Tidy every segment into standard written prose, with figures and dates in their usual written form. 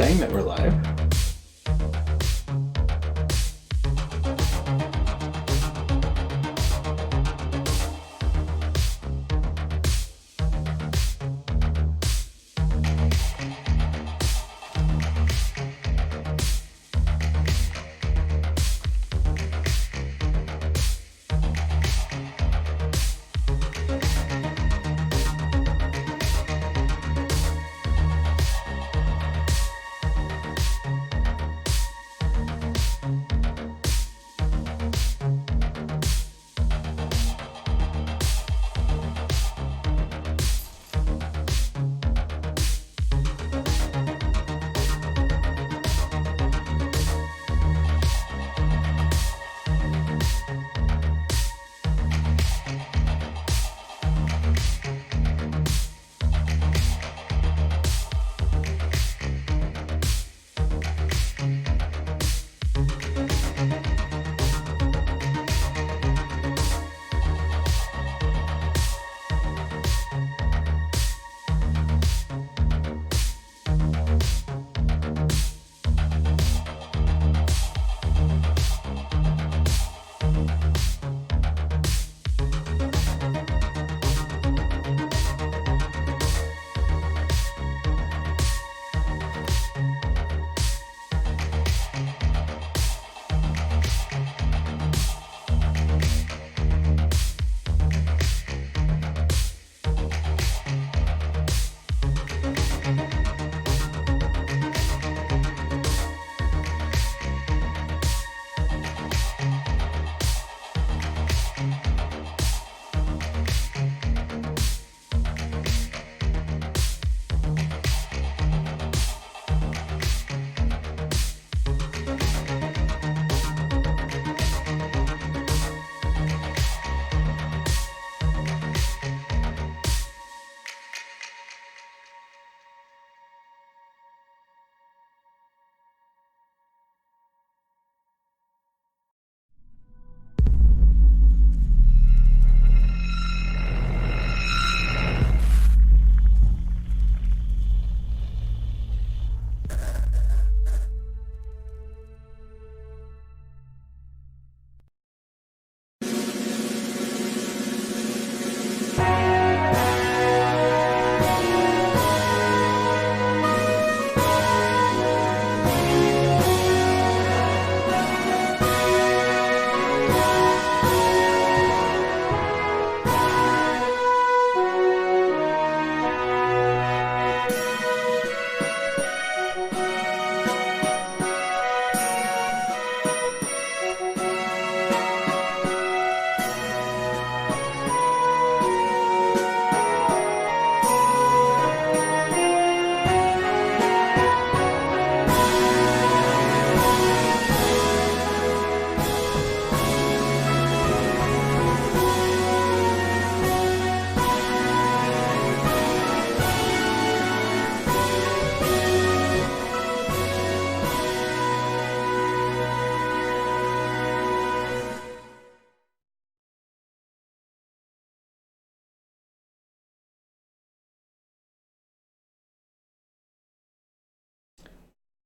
Saying that we're live.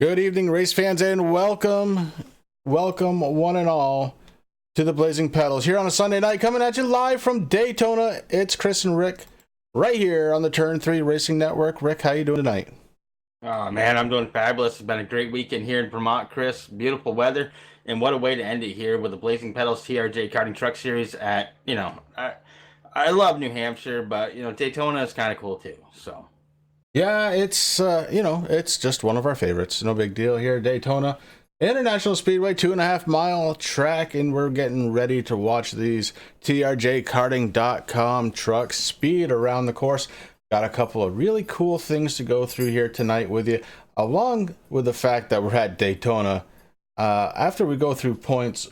Good evening, race fans, and welcome one and all to the Blazing Pedals here on a Sunday night, coming at you live from Daytona. It's Chris and Rick right here on the Turn 3 Racing Network. Rick, how you doing tonight? Oh man, I'm doing fabulous. It's been a great weekend here in Vermont, Chris. Beautiful weather, and what a way to end it here with the Blazing Pedals TRJ Karting Truck Series at, I love New Hampshire, but Daytona is kind of cool too. So yeah, it's it's just one of our favorites. No big deal here, Daytona International Speedway, 2.5-mile track, and we're getting ready to watch these TRJkarting.com trucks speed around the course. Got a couple of really cool things to go through here tonight with you, along with the fact that we're at Daytona. After we go through points,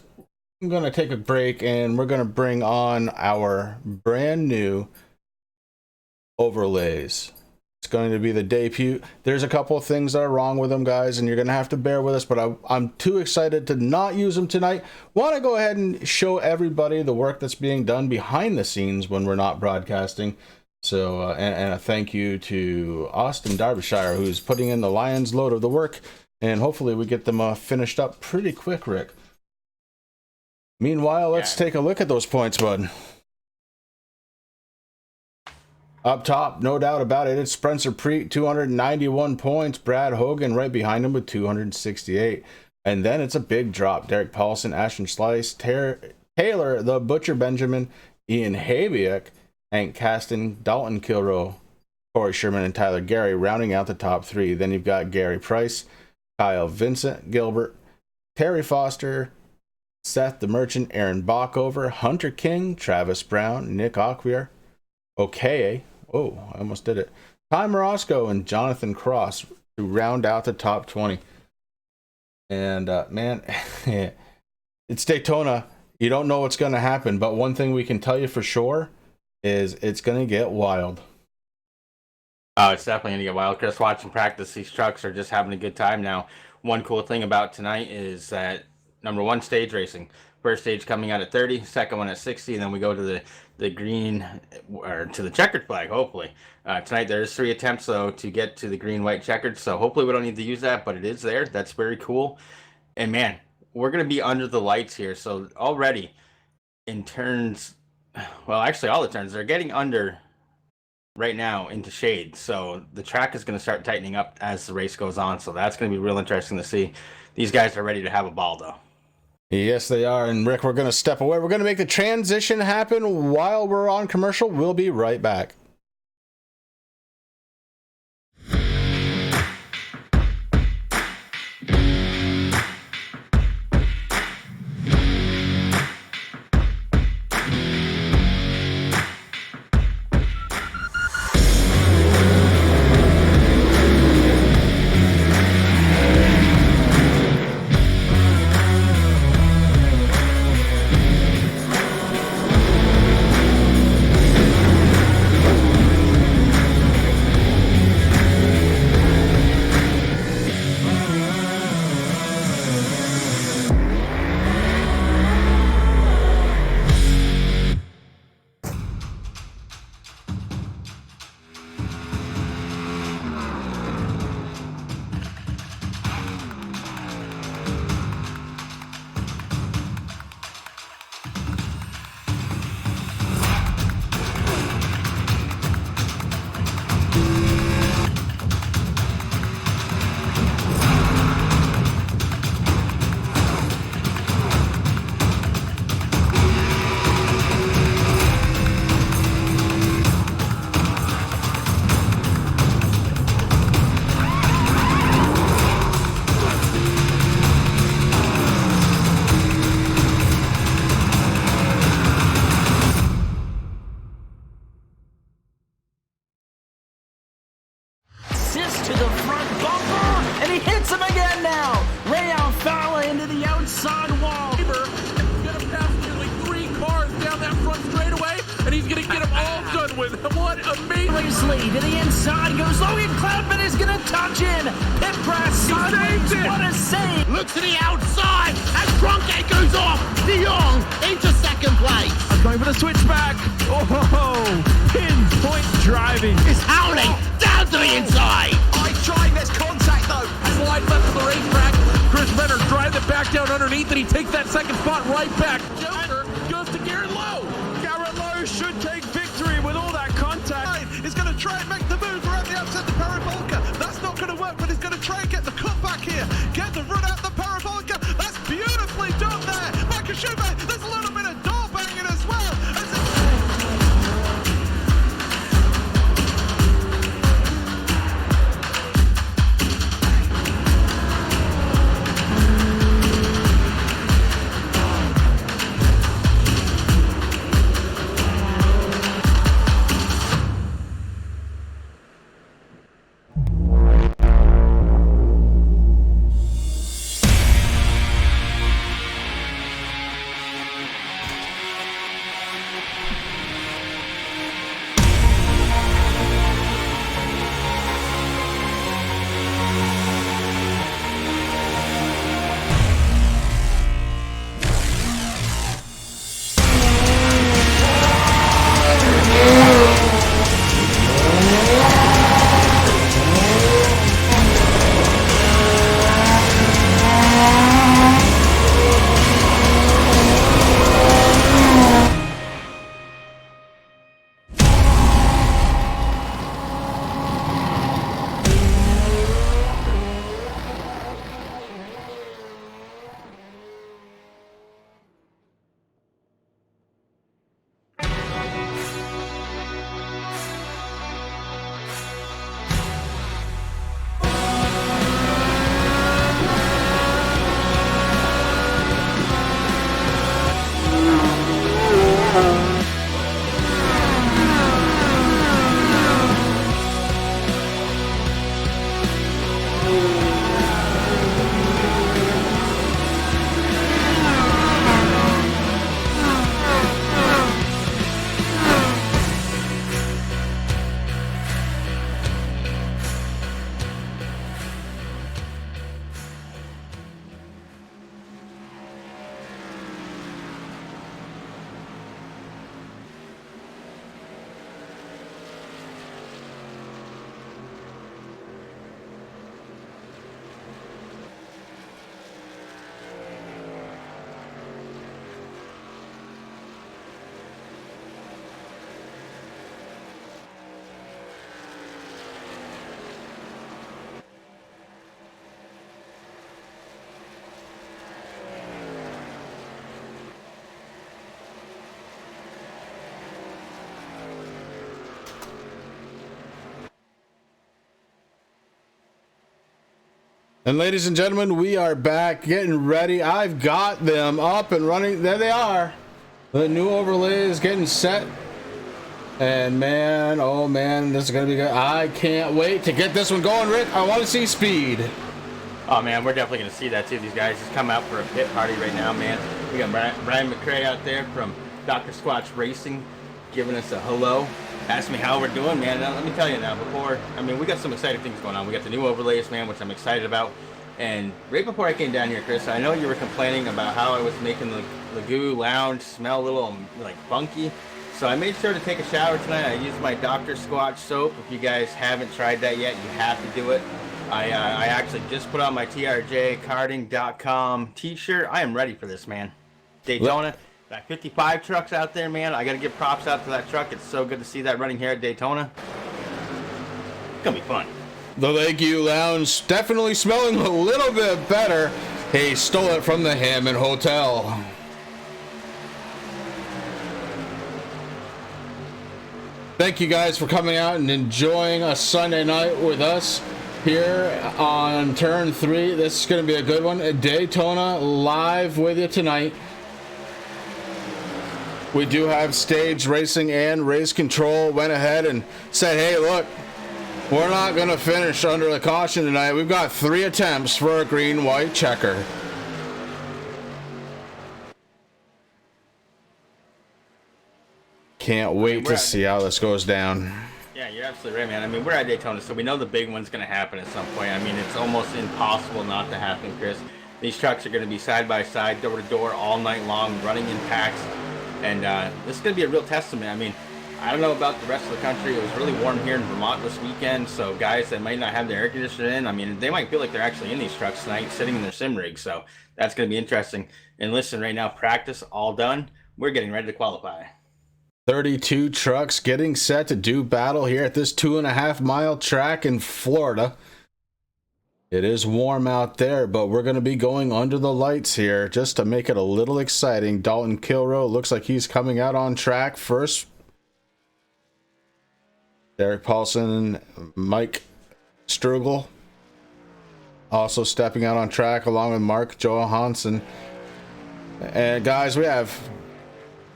I'm going to take a break and we're going to bring on our brand new overlays. It's going to be the debut. There's a couple of things that are wrong with them, guys, and you're going to have to bear with us, but I'm too excited to not use them tonight. Want to go ahead and show everybody the work that's being done behind the scenes when we're not broadcasting. So, and a thank you to Austin Derbyshire, who's putting in the lion's load of the work, and hopefully we get them finished up pretty quick, Rick. Meanwhile, let's take a look at those points, bud. Up top, no doubt about it, it's Spencer Preet, 291 points. Brad Hogan right behind him with 268. And then it's a big drop. Derek Paulson, Ashton Slice, Taylor, the Butcher Benjamin, Ian Habiak, Hank Caston, Dalton Kilroe, Corey Sherman, and Tyler Gary rounding out the top three. Then you've got Gary Price, Kyle Vincent, Gilbert, Terry Foster, Seth the Merchant, Aaron Bockover, Hunter King, Travis Brown, Nick Acquier, Okay. Oh, I almost did it. Ty Morosco and Jonathan Cross to round out the top 20. And man, it's Daytona. You don't know what's going to happen, but one thing we can tell you for sure is it's going to get wild. Oh, it's definitely going to get wild. Chris, watching practice, these trucks are just having a good time now. One cool thing about tonight is that number one, stage racing. First stage coming out at 30, second one at 60, and then we go to the green, or to the checkered flag, hopefully. Tonight there's 3 attempts, though, to get to the green, white, checkered, so hopefully we don't need to use that, but it is there. That's very cool. And man, we're going to be under the lights here, so already in turns, well, actually all the turns, they're getting under right now into shade, so the track is going to start tightening up as the race goes on, so that's going to be real interesting to see. These guys are ready to have a ball, though. Yes, they are. And Rick, we're going to step away. We're going to make the transition happen while we're on commercial. We'll be right back. To the inside goes Logan Cloudman is going to touch in. Pit press. What a save. Look to the outside as Cronkite goes off. De Jong into second place. Going for the switchback. Oh, pinpoint driving. It's howling down to the inside. Trying this contact though. Slide left of the racetrack. Chris Venner drives it back down underneath and he takes that second spot right back. Joker goes to Garrett Lowe. Garrett Lowe should take victory with all that contact. He's going to try and make the move around the outside the parabolica. That's not going to work, but he's going to try and get the cut back here. Get the run out the parabolica. That's beautifully done there. Michael Schumacher, there's a little bit of door banging as well. And ladies and gentlemen, we are back getting ready. I've got them up and running. There they are. The new overlay is getting set. And man, oh man, this is going to be good. I can't wait to get this one going, Rick. I want to see speed. Oh man, we're definitely going to see that too. These guys just come out for a pit party right now, man. We got Brian McCray out there from Dr. Squatch Racing giving us a hello. Ask me how we're doing, man. Now, let me tell you now, we got some exciting things going on. We got the new overlays, man, which I'm excited about. And right before I came down here, Chris, I know you were complaining about how I was making the Goo Lounge smell a little, like, funky. So I made sure to take a shower tonight. I used my Dr. Squatch soap. If you guys haven't tried that yet, you have to do it. I actually just put on my TRJkarting.com t-shirt. I am ready for this, man. Daytona. Got 55 trucks out there, man. I got to give props out to that truck. It's so good to see that running here at Daytona. It's going to be fun. The Lakeview Lounge definitely smelling a little bit better. He stole it from the Hammond Hotel. Thank you guys for coming out and enjoying a Sunday night with us here on Turn 3. This is going to be a good one. Daytona live with you tonight. We do have Stage Racing and Race Control went ahead and said, hey, look, we're not going to finish under the caution tonight. We've got 3 attempts for a green-white checker. Can't wait to see how this goes down. Yeah, you're absolutely right, man. I mean, we're at Daytona, so we know the big one's going to happen at some point. I mean, it's almost impossible not to happen, Chris. These trucks are going to be side by side, door to door, all night long, running in packs. And this is going to be a real testament. I mean, I don't know about the rest of the country. It was really warm here in Vermont this weekend, so guys that might not have their air conditioner in, I mean, they might feel like they're actually in these trucks tonight, sitting in their sim rig. So that's going to be interesting. And listen, right now, practice all done. We're getting ready to qualify. 32 trucks getting set to do battle here at this 2.5-mile track in Florida. It is warm out there, but we're going to be going under the lights here just to make it a little exciting. Dalton Kilroe looks like he's coming out on track first. Derek Paulson, Mike Strugel also stepping out on track along with Mark Johansson. And guys, we have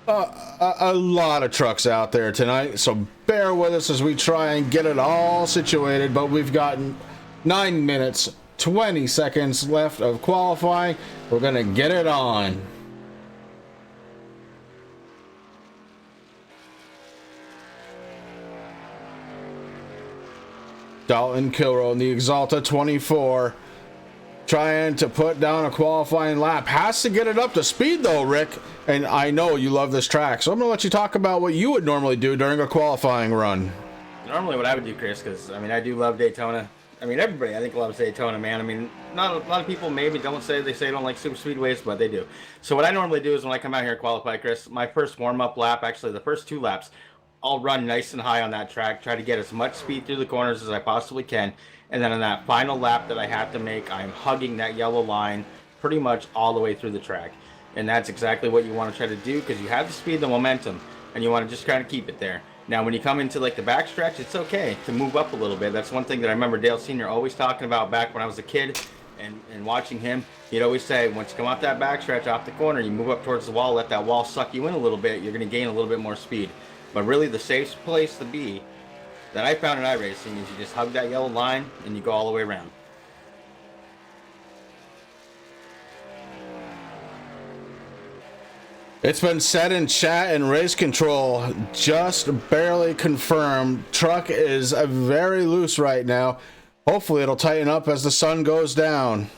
a lot of trucks out there tonight, so bear with us as we try and get it all situated. But we've got 9 minutes 20 seconds left of qualifying. We're gonna get it on. Dalton Kilroe in the Exalta 24 trying to put down a qualifying lap. Has to get it up to speed though, Rick. And I know you love this track, so I'm gonna let you talk about what you would normally do during a qualifying run. Normally what I would do, Chris, because I mean, I do love Daytona. I mean, everybody I think loves Daytona, man. I mean, not a lot of people maybe they say don't like super speedways, but they do. So what I normally do is when I come out here and qualify, Chris, my first warm-up lap, actually the first 2 laps, I'll run nice and high on that track, try to get as much speed through the corners as I possibly can. And then on that final lap that I have to make, I'm hugging that yellow line pretty much all the way through the track. And that's exactly what you want to try to do, because you have the speed, the momentum, and you want to just kind of keep it there. Now, when you come into like the backstretch, it's okay to move up a little bit. That's one thing that I remember Dale Sr. always talking about back when I was a kid and watching him. He'd always say, once you come off that backstretch, off the corner, you move up towards the wall, let that wall suck you in a little bit, you're going to gain a little bit more speed. But really the safest place to be that I found in iRacing is you just hug that yellow line and you go all the way around. It's been said in chat and Race Control, just barely confirmed. Truck is very loose right now. Hopefully it'll tighten up as the sun goes down.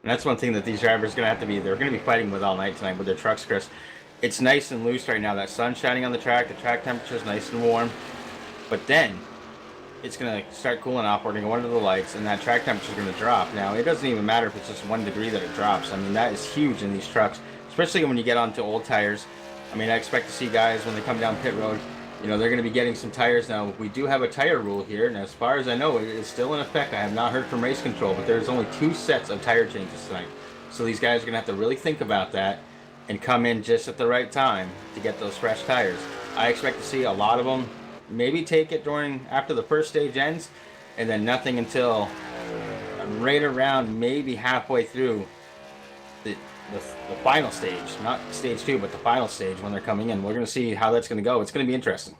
And that's one thing that these drivers are going to have to be, they're going to be fighting with all night tonight with their trucks, Chris. It's nice and loose right now. That sun's shining on the track temperature is nice and warm. But then it's going to start cooling off. We're going to go under the lights, and that track temperature is going to drop. Now, it doesn't even matter if it's just 1 degree that it drops. I mean, that is huge in these trucks, especially when you get onto old tires. I mean, I expect to see guys when they come down pit road, you know, they're going to be getting some tires. Now, we do have a tire rule here, and as far as I know, it is still in effect. I have not heard from Race Control, but there's only 2 sets of tire changes tonight. So these guys are going to have to really think about that and come in just at the right time to get those fresh tires. I expect to see a lot of them maybe take it after the first stage ends, and then nothing until right around maybe halfway through the, the final stage, not stage 2, but the final stage when they're coming in. We're going to see how that's going to go. It's going to be interesting.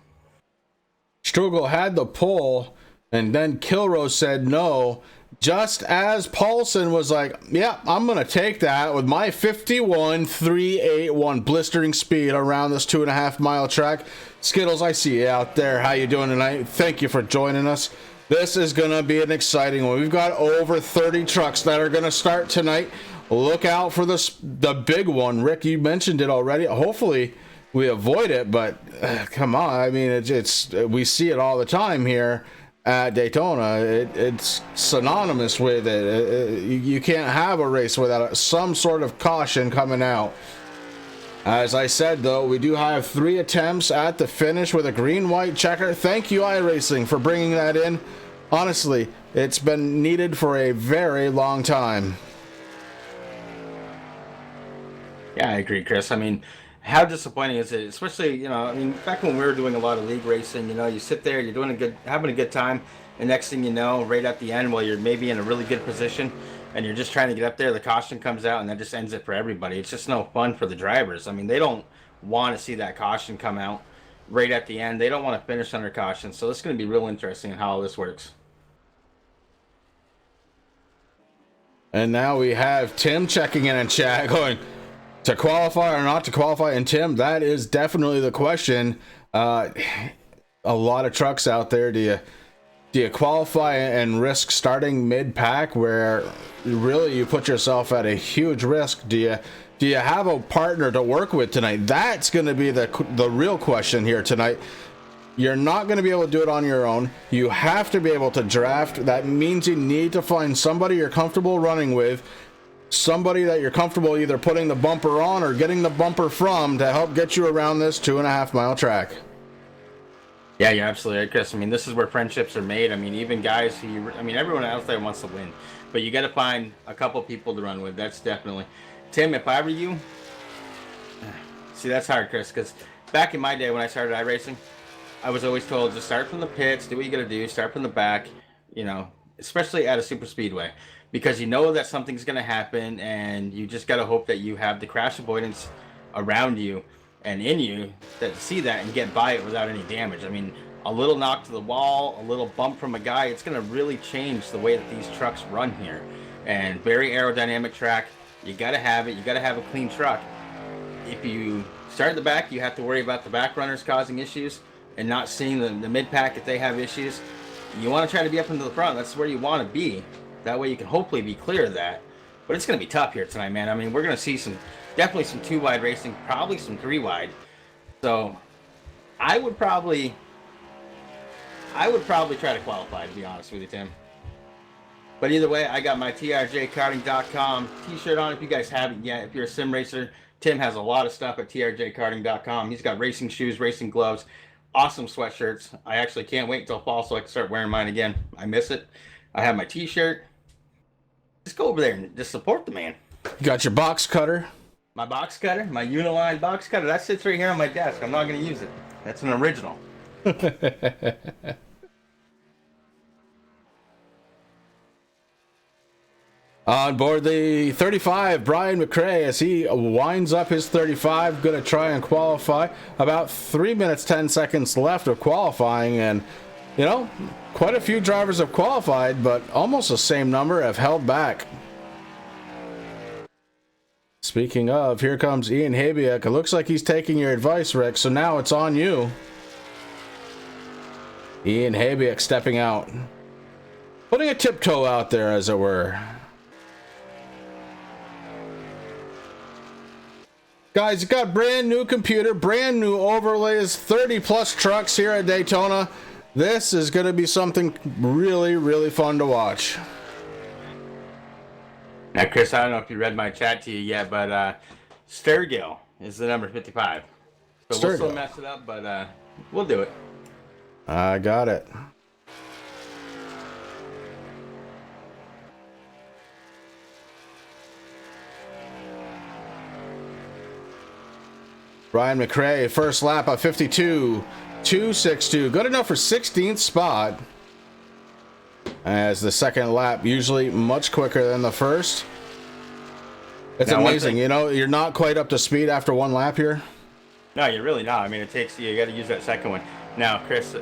Struggle had the pull, and then Kilrose said no, just as Paulson was like, yeah, I'm going to take that with my 51.381 blistering speed around this 2.5 mile track. Skittles, I see you out there. How you doing tonight? Thank you for joining us. This is going to be an exciting one. We've got over 30 trucks that are going to start tonight. Look out for the big one. Rick, you mentioned it already. Hopefully we avoid it, but come on. I mean, it's we see it all the time here at Daytona. It's synonymous with it. You can't have a race without some sort of caution coming out. As I said, though, we do have 3 attempts at the finish with a green-white checker. Thank you, iRacing, for bringing that in. Honestly, it's been needed for a very long time. Yeah, I agree, Chris. I mean, how disappointing is it? Especially, back when we were doing a lot of league racing, you sit there, you're having a good time, and next thing you know, right at the end, while you're maybe in a really good position, and you're just trying to get up there, the caution comes out, and that just ends it for everybody. It's just no fun for the drivers. I mean, they don't want to see that caution come out right at the end. They don't want to finish under caution. So it's going to be real interesting in how all this works. And now we have Tim checking in chat going, to qualify or not to qualify? And Tim, that is definitely the question. A lot of trucks out there. Do you qualify and risk starting mid-pack where really you put yourself at a huge risk? Do you have a partner to work with tonight? That's going to be the real question here tonight. You're not going to be able to do it on your own. You have to be able to draft. That means you need to find somebody you're comfortable running with, somebody that you're comfortable either putting the bumper on or getting the bumper from to help get you around this 2.5 mile track. Yeah, you're absolutely right, Chris. I mean, this is where friendships are made. I mean, even guys everyone else there wants to win, but you got to find a couple people to run with. That's definitely. Tim, if I were you, see, that's hard, Chris, because back in my day when I started iRacing, I was always told to start from the pits, do what you got to do, start from the back, especially at a super speedway, because you know that something's going to happen, and you just got to hope that you have the crash avoidance around you and in you to see that and get by it without any damage. I mean, a little knock to the wall, a little bump from a guy, it's going to really change the way that these trucks run here. And very aerodynamic track, you got to have it. You got to have a clean truck. If you start at the back, you have to worry about the back runners causing issues and not seeing the mid-pack if they have issues. You want to try to be up into the front. That's where you want to be. That way you can hopefully be clear of that. But it's going to be tough here tonight, man. I mean, we're going to see definitely some 2-wide racing, probably some 3-wide. So I would probably try to qualify, to be honest with you, Tim. But either way, I got my trjkarting.com t-shirt on. If you guys haven't yet, if you're a sim racer, Tim has a lot of stuff at trjkarting.com. He's got racing shoes, racing gloves, awesome sweatshirts. I actually can't wait until fall so I can start wearing mine again. I miss it. I have my t-shirt. Just go over there and just support the man. You got your box cutter. My box cutter, my Uniline box cutter, that sits right here on my desk. I'm not going to use it. That's an original. On board the 35, Brian McRae, as he winds up his 35, going to try and qualify. About 3 minutes, 10 seconds left of qualifying, and, quite a few drivers have qualified, but almost the same number have held back. Speaking of, here comes Ian Habiak. It looks like he's taking your advice, Rick, so now it's on you. Ian Habiak stepping out. Putting a tiptoe out there, as it were. Guys, you got brand new computer, brand new overlays, 30 plus trucks here at Daytona. This is going to be something really, really fun to watch. Now, Chris, I don't know if you read my chat to you yet, but Sturgill is the number 55. So we'll still mess it up, but we'll do it. I got it. Brian McRae, first lap of 52. 2:52. Good enough for 16th spot. As the second lap usually much quicker than the first. It's now, amazing, you know, you're not quite up to speed after one lap here. No, you're really not. I mean, you got to use that second one. Now, Chris,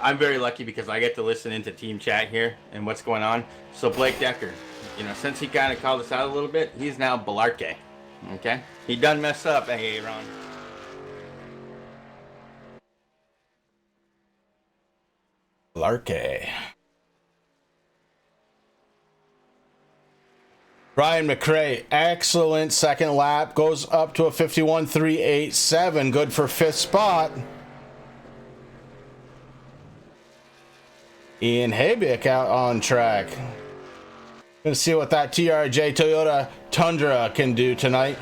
I'm very lucky because I get to listen into team chat here and what's going on. So Blake Decker, you know, since he kind of called us out a little bit, he's now Balarke. Okay? He done mess up, Aaron. Balarke. Brian McRae, excellent second lap, goes up to a 51.387, good for 5th spot. Ian Habiak out on track. Gonna see what that TRJ Toyota Tundra can do tonight.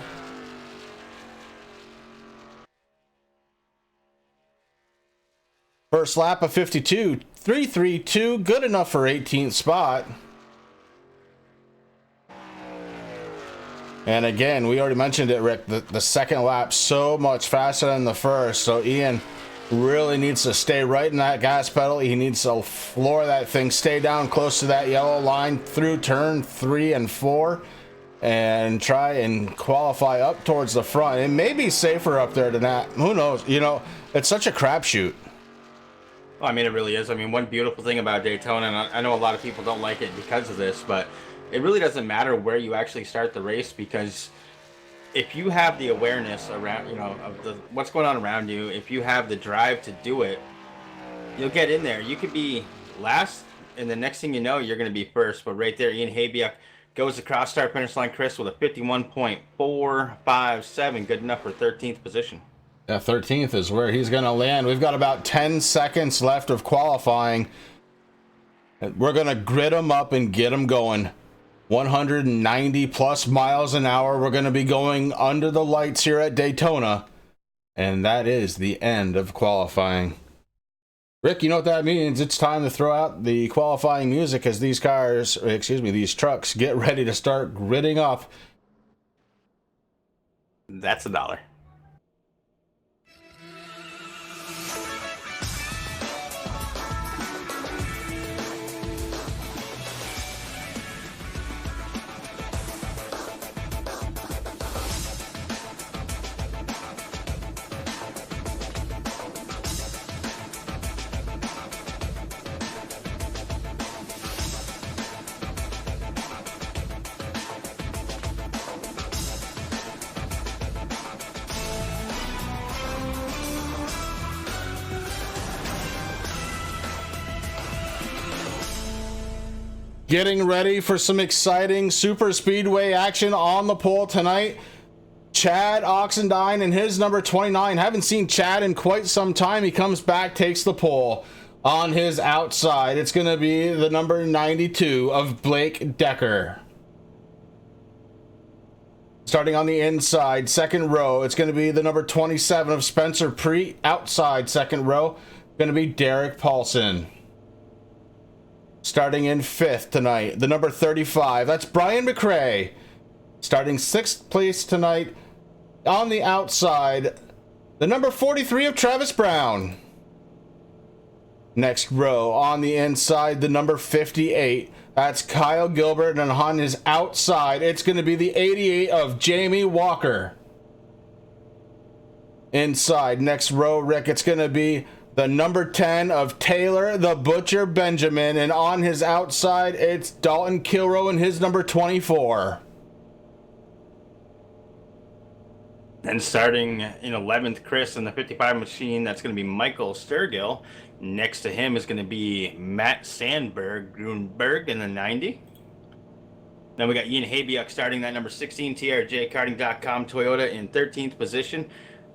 First lap of 52.332, good enough for 18th spot. And again, we already mentioned it, Rick, the second lap so much faster than the first. So Ian really needs to stay right in that gas pedal. He needs to floor that thing, stay down close to that yellow line through turn 3 and 4, and try and qualify up towards the front. It may be safer up there than that. Who knows? You know, it's such a crapshoot. Well, I mean, it really is. I mean, one beautiful thing about Daytona, and I know a lot of people don't like it because of this, but it really doesn't matter where you actually start the race, because if you have the awareness around, you know, of what's going on around you, if you have the drive to do it, you'll get in there. You could be last, and the next thing you know, you're going to be first. But right there, Ian Habiak goes across start finish line, Chris, with a 51.457, good enough for 13th position. Yeah, 13th is where he's going to land. We've got about 10 seconds left of qualifying. We're going to grid him up and get him going. 190 plus miles an hour. We're going to be going under the lights here at Daytona. And that is the end of qualifying. Rick, you know what that means? It's time to throw out the qualifying music as these these trucks get ready to start gridding up. That's $1. Getting ready for some exciting super speedway action on the pole tonight. Chad Oxendine and his number 29. Haven't seen Chad in quite some time. He comes back, takes the pole. On his outside, it's going to be the number 92 of Blake Decker. Starting on the inside, second row, it's going to be the number 27 of Spencer Preet. Outside, second row, going to be Derek Paulson. Starting in 5th tonight, the number 35, that's Brian McRae. Starting 6th place tonight, on the outside, the number 43 of Travis Brown. Next row, on the inside, the number 58, that's Kyle Gilbert, and on his outside, it's going to be the 88 of Jamie Walker. Inside, next row, Rick, it's going to be the number 10 of Taylor the Butcher Benjamin, and on his outside, it's Dalton Kilrow and his number 24. And starting in 11th, Chris, in the 55 machine, that's going to be Michael Sturgill. Next to him is going to be Matt Sandberg, Grunberg in the 90. Then we got Ian Habiak starting that number 16, TRJkarting.com Toyota in 13th position.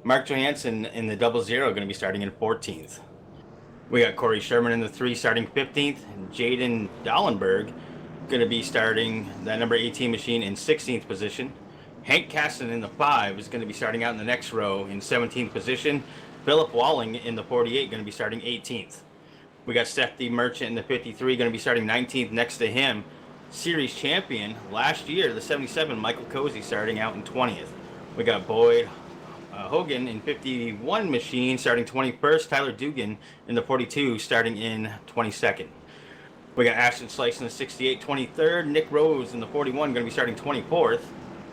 Mark Johansson in the 00 going to be starting in 14th. We got Corey Sherman in the 3 starting 15th. And Jaden Dallenberg going to be starting that number 18 machine in 16th position. Hank Caston in the 5 is going to be starting out in the next row in 17th position. Philip Walling in the 48 going to be starting 18th. We got Stephanie Merchant in the 53 going to be starting 19th. Next to him, series champion last year, the 77, Michael Cozy, starting out in 20th. We got Boyd Hogan in 51 machine starting 21st. Tyler Dugan in the 42 starting in 22nd. We got Ashton Slice in the 68 23rd. Nick Rose in the 41 going to be starting 24th.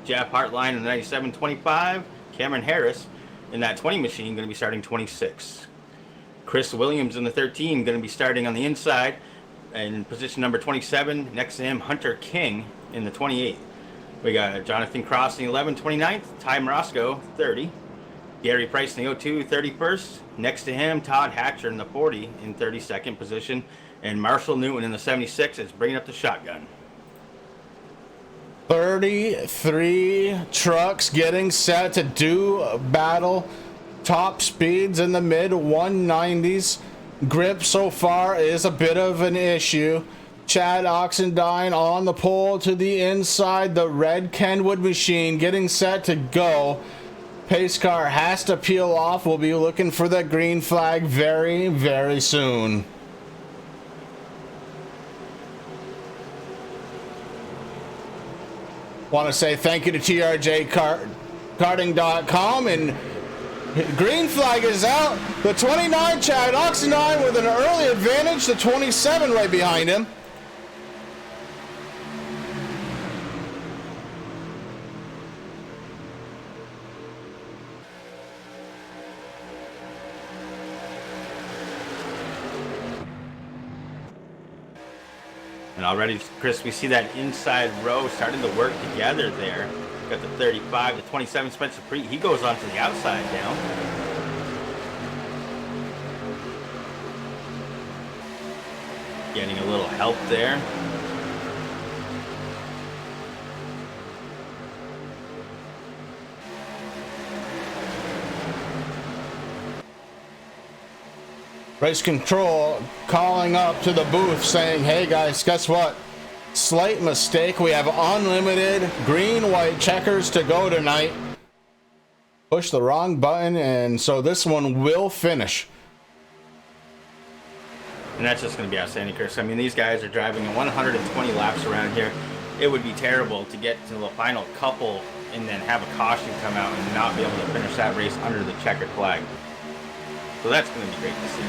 Jeff Hartline in the 97 25. Cameron Harris in that 20 machine going to be starting 26th. Chris Williams in the 13 going to be starting on the inside in position number 27. Next to him, Hunter King in the 28. We got Jonathan Cross in the 11 29th. Ty Morosco 30. Gary Price in the 02 31st. Next to him, Todd Hatcher in the 40 in 32nd position. And Marshall Newton in the 76 is bringing up the shotgun. 33 trucks getting set to do battle. Top speeds in the mid 190s. Grip so far is a bit of an issue. Chad Oxendine on the pole to the inside. The red Kenwood machine getting set to go. Pace car has to peel off. We'll be looking for the green flag very, very soon. Want to say thank you to TRJkarting.com, and green flag is out. The 29 Chad Oxendine with an early advantage. The 27 right behind him. And already, Chris, we see that inside row starting to work together there. Got the 35, the 27, Spencer Preet. He goes on to the outside down. Getting a little help there. Race control calling up to the booth saying, hey guys, guess what? Slight mistake. We have unlimited green-white checkers to go tonight. Push the wrong button, and so this one will finish. And that's just going to be outstanding, Chris. I mean, these guys are driving 120 laps around here. It would be terrible to get to the final couple and then have a caution come out and not be able to finish that race under the checkered flag. So that's going to be great to see.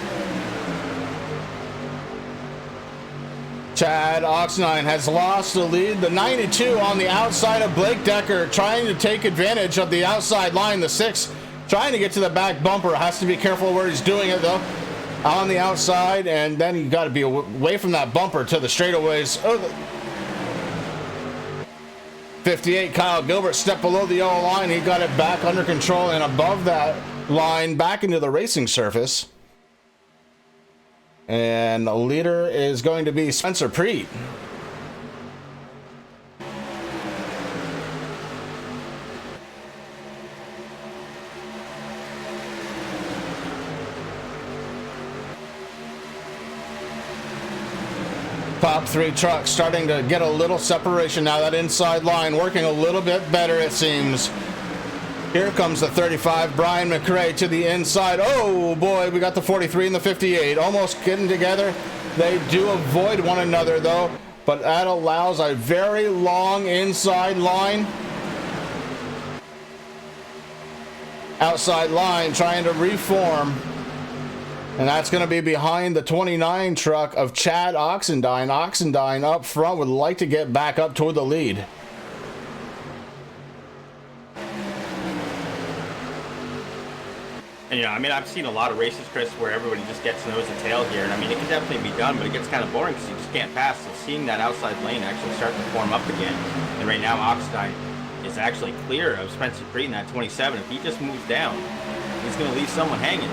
Chad Oxendine has lost the lead. The 92 on the outside of Blake Decker trying to take advantage of the outside line. The 6 trying to get to the back bumper. Has to be careful where he's doing it though. On the outside, and then you got to be away from that bumper to the straightaways. Oh, 58 Kyle Gilbert stepped below the yellow line. He got it back under control and above that line back into the racing surface. And the leader is going to be Spencer Preet. Top 3 trucks starting to get a little separation now. That inside line working a little bit better, it seems. Here comes the 35, Brian McRae to the inside. Oh boy, we got the 43 and the 58 almost getting together. They do avoid one another though, but that allows a very long inside line. Outside line trying to reform. And that's going to be behind the 29 truck of Chad Oxendine. Oxendine up front would like to get back up toward the lead. And, you know, I mean, I've seen a lot of races, Chris, where everybody just gets nose to tail here. And, I mean, it can definitely be done, but it gets kind of boring because you just can't pass. So seeing that outside lane actually starting to form up again. And right now, Oxendine is actually clear of Spencer Preet in that 27. If he just moves down, he's going to leave someone hanging.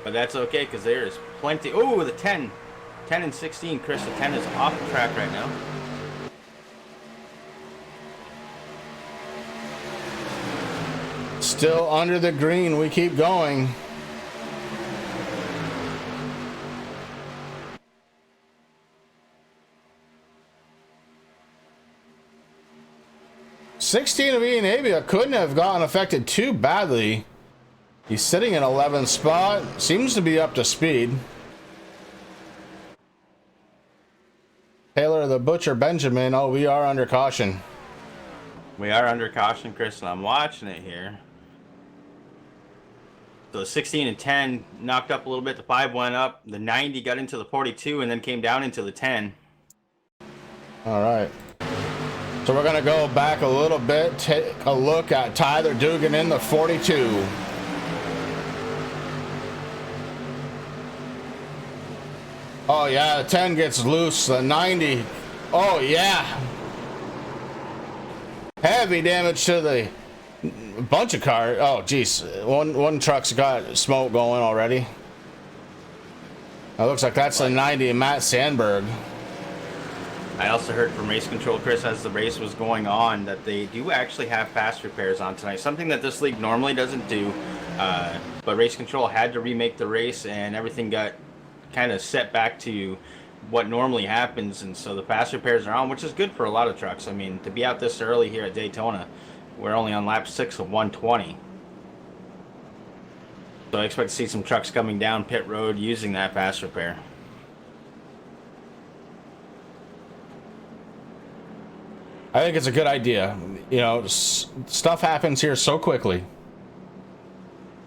But that's okay because there is plenty. Oh, the 10. 10 and 16, Chris. The 10 is off the track right now. Still under the green. We keep going. $16 of Ian Abia couldn't have gotten affected too badly. He's sitting in 11th spot. Seems to be up to speed. Taylor the Butcher Benjamin. Oh, we are under caution. We are under caution, Chris, and I'm watching it here. So the 16 and 10 knocked up a little bit. The 5 went up. The 90 got into the 42 and then came down into the 10. All right. So we're going to go back a little bit, take a look at Tyler Dugan in the 42. Oh, yeah, the 10 gets loose. The 90. Oh, yeah. Heavy damage to the bunch of cars. Oh, geez. One truck's got smoke going already. It looks like that's a 90 Matt Sandberg. I also heard from Race Control, Chris, as the race was going on, that they do actually have fast repairs on tonight. Something that this league normally doesn't do. But Race Control had to remake the race, and everything got kind of set back to what normally happens. And so the fast repairs are on, which is good for a lot of trucks. I mean, to be out this early here at Daytona, we're only on lap 6 of 120. So I expect to see some trucks coming down pit road using that fast repair. I think it's a good idea. You know, stuff happens here so quickly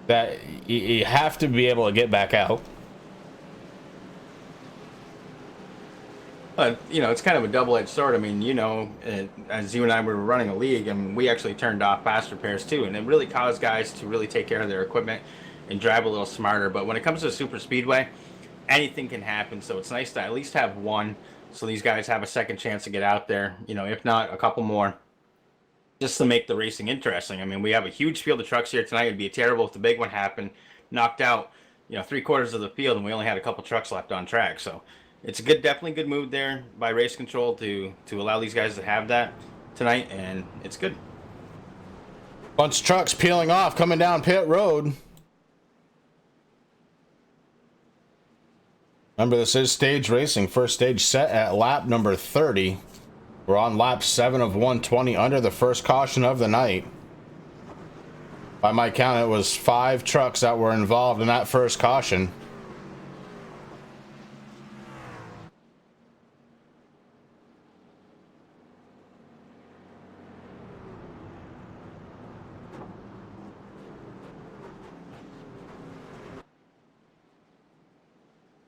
that you have to be able to get back out. You know, it's kind of a double-edged sword. I mean, you know, as you and I were running a league, and we actually turned off fast repairs too, and it really caused guys to really take care of their equipment and drive a little smarter. But when it comes to a super speedway, anything can happen. So it's nice to at least have one, so these guys have a second chance to get out there. You know, if not, a couple more, just to make the racing interesting. I mean, we have a huge field of trucks here tonight. It'd be terrible if the big one happened, knocked out, you know, 3/4 of the field, and we only had a couple trucks left on track. So it's a definitely good move there by Race Control to allow these guys to have that tonight, and it's good. Bunch of trucks peeling off, coming down pit road. Remember, this is stage racing. First stage set at lap number 30. We're on lap 7 of 120 under the first caution of the night. By my count, it was 5 trucks that were involved in that first caution.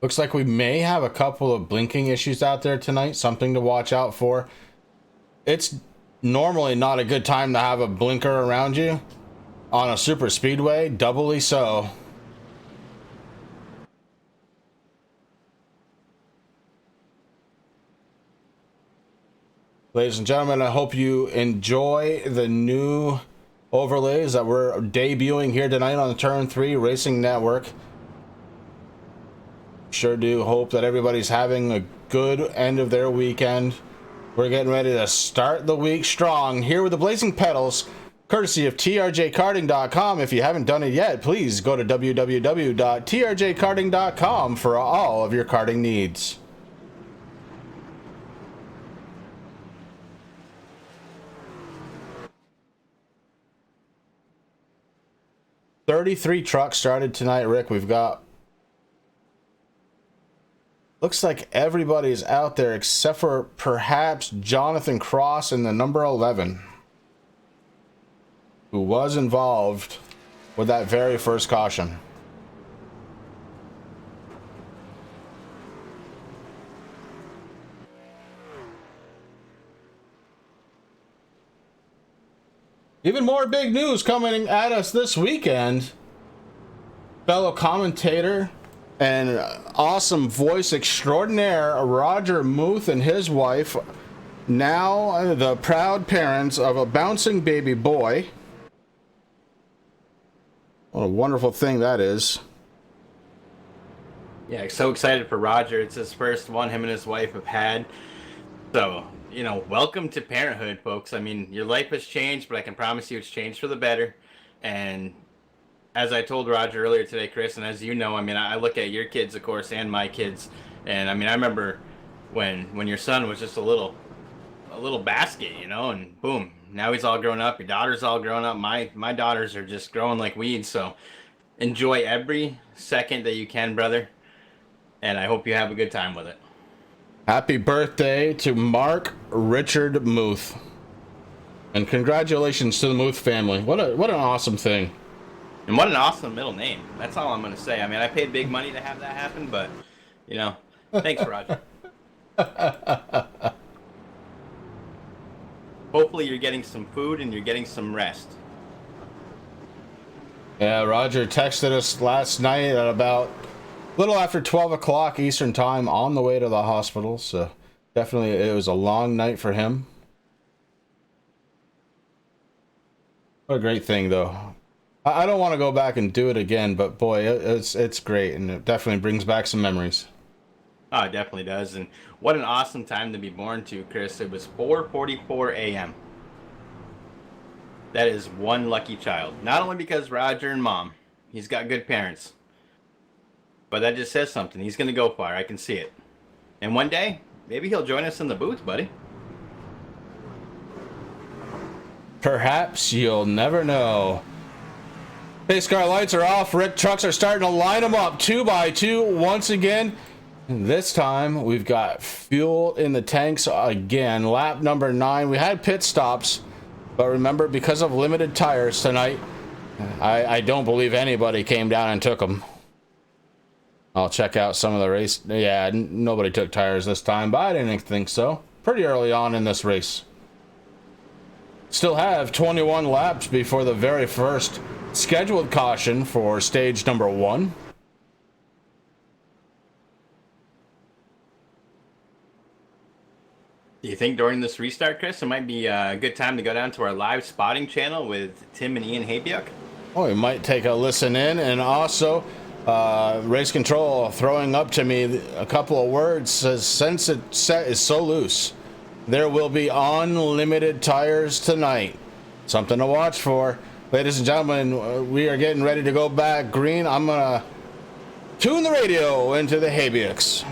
Looks like we may have a couple of blinking issues out there tonight, something to watch out for. It's normally not a good time to have a blinker around you on a super speedway, doubly so. Ladies and gentlemen, I hope you enjoy the new overlays that we're debuting here tonight on the Turn 3 Racing Network. Sure do hope that everybody's having a good end of their weekend. We're getting ready to start the week strong here with the Blazing Pedals, courtesy of trjkarting.com. If you haven't done it yet, please go to www.trjkarting.com for all of your karting needs. $33 trucks started tonight, Rick. We've got, looks like everybody's out there except for perhaps Jonathan Cross in the number 11, who was involved with that very first caution. Even more big news coming at us this weekend. Fellow commentator and awesome voice extraordinaire Roger Muth and his wife, now the proud parents of a bouncing baby boy. What a wonderful thing that is. Yeah, so excited for Roger. It's his first one him and his wife have had. So, you know, welcome to parenthood, folks. I mean, your life has changed, but I can promise you it's changed for the better. And as I told Roger earlier today, Chris, and as you know, I mean, I look at your kids, of course, and my kids. And I mean, I remember when your son was just a little basket, you know, and boom, now he's all grown up. Your daughter's all grown up. My daughters are just growing like weeds. So enjoy every second that you can, brother. And I hope you have a good time with it. Happy birthday to Mark Richard Muth. And congratulations to the Muth family. What an awesome thing. And what an awesome middle name. That's all I'm going to say. I mean, I paid big money to have that happen, but, you know, thanks, Roger. Hopefully you're getting some food and you're getting some rest. Yeah, Roger texted us last night at about a little after 12 o'clock Eastern time on the way to the hospital. So definitely it was a long night for him. What a great thing, though. I don't want to go back and do it again, but boy, it's great, and it definitely brings back some memories. Oh, it definitely does. And what an awesome time to be born to, Chris. It was 4:44 a.m. That is one lucky child. Not only because Roger and Mom, he's got good parents, but that just says something. He's going to go far. I can see it. And one day, maybe he'll join us in the booth, buddy. Perhaps, you'll never know. Pace car lights are off. Rick trucks are starting to line them up 2 by 2 once again. This time we've got fuel in the tanks again. Lap number 9. We had pit stops, but remember, because of limited tires tonight, I don't believe anybody came down and took them. I'll check out some of the race. Yeah, nobody took tires this time, but I didn't think so. Pretty early on in this race. Still have 21 laps before the very first scheduled caution for stage number 1. Do you think during this restart, Chris, it might be a good time to go down to our live spotting channel with Tim and Ian Habiuk? Oh, we might take a listen in, and also race control throwing up to me a couple of words says, since it set is so loose, there will be unlimited tires tonight. Something to watch for. Ladies and gentlemen, we are getting ready to go back green. I'm going to tune the radio into the Habiux.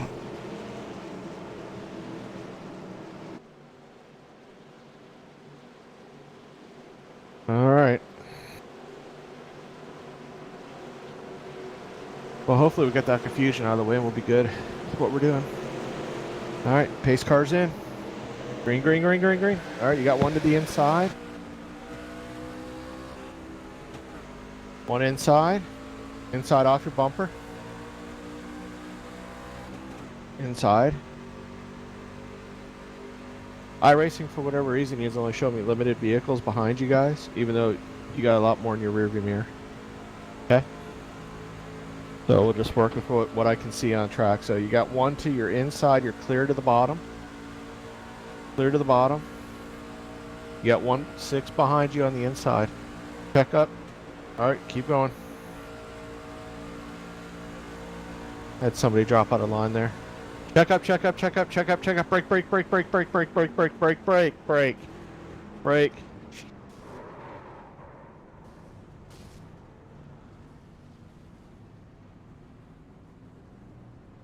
All right. Well, hopefully we get that confusion out of the way and we'll be good with what we're doing. All right, pace cars in. Green, green, green, green, green. All right, you got one to the inside. One inside. Inside off your bumper. Inside. iRacing, for whatever reason, he's only showing me limited vehicles behind you guys, even though you got a lot more in your rearview mirror. Okay? So we'll just work with what I can see on track. So you got one to your inside, you're clear to the bottom. Clear to the bottom. You got 1-6 behind you on the inside. Check up. All right, keep going. Had somebody drop out of line there. Check up, check up, check up, check up, check up. Brake, brake, brake, brake, brake, brake, brake, brake, brake, brake, brake, brake.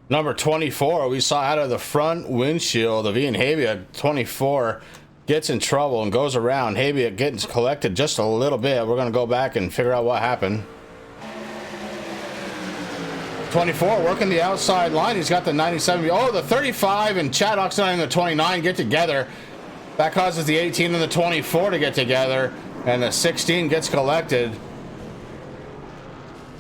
Number 24, we saw out of the front windshield of Ian Habiuk. 24 gets in trouble and goes around. Habiuk gets collected just a little bit. We're going to go back and figure out what happened. 24 working the outside line. He's got the 97. Oh, the 35 and Chad Oxon and the 29 get together. That causes the 18 and the 24 to get together. And the 16 gets collected.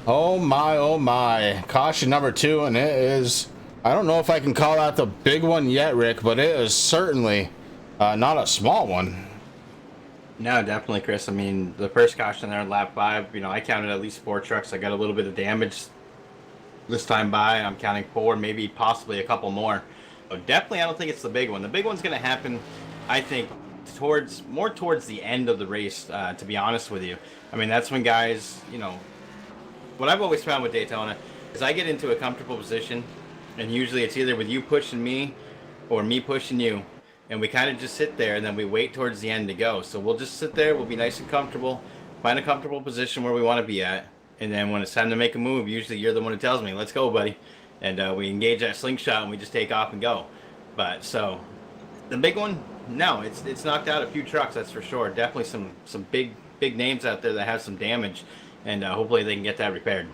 Oh my, oh my. Caution number 2, and it is, I don't know if I can call out the big one yet, Rick, but it is certainly not a small one. No, definitely, Chris. I mean, the first caution there in lap 5, you know, I counted at least 4 trucks. I got a little bit of damage this time by. I'm counting 4, maybe possibly a couple more. But definitely, I don't think it's the big one. The big one's going to happen, I think, more towards the end of the race, to be honest with you. I mean, that's when guys, you know, what I've always found with Daytona is I get into a comfortable position, and usually it's either with you pushing me or me pushing you, and we kind of just sit there, and then we wait towards the end to go. So we'll just sit there, we'll be nice and comfortable, find a comfortable position where we want to be at, and then when it's time to make a move, usually you're the one who tells me, let's go, buddy. And we engage that slingshot, and we just take off and go. But so the big one, no, it's knocked out a few trucks, that's for sure. Definitely some big names out there that have some damage. And hopefully they can get that repaired.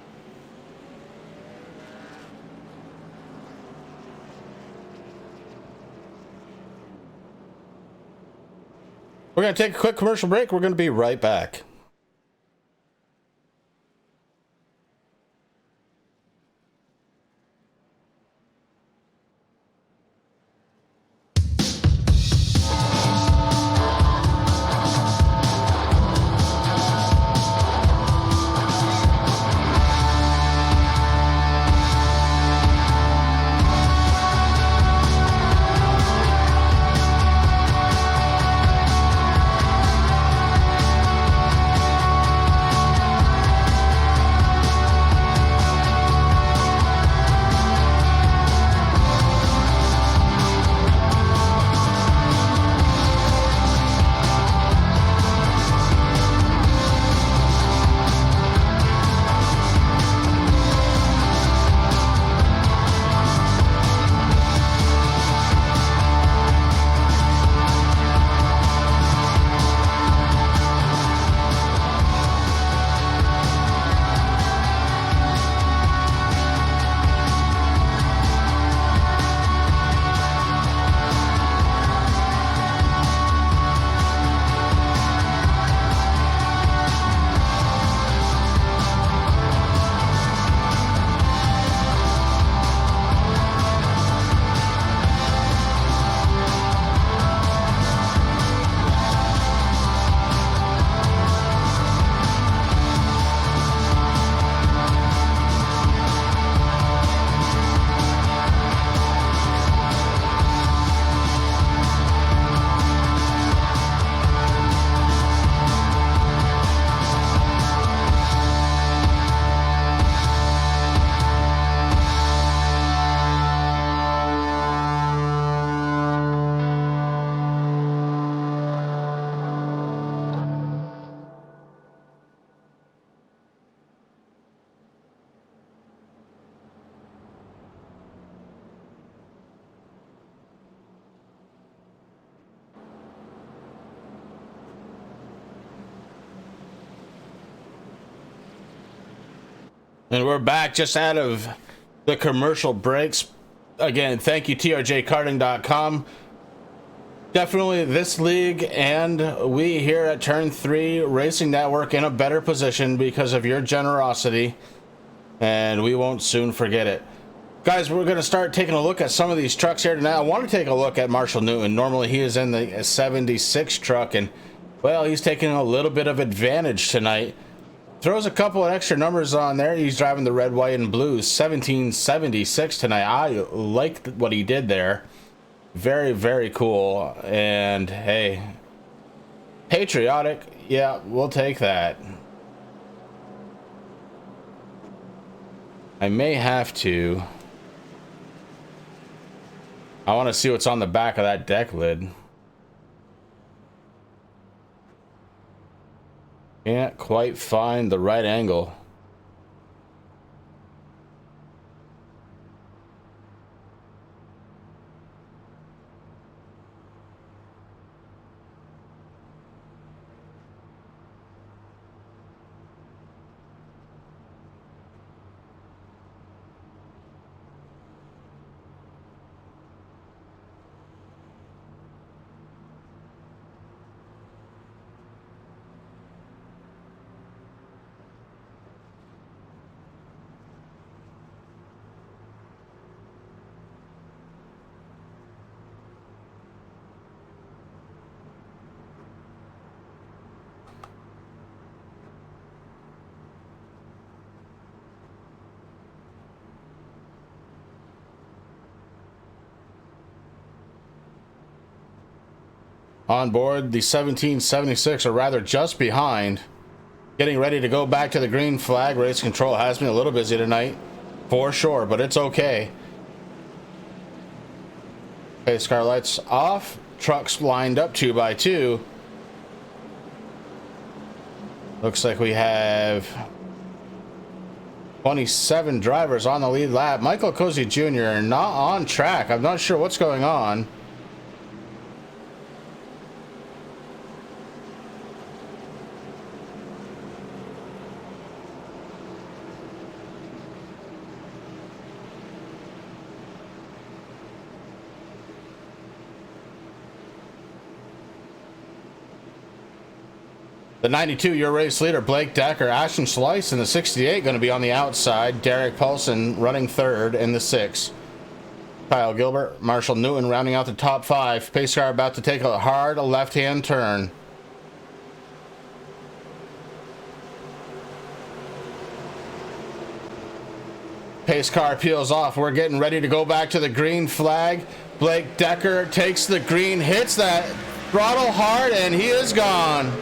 We're going to take a quick commercial break. We're going to be right back. And we're back just out of the commercial breaks. Again, thank you, trjkarting.com. Definitely this league and we here at Turn 3 Racing Network in a better position because of your generosity. And we won't soon forget it. Guys, we're going to start taking a look at some of these trucks here tonight. I want to take a look at Marshall Newton. Normally he is in the 76 truck, and, well, he's taking a little bit of advantage tonight. Throws a couple of extra numbers on there. He's driving the red, white, and blue 1776 tonight. I liked what he did there. Very, very cool. And, hey, patriotic. Yeah, we'll take that. I may have to. I want to see what's on the back of that deck lid. Can't quite find the right angle. On board the 1776, or rather just behind, getting ready to go back to the green flag. Race control has been a little busy tonight, for sure, but it's okay. Pace car lights off, trucks lined up 2 by 2. Looks like we have 27 drivers on the lead lap. Michael Cozy Jr. not on track. I'm not sure what's going on. The 92, your race leader, Blake Decker. Ashton Schleiss in the 68 going to be on the outside. Derek Paulson running third in the 6. Kyle Gilbert, Marshall Newton rounding out the top 5. Pace car about to take a hard left-hand turn. Pace car peels off. We're getting ready to go back to the green flag. Blake Decker takes the green, hits that throttle hard, and he is gone.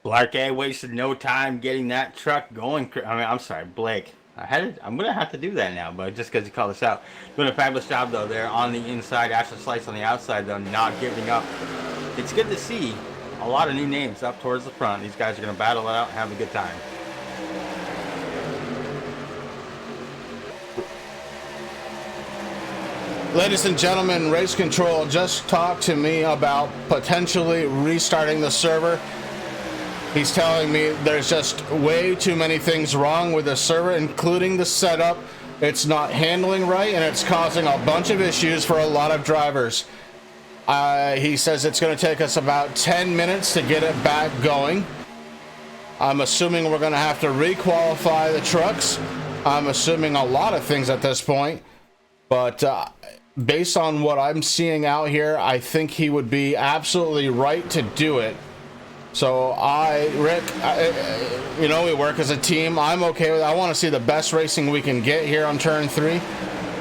Blarkey wasted no time getting that truck going. I'm sorry, Blake. I'm going to have to do that now, but just because you called us out. Doing a fabulous job, though, there on the inside. Ashton Schleiss on the outside, though, not giving up. It's good to see a lot of new names up towards the front. These guys are going to battle it out and have a good time. Ladies and gentlemen, Race Control just talked to me about potentially restarting the server. He's telling me there's just way too many things wrong with the server, including the setup. It's not handling right, and it's causing a bunch of issues for a lot of drivers. He says it's going to take us about 10 minutes to get it back going. I'm assuming we're going to have to requalify the trucks. I'm assuming a lot of things at this point. But based on what I'm seeing out here, I think he would be absolutely right to do it. So Rick, we work as a team. I'm okay with it. I want to see the best racing we can get here on turn 3.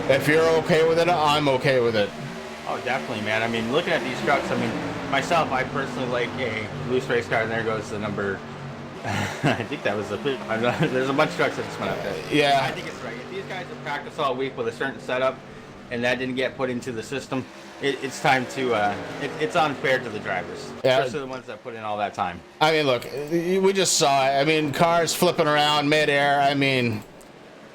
If you're okay with it, I'm okay with it. Oh, definitely, man. I mean, looking at these trucks, I mean, myself, I personally like a loose race car, and there goes the number. I think that was there's a bunch of trucks that just went up there. Yeah. I think it's right. If these guys have practiced all week with a certain setup, and that didn't get put into the system, it's time to, it's unfair to the drivers, especially the ones that put in all that time. I mean, look, we just saw it. I mean, cars flipping around midair. I mean,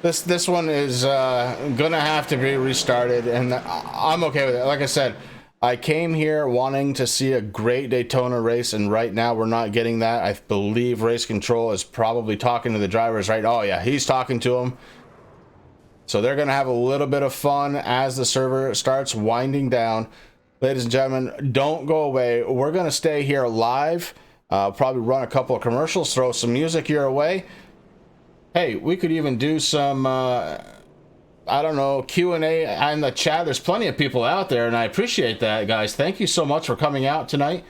this one is gonna have to be restarted, and I'm okay with it. Like I said, I came here wanting to see a great Daytona race, and right now we're not getting that. I believe Race Control is probably talking to the drivers, right? Oh yeah, he's talking to them. So they're going to have a little bit of fun as the server starts winding down. Ladies and gentlemen, don't go away. We're going to stay here live. Probably run a couple of commercials, throw some music your way. Hey, we could even do some, I don't know, Q&A in the chat. There's plenty of people out there, and I appreciate that, guys. Thank you so much for coming out tonight.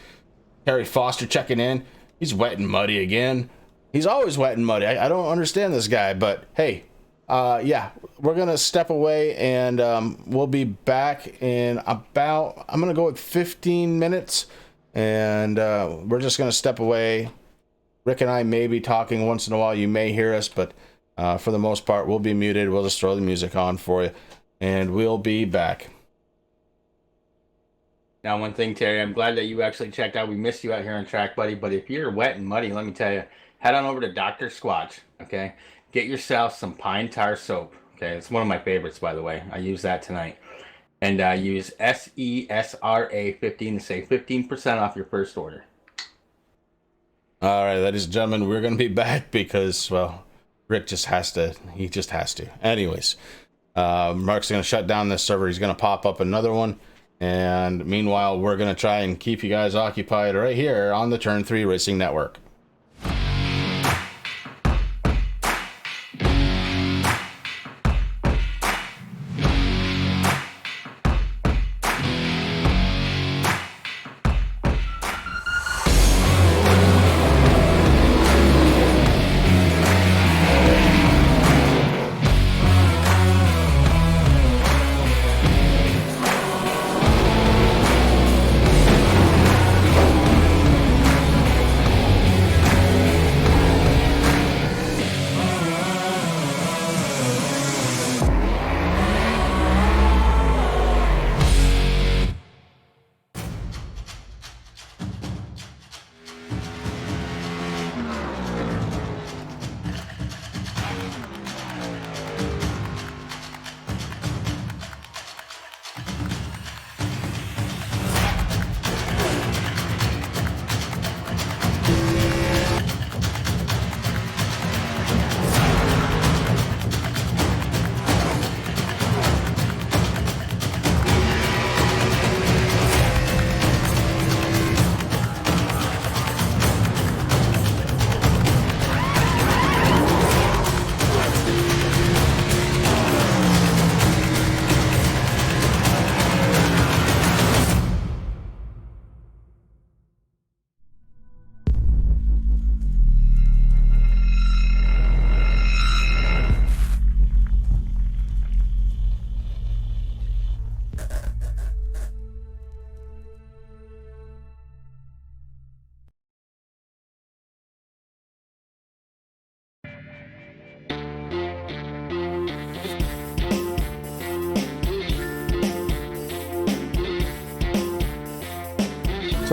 Harry Foster checking in. He's wet and muddy again. He's always wet and muddy. I don't understand this guy, but hey. Yeah, we're going to step away, and we'll be back in about, I'm going to go with 15 minutes, and we're just going to step away. Rick and I may be talking once in a while. You may hear us, but for the most part, we'll be muted. We'll just throw the music on for you, and we'll be back. Now, one thing, Terry, I'm glad that you actually checked out. We missed you out here on track, buddy, but if you're wet and muddy, let me tell you, head on over to Dr. Squatch, okay? Get yourself some pine tar soap. Okay, it's one of my favorites, by the way. I use that tonight. And use SESRA 15 to save 15% off your first order. All right, ladies and gentlemen, we're going to be back because, well, Rick just has to. He just has to. Anyways, Mark's going to shut down this server. He's going to pop up another one. And meanwhile, we're going to try and keep you guys occupied right here on the Turn 3 Racing Network.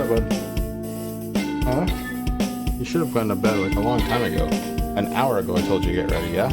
bud? Huh? You should have gone to bed like a long time ago. An hour ago I told you to get ready, yeah?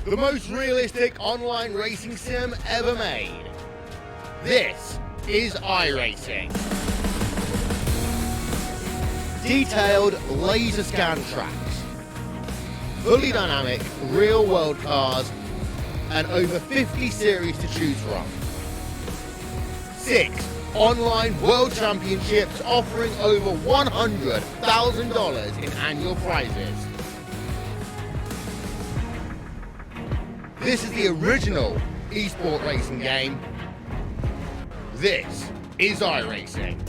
the most realistic online racing sim ever made. This is iRacing. Detailed laser scan tracks, fully dynamic real world cars, and over 50 series to choose from. 6 online world championships offering over $100,000 in annual prizes. This is the original esport racing game. This is iRacing.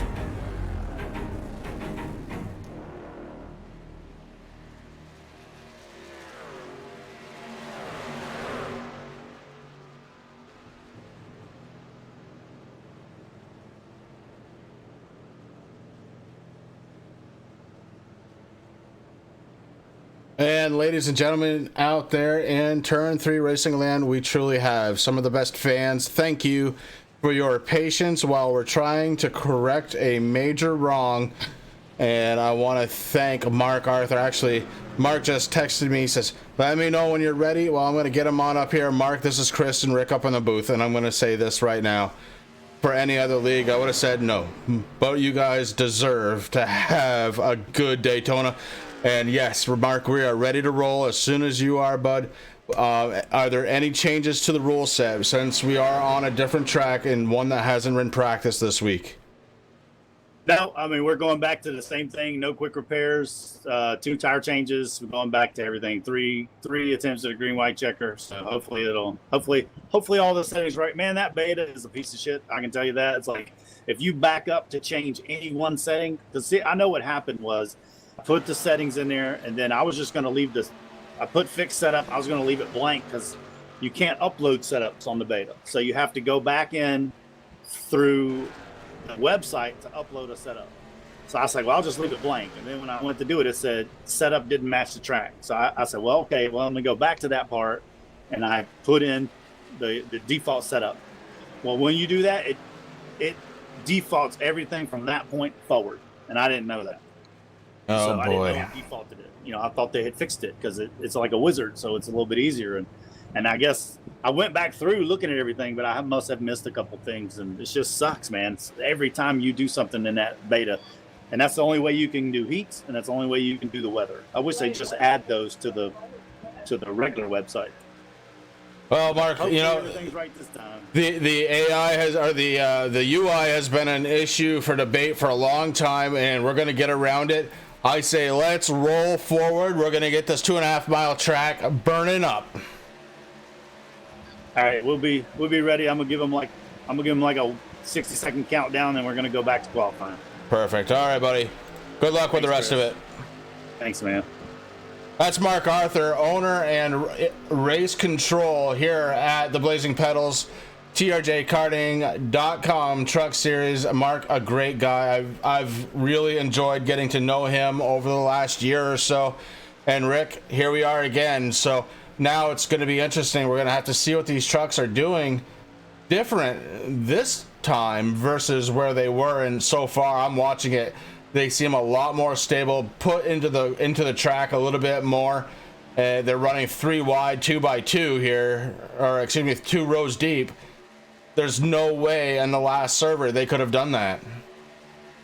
And ladies and gentlemen out there in Turn 3 Racing Land, we truly have some of the best fans. Thank you for your patience while we're trying to correct a major wrong. And I want to thank Mark Arthur. Actually, Mark just texted me, says, let me know when you're ready. Well, I'm going to get him on up here. Mark, this is Chris and Rick up in the booth, and I'm going to say this right now. For any other league, I would have said no. But you guys deserve to have a good Daytona. And yes, Mark, we are ready to roll as soon as you are, bud. Are there any changes to the rule set since we are on a different track and one that hasn't been practiced this week? No, I mean, we're going back to the same thing. No quick repairs, 2 tire changes. We're going back to everything. Three attempts at a green white checker. So hopefully all the settings right. Man, that beta is a piece of shit. I can tell you that. It's like if you back up to change any one setting, because see, I know what happened was I put the settings in there, and then I was just going to leave this. I put fixed setup. I was going to leave it blank because you can't upload setups on the beta. So you have to go back in through the website to upload a setup. So I was like, well, I'll just leave it blank. And then when I went to do it, it said setup didn't match the track. So I said, well, okay, well, I'm going to go back to that part, and I put in the default setup. Well, when you do that, it defaults everything from that point forward, and I didn't know that. Oh, so boy. I didn't know it defaulted it. You know, I thought they had fixed it because it's like a wizard, so it's a little bit easier. And I guess I went back through looking at everything, but I must have missed a couple things, and it just sucks, man. It's every time you do something in that beta, and that's the only way you can do heats, and that's the only way you can do the weather. I wish they just add those to the regular website. Well, Mark, Hopefully you know, everything's right this time. the AI has, or the UI has been an issue for debate for a long time, and we're going to get around it. I say let's roll forward. We're going to get this 2.5 mile track burning up. All right, we'll be ready. I'm gonna give them like a 60-second countdown, and we're gonna go back to qualifying. Perfect. All right, buddy. Good luck with the rest of it. Thanks, man. That's Mark Arthur, owner and race control here at the Blazing Pedals, TRJkarting.com Truck Series. Mark, a great guy. I've really enjoyed getting to know him over the last year or so. And Rick, here we are again. So now it's going to be interesting. We're going to have to see what these trucks are doing different this time versus where they were. And so far, I'm watching it. They seem a lot more stable, put into the track a little bit more. They're running 3 wide, 2x2 here, or excuse me, 2 rows deep. There's no way in the last server they could have done that.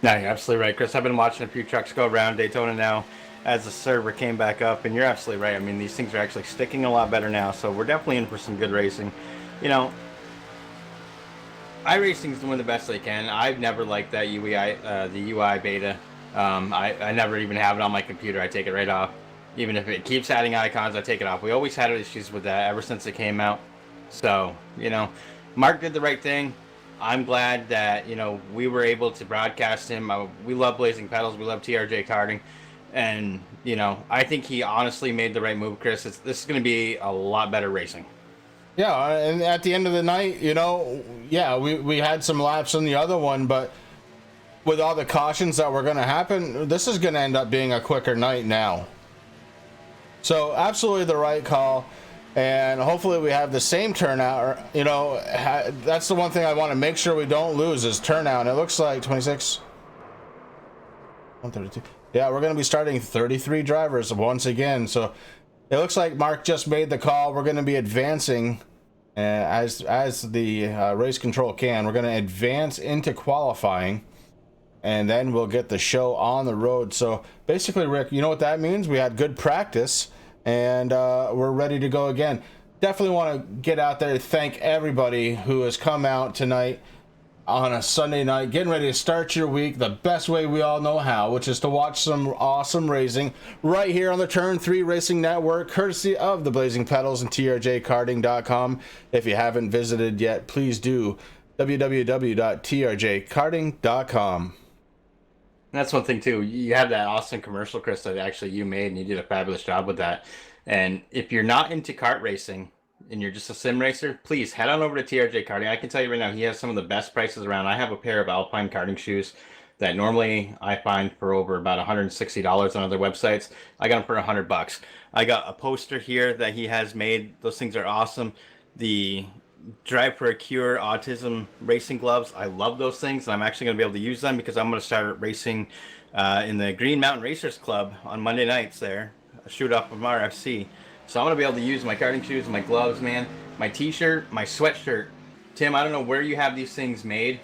No, you're absolutely right, Chris. I've been watching a few trucks go around Daytona now as the server came back up, and you're absolutely right. I mean, these things are actually sticking a lot better now, so we're definitely in for some good racing. You know, iRacing is doing the best they can. I've never liked that the UI beta. I never even have it on my computer. I take it right off. Even if it keeps adding icons, I take it off. We always had issues with that ever since it came out. So, you know, Mark did the right thing. I'm glad that, you know, we were able to broadcast him. We love Blazing Pedals. We love TRJ Karting. And, you know, I think he honestly made the right move, Chris. This is going to be a lot better racing. Yeah, and at the end of the night, you know, yeah, we had some laps in the other one, but with all the cautions that were going to happen, this is going to end up being a quicker night now. So absolutely the right call. And hopefully we have the same turnout. You know, that's the one thing I want to make sure we don't lose is turnout. It looks like 26, 132. Yeah, we're going to be starting 33 drivers once again. So It looks like Mark just made the call. We're going to be advancing as the race control can. We're going to advance into qualifying, and then we'll get the show on the road. So basically, Rick, you know what that means? We had good practice, and we're ready to go again. Definitely want to get out there, thank everybody who has come out tonight on a Sunday night, getting ready to start your week the best way we all know how, which is to watch some awesome racing right here on the Turn 3 Racing Network, courtesy of the Blazing Pedals and trjkarting.com. If you haven't visited yet, please do. www.trjkarting.com. That's one thing too. You have that awesome commercial, Chris, that actually you made, and you did a fabulous job with that. And if you're not into kart racing and you're just a sim racer, please head on over to TRJ Karting. I can tell you right now, he has some of the best prices around. I have a pair of Alpine karting shoes that normally I find for over about $160 on other websites. I got them for $100. I got a poster here that he has made. Those things are awesome. The Drive for a Cure autism racing gloves, I love those things, and I'm actually going to be able to use them because I'm going to start racing in the Green Mountain Racers Club on Monday nights there, a shoot off from RFC. So I'm going to be able to use my karting shoes, my gloves, man, my t-shirt, my sweatshirt. Tim, I don't know where you have these things made,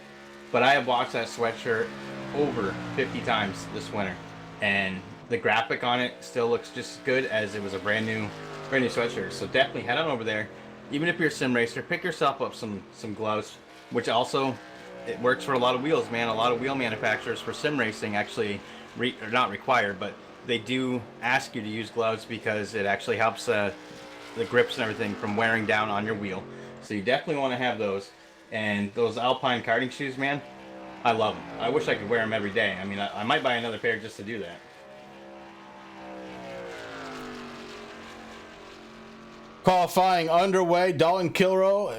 but I have watched that sweatshirt over 50 times this winter, and the graphic on it still looks just as good as it was a brand new sweatshirt. So definitely head on over there. Even if you're a sim racer, pick yourself up some gloves, which also it works for a lot of wheels, man. A lot of wheel manufacturers for sim racing actually are not required, but they do ask you to use gloves because it actually helps the grips and everything from wearing down on your wheel. So you definitely want to have those. And those Alpine karting shoes, man, I love them. I wish I could wear them every day. I mean, I might buy another pair just to do that. Qualifying underway. Dalton Kilroe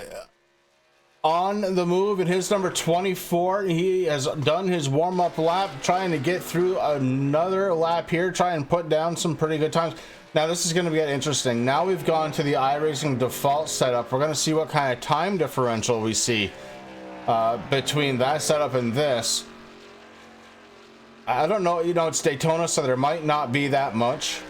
on the move in his number 24. He has done his warm-up lap, trying to get through another lap here, try and put down some pretty good times. Now this is going to get interesting. Now we've gone to the iRacing default setup. We're going to see what kind of time differential we see between that setup and this. I don't know, you know, it's Daytona, so there might not be that much.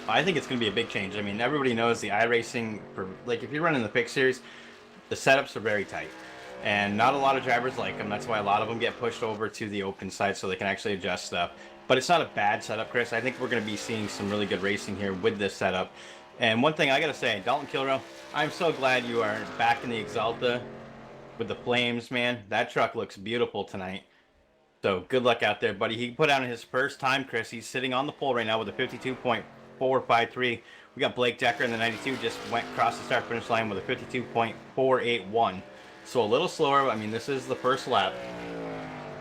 I think it's going to be a big change. I mean, everybody knows the iRacing, for like if you're running the Pick Series, the setups are very tight, and not a lot of drivers like them. That's why a lot of them get pushed over to the open side so they can actually adjust stuff. But it's not a bad setup, Chris. I think we're going to be seeing some really good racing here with this setup. And one thing I got to say, Dalton Kilroe, I'm so glad you are back in the Exalta with the flames, man. That truck looks beautiful tonight. So good luck out there, buddy. He put out his first time, Chris. He's sitting on the pole right now with a 52.453. We got Blake Decker in the 92, just went across the start finish line with a 52.481. So a little slower. I mean, this is the first lap.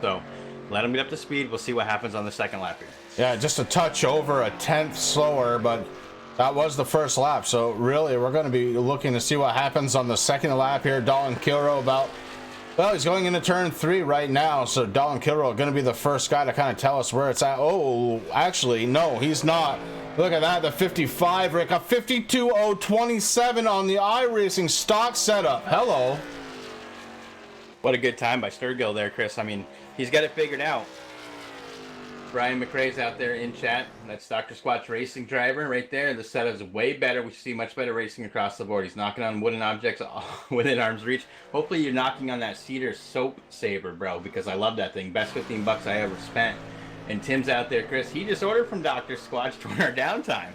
So let him get up to speed. We'll see what happens on the second lap here. Yeah, just a touch over a tenth slower, but that was the first lap. So really, we're going to be looking to see what happens on the second lap here. Dalton Kilroe well, he's going into turn 3 right now. So Dalton Kilroe going to be the first guy to kind of tell us where it's at. Oh, actually, no, he's not. Look at that, the 55, Rick, a 52.027 on the iRacing stock setup. Hello. What a good time by Sturgill there, Chris. I mean, he's got it figured out. Brian McRae's out there in chat. That's Dr. Squat's racing driver right there. The setup is way better. We see much better racing across the board. He's knocking on wooden objects within arm's reach. Hopefully you're knocking on that cedar soap saver, bro, because I love that thing. Best 15 bucks I ever spent. And Tim's out there, Chris. He just ordered from Dr. Squatch during our downtime.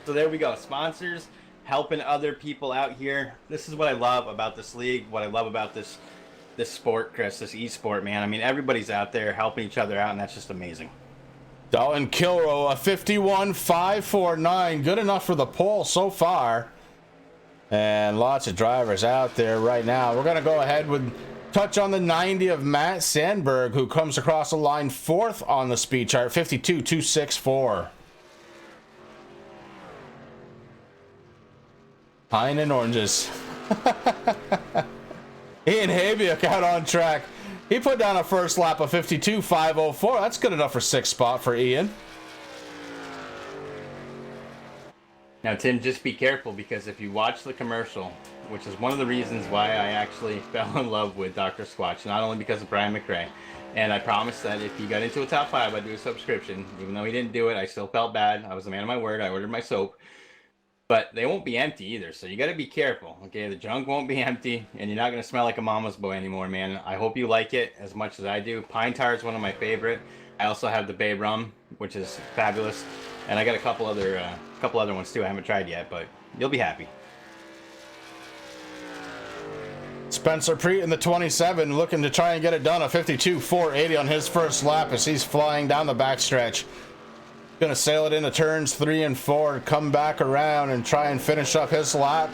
So there we go. Sponsors, helping other people out here. This is what I love about this league, what I love about this sport, Chris, this e-sport, man. I mean, everybody's out there helping each other out, and that's just amazing. Dalton Kilroe, a 51.549. Good enough for the pole so far. And lots of drivers out there right now. We're going to go ahead with touch on the 90 of Matt Sandberg, who comes across the line 4th on the speed chart, 52.264. Pine and oranges. Ian Habiak out on track. He put down a first lap of 52.504. That's good enough for 6th spot for Ian. Now, Tim, just be careful, because if you watch the commercial, which is one of the reasons why I actually fell in love with Dr. Squatch, not only because of Brian McRae, and I promised that if he got into a top 5, I'd do a subscription. Even though he didn't do it, I still felt bad. I was a man of my word. I ordered my soap. But they won't be empty either, so you got to be careful, okay? The junk won't be empty, and you're not going to smell like a mama's boy anymore, man. I hope you like it as much as I do. Pine Tar is one of my favorite. I also have the Bay Rum, which is fabulous, and I got a couple other ones too I haven't tried yet, but you'll be happy. Spencer Preet in the 27 looking to try and get it done. A 52.480 on his first lap as he's flying down the backstretch. Gonna sail it into turns 3 and 4, come back around and try and finish up his lap.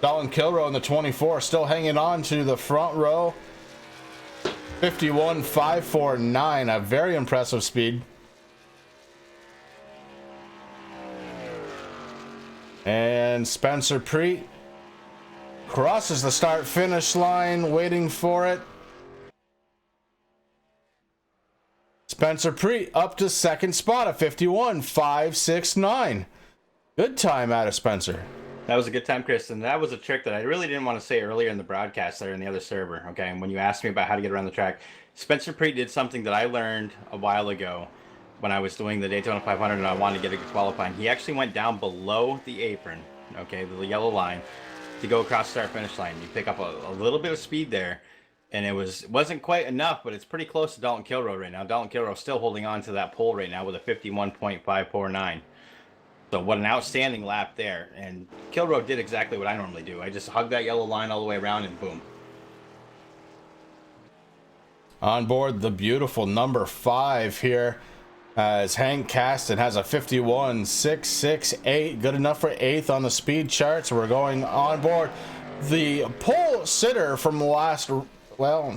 Dalton Kilrow in the 24 still hanging on to the front row. 51.549, a very impressive speed. And Spencer Preet crosses the start finish line, waiting for it. Spencer Preet up to second spot at 51.569. Good time out of Spencer. That was a good time, Chris, and that was a trick that I really didn't want to say earlier in the broadcast there in the other server, okay? And when you asked me about how to get around the track, Spencer Preet did something that I learned a while ago when I was doing the Daytona 500 and I wanted to get a qualifying. He actually went down below the apron, okay, the yellow line, to go across start-finish line. You pick up a little bit of speed there. And it wasn't quite enough, but it's pretty close to Dalton Kilrow right now. Dalton Kilrow still holding on to that pole right now with a 51.549. So what an outstanding lap there. And Kilrow did exactly what I normally do. I just hug that yellow line all the way around and boom. On board the beautiful number 5 here as Hank Caston has a 51.668. Good enough for 8th on the speed charts. We're going on board the pole sitter from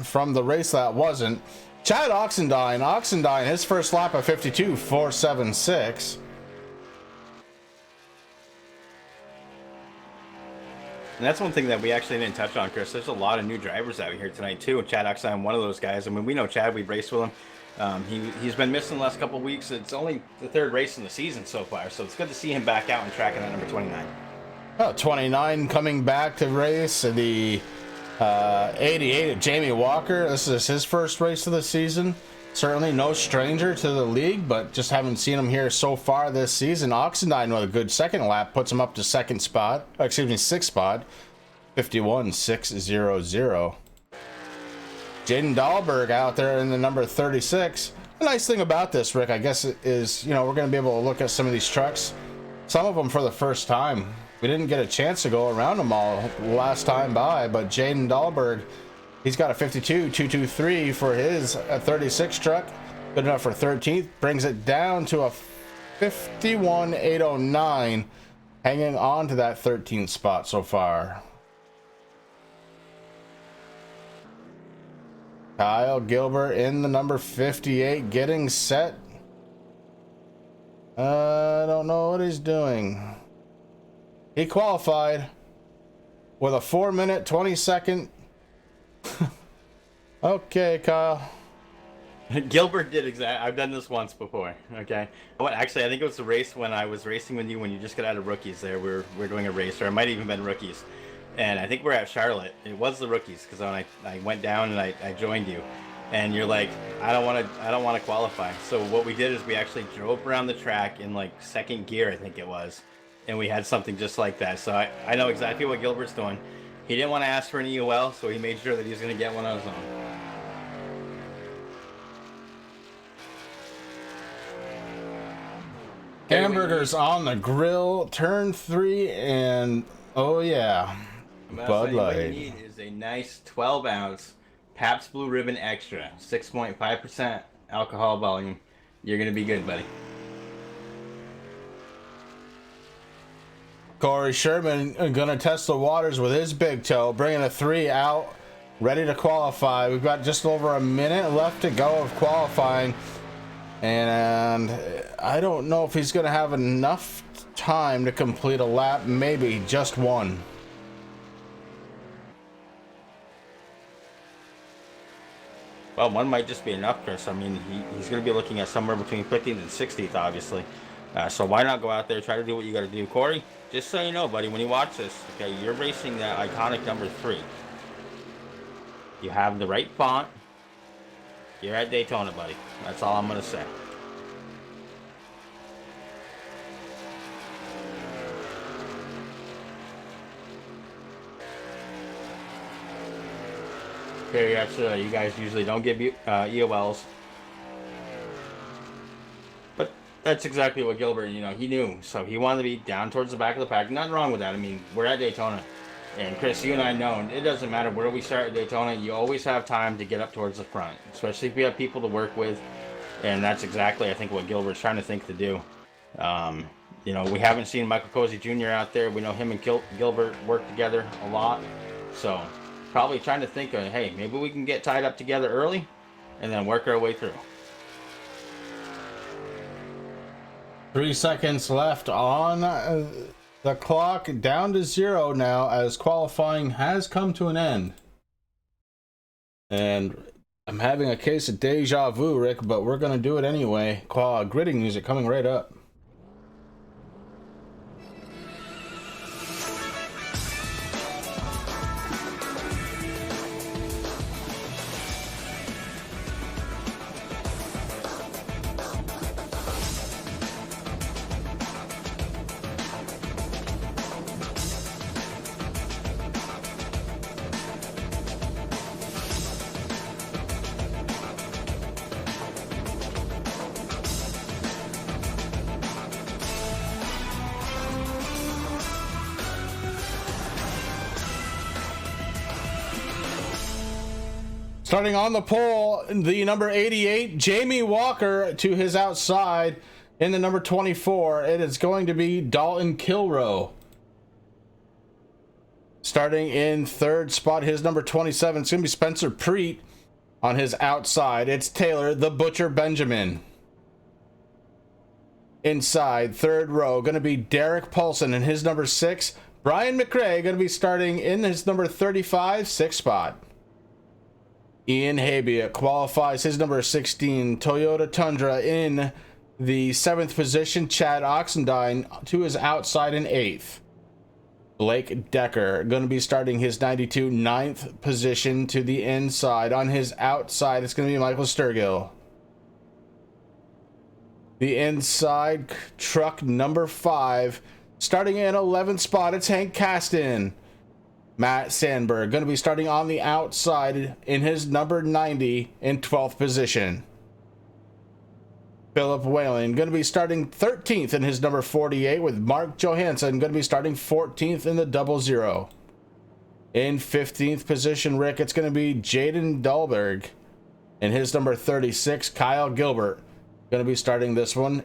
from the race that wasn't. Chad Oxendine, his first lap at 52.476. And that's one thing that we actually didn't touch on, Chris. There's a lot of new drivers out here tonight, too. Chad Oxendine, one of those guys. I mean, we know Chad. We've raced with him. He's been missing the last couple of weeks. It's only the 3rd race in the season so far, so it's good to see him back out and tracking that number 29. 29 coming back to race the 88 of Jamie Walker. This is his first race of the season. Certainly no stranger to the league, but just haven't seen him here so far this season. Oxendine with a good second lap puts him up to 6th spot. 51.600. Jaden Dahlberg out there in the number 36. The nice thing about this, Rick, I guess, is, we're going to be able to look at some of these trucks, some of them for the first time. We didn't get a chance to go around them all last time by, but Jaden Dahlberg, he's got a 52.223 for his 36 truck. Good enough for 13th. Brings it down to a 51.809, hanging on to that 13th spot so far. Kyle Gilbert in the number 58, getting set. I don't know what he's doing. He qualified with a 4-minute 20-second. Okay, Kyle. Gilbert did exactly. I've done this once before. Okay. Actually, I think it was the race when I was racing with you when you just got out of rookies. There, we're doing a race, or it might have even been rookies. And I think we're at Charlotte. It was the rookies because when I went down and I joined you, and you're like, I don't want to qualify. So what we did is we actually drove around the track in like 2nd gear, I think it was. And we had something just like that. So I know exactly what Gilbert's doing. He didn't want to ask for an EOL, so he made sure that he was going to get one on his own. Hamburgers on the grill, turn 3, and oh yeah, Bud Light. What you need is a nice 12-ounce Pabst Blue Ribbon Extra, 6.5% alcohol volume. You're going to be good, buddy. Corey Sherman gonna test the waters with his big toe, bringing a 3 out, ready to qualify. We've got just over a minute left to go of qualifying, and I don't know if he's gonna have enough time to complete a lap, maybe just one. Well, one might just be enough, Chris. I mean, he's going to be looking at somewhere between 15th and 16th, obviously. So why not go out there, try to do what you got to do. Corey, just so you know, buddy, when you watch this, okay, you're racing that iconic number 3. You have the right font. You're at Daytona, buddy. That's all I'm going to say. Okay, yes, you guys usually don't give EOLs. But that's exactly what Gilbert, he knew. So he wanted to be down towards the back of the pack. Nothing wrong with that. I mean, we're at Daytona. And Chris, you and I know, it doesn't matter where we start at Daytona, you always have time to get up towards the front, especially if you have people to work with. And that's exactly, I think, what Gilbert's trying to think to do. We haven't seen Michael Cozy Jr. out there. We know him and Gilbert work together a lot. So probably trying to think of, hey, maybe we can get tied up together early and then work our way through. 3 seconds left on the clock, down to 0 now as qualifying has come to an end. And I'm having a case of deja vu, Rick, but we're going to do it anyway. Gridding music coming right up. Starting on the pole, the number 88, Jamie Walker to his outside. In the number 24, it is going to be Dalton Kilroe. Starting in third spot, his number 27, it's going to be Spencer Preet on his outside. It's Taylor, the Butcher Benjamin. Inside, third row, going to be Derek Paulson in his number 6. Brian McRae going to be starting in his number 35, 6th spot. Ian Habia qualifies his number 16 Toyota Tundra in the 7th position. Chad Oxendine to his outside in 8th. Blake Decker going to be starting his 92 9th position to the inside. On his outside, it's going to be Michael Sturgill. The inside truck number 5 starting in 11th spot, it's Hank Caston. Matt Sandberg going to be starting on the outside in his number 90 in 12th position. Philip Whalen going to be starting 13th in his number 48, with Mark Johansson going to be starting 14th in the 00. In 15th position, Rick, it's going to be Jaden Dahlberg in his number 36. Kyle Gilbert going to be starting this one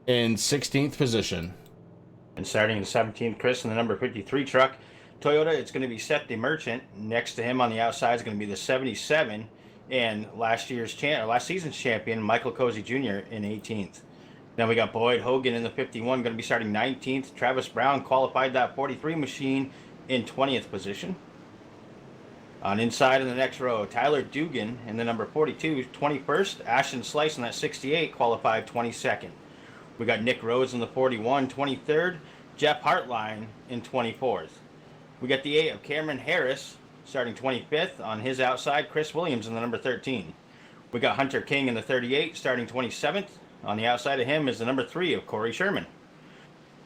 in 16th position. And starting in 17th, Chris, in the number 53 truck, Toyota, it's going to be Seth DeMerchant. Next to him on the outside is going to be the 77 and last season's champion, Michael Cozy Jr. in 18th. Then we got Boyd Hogan in the 51, going to be starting 19th. Travis Brown qualified that 43 machine in 20th position. On inside in the next row, Tyler Dugan in the number 42, 21st. Ashton Slice in that 68 qualified 22nd. We got Nick Rhodes in the 41, 23rd. Jeff Hartline in 24th. We got the 8 of Cameron Harris starting 25th. On his outside, Chris Williams in the number 13. We got Hunter King in the 38 starting 27th. On the outside of him is the number 3 of Corey Sherman.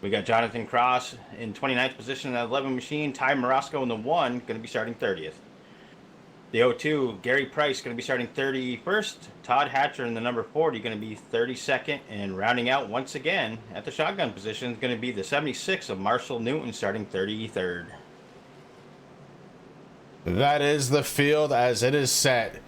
We got Jonathan Cross in 29th position in that 11 machine. Ty Morosco in the 1 going to be starting 30th. The 02, Gary Price going to be starting 31st. Todd Hatcher in the number 40 going to be 32nd. And rounding out once again at the shotgun position is going to be the 76 of Marshall Newton starting 33rd. That is the field as it is set.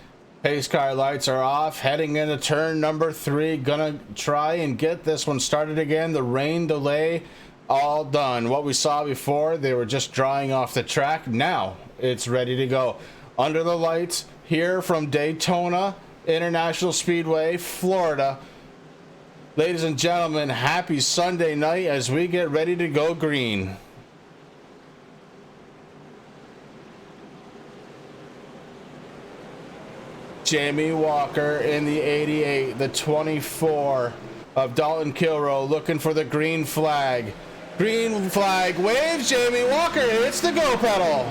Pace car lights are off, heading into turn number 3. Gonna try and get this one started again. The rain delay all done. What we saw before, they were just drying off the track. Now it's ready to go. Under the lights here from Daytona International Speedway, Florida. Ladies and gentlemen, happy Sunday night as we get ready to go green. Jamie Walker in the 88, the 24 of Dalton Kilrow looking for the green flag. Green flag waves. Jamie Walker hits the go pedal.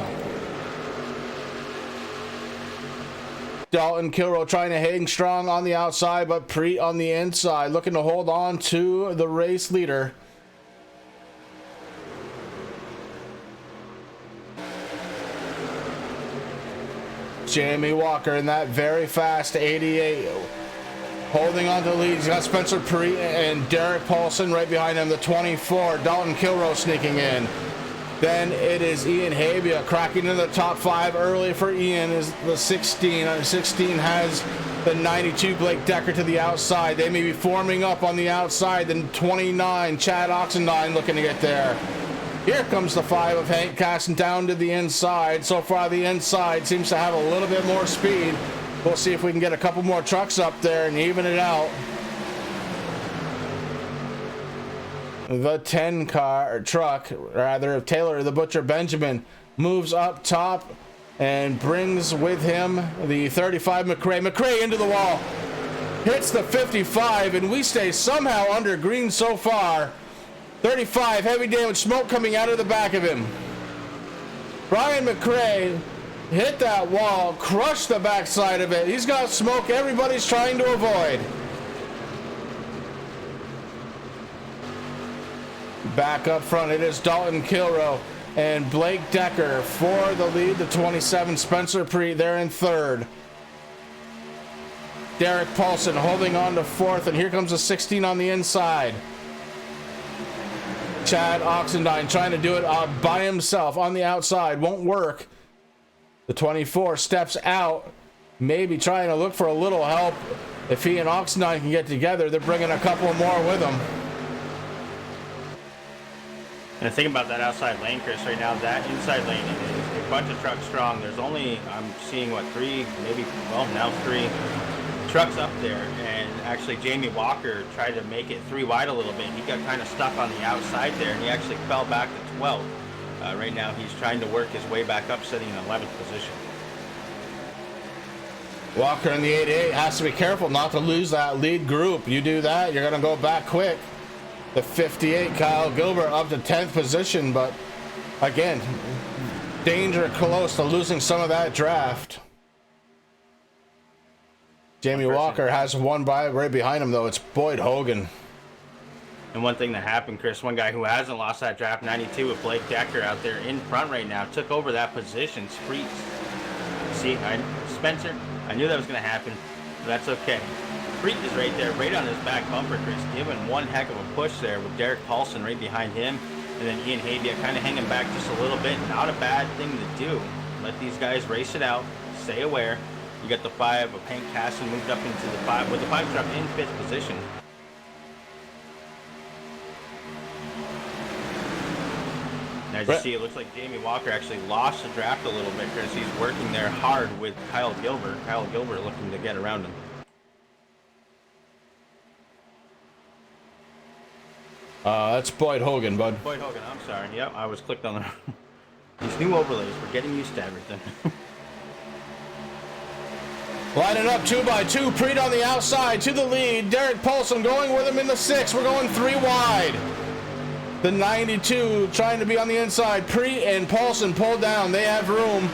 Dalton Kilrow trying to hang strong on the outside, but Preet on the inside, looking to hold on to the race leader. Jamie Walker in that very fast 88, holding on to the lead. He's got Spencer Preet and Derek Paulson right behind him. The 24, Dalton Kilrow sneaking in. Then it is Ian Habia cracking into the top 5 early for Ian is the 16. 16 has the 92 Blake Decker to the outside. They may be forming up on the outside. Then 29 Chad Oxendine looking to get there. Here comes the 5 of Hank Casson down to the inside. So far the inside seems to have a little bit more speed. We'll see if we can get a couple more trucks up there and even it out. The 10 car or truck, rather, of Taylor the Butcher Benjamin moves up top and brings with him the 35 McRae. McRae into the wall, hits the 55, and we stay somehow under green so far. 35, heavy damage, smoke coming out of the back of him. Brian McRae hit that wall, crushed the backside of it. He's got smoke everybody's trying to avoid. Back up front, it is Dalton Kilrow and Blake Decker for the lead. The 27, Spencer Preet, there in third. Derek Paulson holding on to fourth, and here comes the 16 on the inside. Chad Oxendine trying to do it by himself on the outside. Won't work. The 24 steps out, maybe trying to look for a little help. If he and Oxendine can get together, they're bringing a couple more with them. And think about that outside lane, Chris, right now. That inside lane is a bunch of trucks strong. There's only, I'm seeing, what, 3, maybe, well, now 3 trucks up there. And actually, Jamie Walker tried to make it 3 wide a little bit. He got kind of stuck on the outside there, and he actually fell back to 12th. Right now, he's trying to work his way back up, sitting in 11th position. Walker in the 88 has to be careful not to lose that lead group. You do that, you're going to go back quick. The 58, Kyle Gilbert, up to 10th position, but again, danger close to losing some of that draft. Jamie Walker has one by right behind him, though. It's Boyd Hogan. And one thing that happened, Chris, one guy who hasn't lost that draft, 92, with Blake Decker out there in front right now, took over that position. See, Spencer, I knew that was going to happen, but that's okay. Preet is right there, right on his back bumper, Chris, giving one heck of a push there with Derek Paulson right behind him. And then Ian Habia kind of hanging back just a little bit. Not a bad thing to do. Let these guys race it out. Stay aware. You got the 5 of Hank Casson moved up into the 5, with the 5 truck in 5th position. As you see, it looks like Jamie Walker actually lost the draft a little bit, Chris. He's working there hard with Kyle Gilbert. Kyle Gilbert looking to get around him. That's Boyd Hogan, bud. Boyd Hogan, I'm sorry. Yep, I was clicked on these new overlays. We're getting used to everything. Lining up 2 by 2. Preet on the outside to the lead. Derek Paulson going with him in the 6. We're going 3 wide. The 92 trying to be on the inside. Preet and Paulson pulled down. They have room.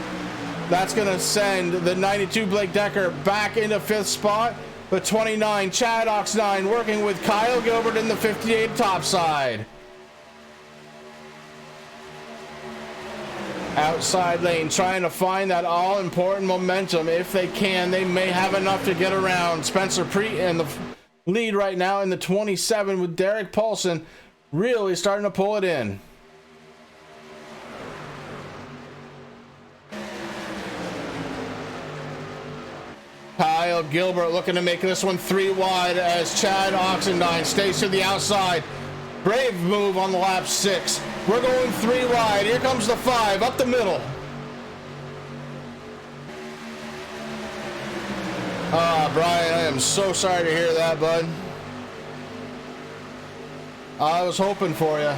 That's going to send the 92 Blake Decker back into 5th spot. The 29 Chad Oxendine working with Kyle Gilbert in the 58 topside. Outside lane trying to find that all-important momentum. If they can, they may have enough to get around. Spencer Preet in the lead right now in the 27 with Derek Paulson really starting to pull it in. Kyle Gilbert looking to make this one 3 wide as Chad Oxendine stays to the outside. Brave move on the lap 6. We're going 3 wide. Here comes the 5 up the middle. Brian, I am so sorry to hear that, bud. I was hoping for you.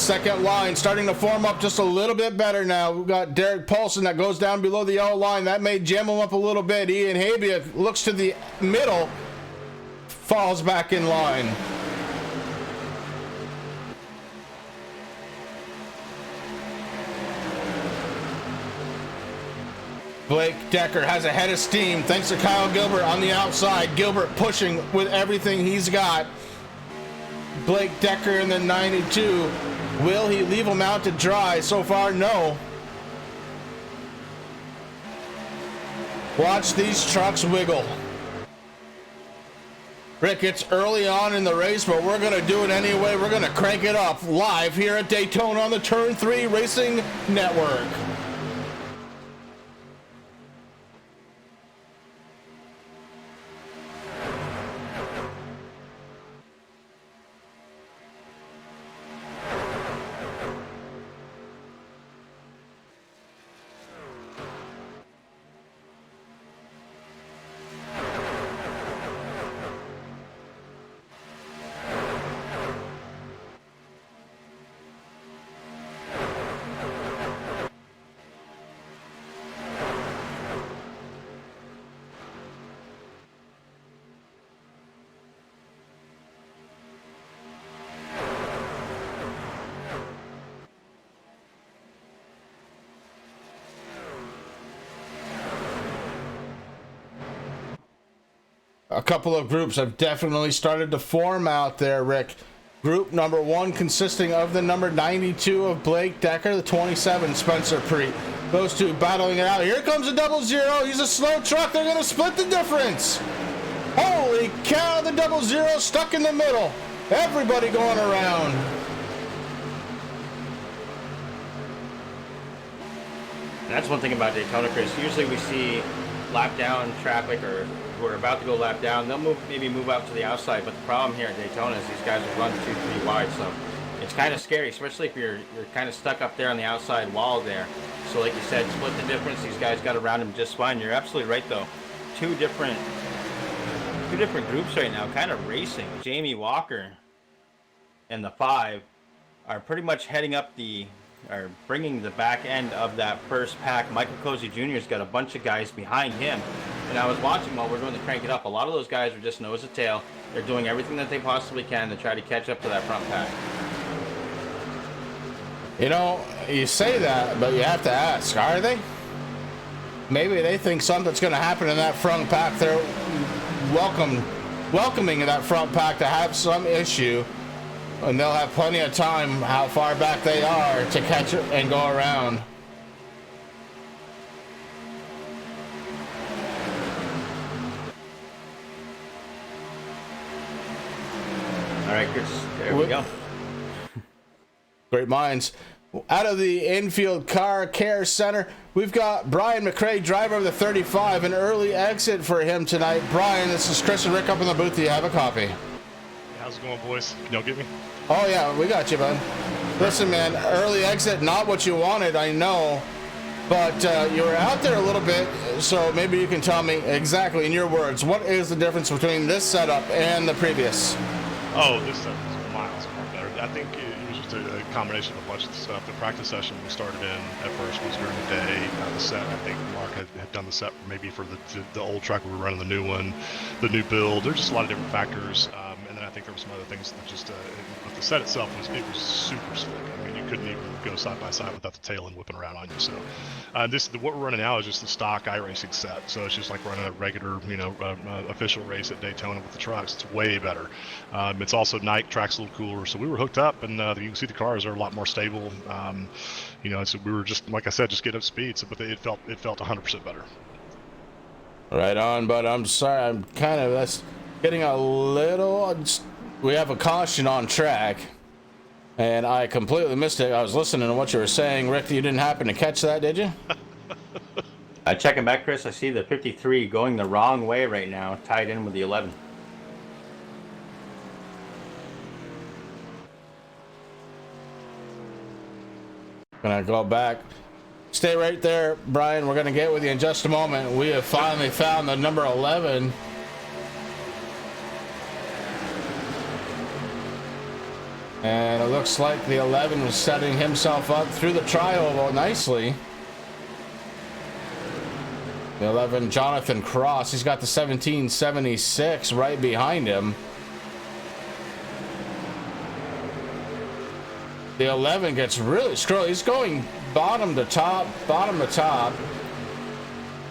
second line starting to form up just a little bit better now. We've got Derek Paulson that goes down below the yellow line. That may jam him up a little bit. Ian Habia looks to the middle, falls back in line. Blake Decker has a head of steam thanks to Kyle Gilbert on the outside. Gilbert pushing with everything he's got. Blake Decker in the 92. Will he leave him out to dry? So far, no. Watch these trucks wiggle. Rick, it's early on in the race, but we're going to do it anyway. We're going to crank it up live here at Daytona on the Turn 3 Racing Network. A couple of groups have definitely started to form out there, Rick. Group number 1 consisting of the number 92 of Blake Decker, the 27 Spencer Preet. Those two battling it out. Here comes a 00. He's a slow truck. They're going to split the difference. Holy cow, the 00 stuck in the middle. Everybody going around. That's one thing about Daytona, Chris. Usually we see lap down traffic, or who are about to go lap down, they'll maybe move out to the outside. But the problem here at Daytona is these guys will run 2-3 wide, so it's kind of scary, especially if you're kind of stuck up there on the outside wall there. So like you said, split the difference. These guys got around him just fine. You're absolutely right, though. Two different groups right now, kind of racing. Jamie Walker and the 5 are pretty much heading up are bringing the back end of that first pack. Michael Cozy Jr.'s got a bunch of guys behind him. And I was watching while we're doing the crank it up. A lot of those guys are just nose to tail. They're doing everything that they possibly can to try to catch up to that front pack. You know, you say that, but you have to ask, are they? Maybe they think something's going to happen in that front pack. They're welcoming that front pack to have some issue. And they'll have plenty of time, how far back they are, to catch it and go around. All right, Chris, there we go. Great minds. Out of the infield car care center, we've got Brian McRae, driver of the 35, an early exit for him tonight. Brian, this is Chris and Rick up in the booth. Do you have a copy? How's it going, boys? Can y'all get me? Oh, yeah, we got you, bud. Listen, man, early exit, not what you wanted, I know. But you were out there a little bit, so maybe you can tell me exactly, in your words, what is the difference between this setup and the previous? Oh, this setup is miles more better. I think it was just a combination of a bunch of stuff. The practice session we started in at first was during the day. The set, I think Mark had done the set maybe for the old track we were running, the new one, the new build. There's just a lot of different factors. And then I think there were some other things that just, but the set itself was super slick. I mean, you couldn't even go side by side without the tail end whipping around on you. So what we're running now is just the stock iRacing set. So it's just like running a regular, official race at Daytona with the trucks. It's way better. It's also night, track's a little cooler. So we were hooked up, and you can see the cars are a lot more stable. So we were just, like I said, just getting up speed. So, but it felt 100% better. Right on, but I'm sorry, I'm kind of, that's getting a little, we have a caution on track, and I completely missed it. I was listening to what you were saying. Rick, you didn't happen to catch that, did you? Checking back, Chris, I see the 53 going the wrong way right now, tied in with the 11. Gonna go back. Stay right there, Brian. We're gonna get with you in just a moment. We have finally found the number 11. And it looks like the 11 was setting himself up through the tri-oval nicely. The 11, Jonathan Cross, he's got the 1776 right behind him. The 11 gets really screwed. He's going bottom to top, bottom to top.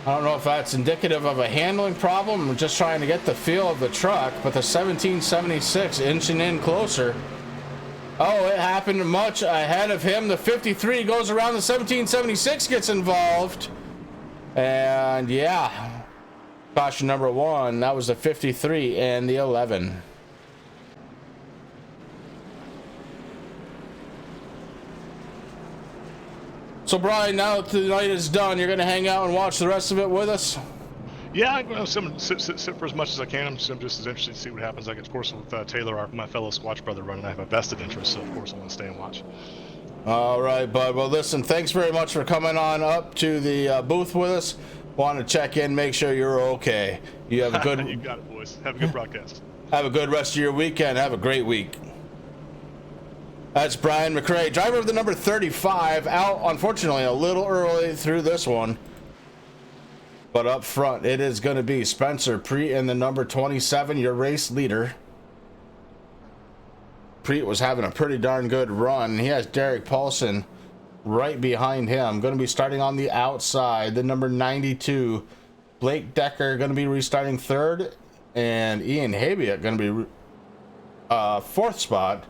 I don't know if that's indicative of a handling problem or just trying to get the feel of the truck, but the 1776 inching in closer. Oh, it happened much ahead of him. The 53 goes around, the 1776 gets involved. And yeah, caution number 1, that was the 53 and the 11. So Brian, now that the night is done, you're going to hang out and watch the rest of it with us? Yeah, I'm going to sit for as much as I can. I'm just as interested to see what happens. Like, of course, with Taylor, my fellow Squatch brother, running, I have a vested interest, so of course I want to stay and watch. All right, bud. Well, listen, thanks very much for coming on up to the booth with us. Want to check in, make sure you're okay. You have a good... You got it, boys. Have a good broadcast. Have a good rest of your weekend. Have a great week. That's Brian McRae, driver of the number 35, out, unfortunately, a little early through this one. But up front, it is going to be Spencer Preet in the number 27, your race leader. Preet was having a pretty darn good run. He has Derek Paulson right behind him. Going to be starting on the outside. The number 92, Blake Decker, going to be restarting third. And Ian Habiak going to be fourth spot.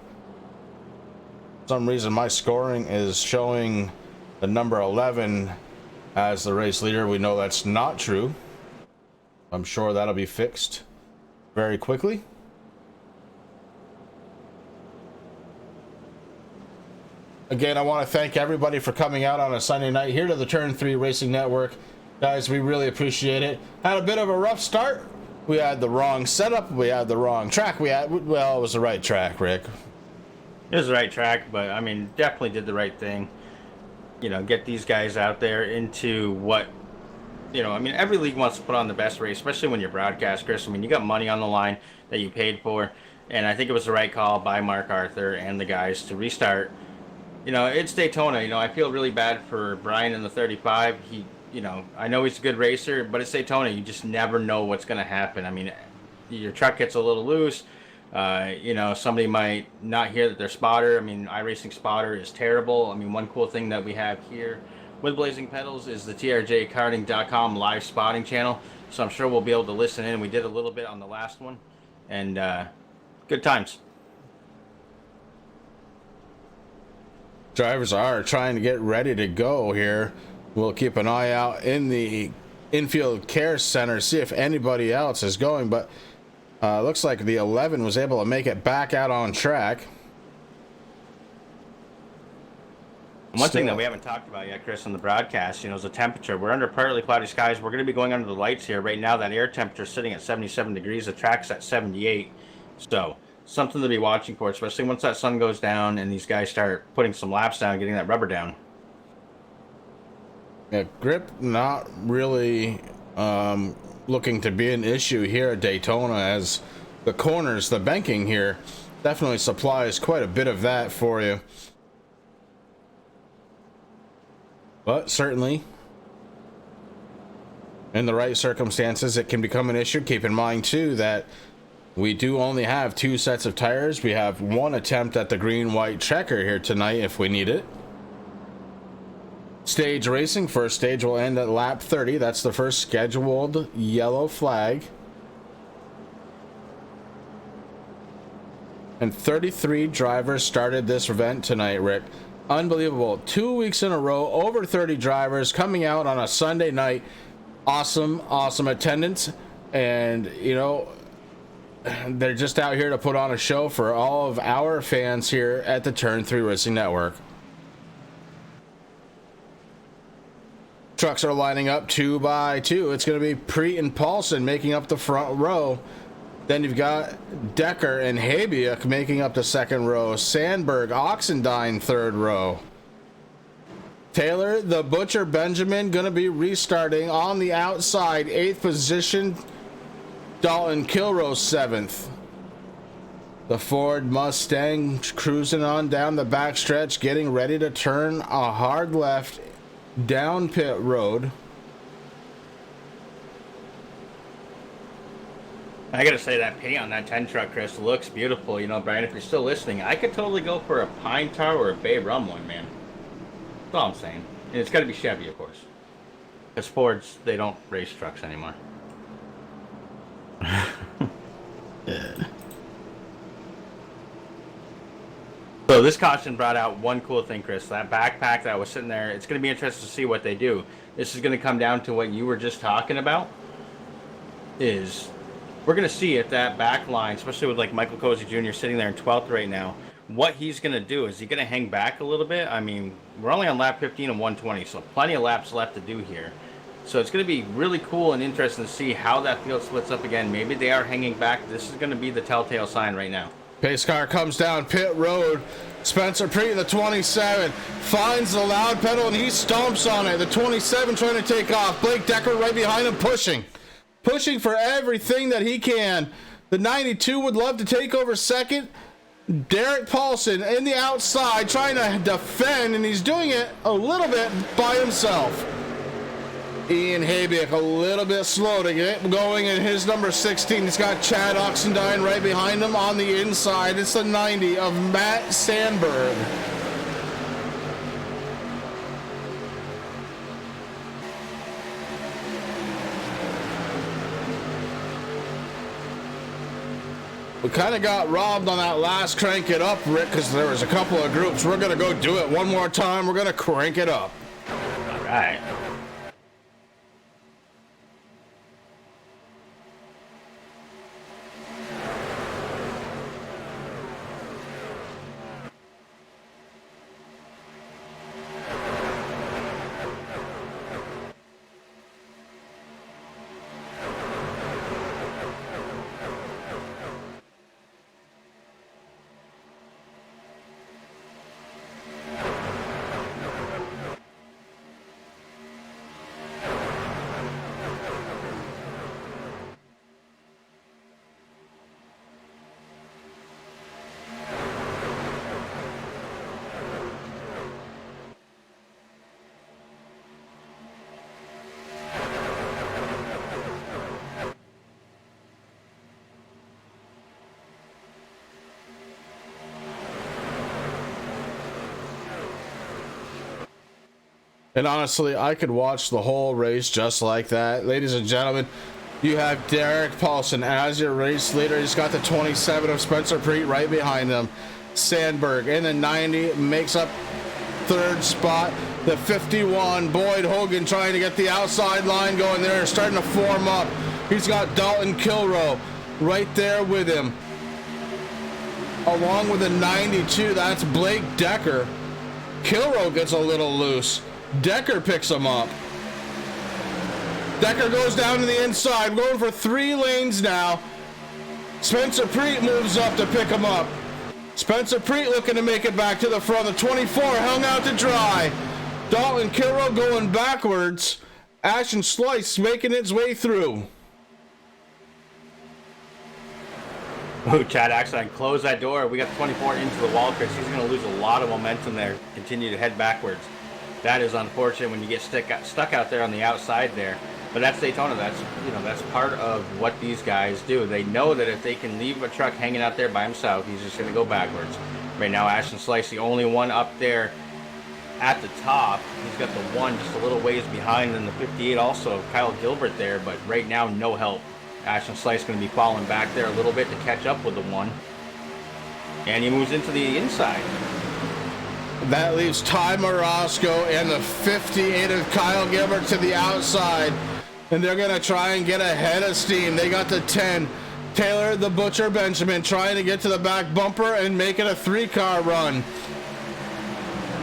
For some reason, my scoring is showing the number 11 as the race leader. We know that's not true. I'm sure that'll be fixed very quickly. Again, I want to thank everybody for coming out on a Sunday night here to the Turn 3 Racing Network. Guys, we really appreciate it. Had a bit of a rough start. We had the wrong setup. We had the wrong track. Well, it was the right track, Rick. It was the right track, but I mean, definitely did the right thing. You know, get these guys out there into what, you know, I mean, every league wants to put on the best race, especially when you're broadcast, Chris. I mean, you got money on the line that you paid for, and I think it was the right call by Mark Arthur and the guys to restart. You know, it's Daytona. You know, I feel really bad for Brian in the 35. He, you know, I know he's a good racer, but it's Daytona. You just never know what's going to happen. I mean, your truck gets a little loose. You know, somebody might not hear that they're spotter. I mean, iRacing spotter is terrible. I mean, one cool thing that we have here with Blazing Pedals is the trjkarting.com live spotting channel. So I'm sure we'll be able to listen in. We did a little bit on the last one, and good times. Drivers are trying to get ready to go here. We'll keep an eye out in the infield care center, see if anybody else is going, but looks like the 11 was able to make it back out on track. One thing that we haven't talked about yet, Chris, on the broadcast, you know, is the temperature. We're under partly cloudy skies. We're going to be going under the lights here. Right now, that air temperature is sitting at 77 degrees. The track's at 78. So, something to be watching for, especially once that sun goes down and these guys start putting some laps down, getting that rubber down. Yeah, grip not really looking to be an issue here at Daytona, as the corners, the banking here definitely supplies quite a bit of that for you. But certainly, in the right circumstances, it can become an issue. Keep in mind, too, that we do only have 2 sets of tires. We have 1 attempt at the green-white checker here tonight if we need it. Stage racing, first stage will end at lap 30. That's the first scheduled yellow flag. And 33 drivers started this event tonight, Rick. Unbelievable. 2 weeks in a row, over 30 drivers coming out on a Sunday night. Awesome, awesome attendance. And, you know, they're just out here to put on a show for all of our fans here at the Turn 3 Racing Network. Trucks are lining up 2 by 2. It's going to be Preet and Paulson making up the front row. Then you've got Decker and Habiak making up the second row. Sandberg, Oxendine, third row. Taylor, the Butcher, Benjamin going to be restarting on the outside, 8th position. Dalton Kilrose, 7th. The Ford Mustang cruising on down the backstretch, getting ready to turn a hard left down pit road. I gotta say, that paint on that 10 truck, Chris, looks beautiful. You know, Brian, if you're still listening, I could totally go for a Pine Tar or a Bay Rum one, man. That's all I'm saying. And it's gotta be Chevy, of course. Because Fords, they don't race trucks anymore. Yeah. So this caution brought out one cool thing, Chris. That backpack that was sitting there, it's going to be interesting to see what they do. This is going to come down to what you were just talking about. Is we're going to see if that back line, especially with like Michael Cozy Jr. sitting there in 12th right now, what he's going to do. Is he going to hang back a little bit? I mean, we're only on lap 15 and 120, so plenty of laps left to do here. So it's going to be really cool and interesting to see how that field splits up again. Maybe they are hanging back. This is going to be the telltale sign right now. Pace car comes down pit road. Spencer Preet in the 27 finds the loud pedal and he stomps on it. The 27 trying to take off. Blake Decker right behind him pushing for everything that he can. The 92 would love to take over second. Derek Paulson in the outside trying to defend, and he's doing it a little bit by himself. Ian Habiak a little bit slow to get going in his number 16. He's got Chad Oxendine right behind him on the inside. It's the 90 of Matt Sandberg. We kind of got robbed on that last crank it up, Rick, because there was a couple of groups. We're going to go do it one more time. We're going to crank it up. All right. And honestly, I could watch the whole race just like that. Ladies and gentlemen, you have Derek Paulson as your race leader. He's got the 27 of Spencer Preet right behind him. Sandberg in the 90 makes up third spot. The 51, Boyd Hogan trying to get the outside line going there, starting to form up. He's got Dalton Kilrow right there with him. Along with the 92, that's Blake Decker. Kilrow gets a little loose. Decker picks him up. Decker goes down to the inside, going for 3 lanes now. Spencer Preet moves up to pick him up. Spencer Preet looking to make it back to the front. The 24 hung out to dry. Dalton Kilrow going backwards. Ashton Slice making its way through. Oh, Chad Axline, close that door. We got 24 into the wall, Chris. He's going to lose a lot of momentum there. Continue to head backwards. That is unfortunate when you get stuck out there on the outside there. But that's Daytona. That's part of what these guys do. They know that if they can leave a truck hanging out there by himself, he's just going to go backwards. Right now, Ashton Slice, the only one up there at the top. He's got the one just a little ways behind, and the 58 also, Kyle Gilbert there. But right now, no help. Ashton Slice going to be falling back there a little bit to catch up with the one. And he moves into the inside. That leaves Ty Morosco and the 58 of Kyle Gilbert to the outside. And they're going to try and get ahead of steam. They got the 10. Taylor the Butcher Benjamin trying to get to the back bumper and make it a 3-car run.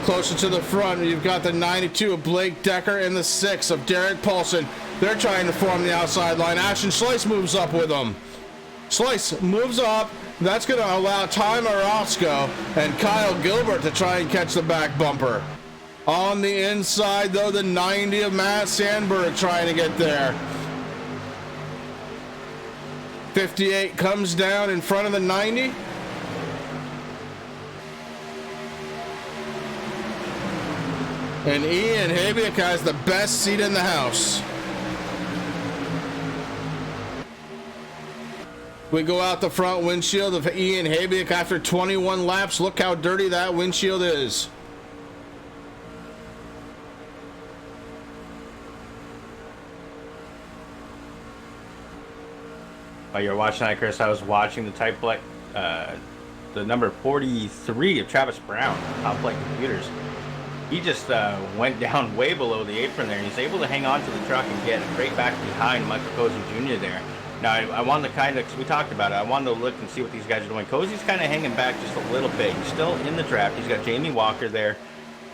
Closer to the front, you've got the 92 of Blake Decker and the 6 of Derek Paulson. They're trying to form the outside line. Ashton Slice moves up with them. Slice moves up. That's going to allow Ty Morosco and Kyle Gilbert to try and catch the back bumper. On the inside, though, the 90 of Matt Sandberg trying to get there. 58 comes down in front of the 90. And Ian Habiak has the best seat in the house. We go out the front windshield of Ian Habiak after 21 laps. Look how dirty that windshield is. While you're watching that, Chris, I was watching the Type Black, the number 43 of Travis Brown, Top Flight Computers. He just went down way below the apron there, and he's able to hang on to the truck and get right back behind Michael Cozy Jr. there. Now, I wanted to kind of, because we talked about it, I wanted to look and see what these guys are doing. Cozy's kind of hanging back just a little bit. He's still in the draft. He's got Jamie Walker there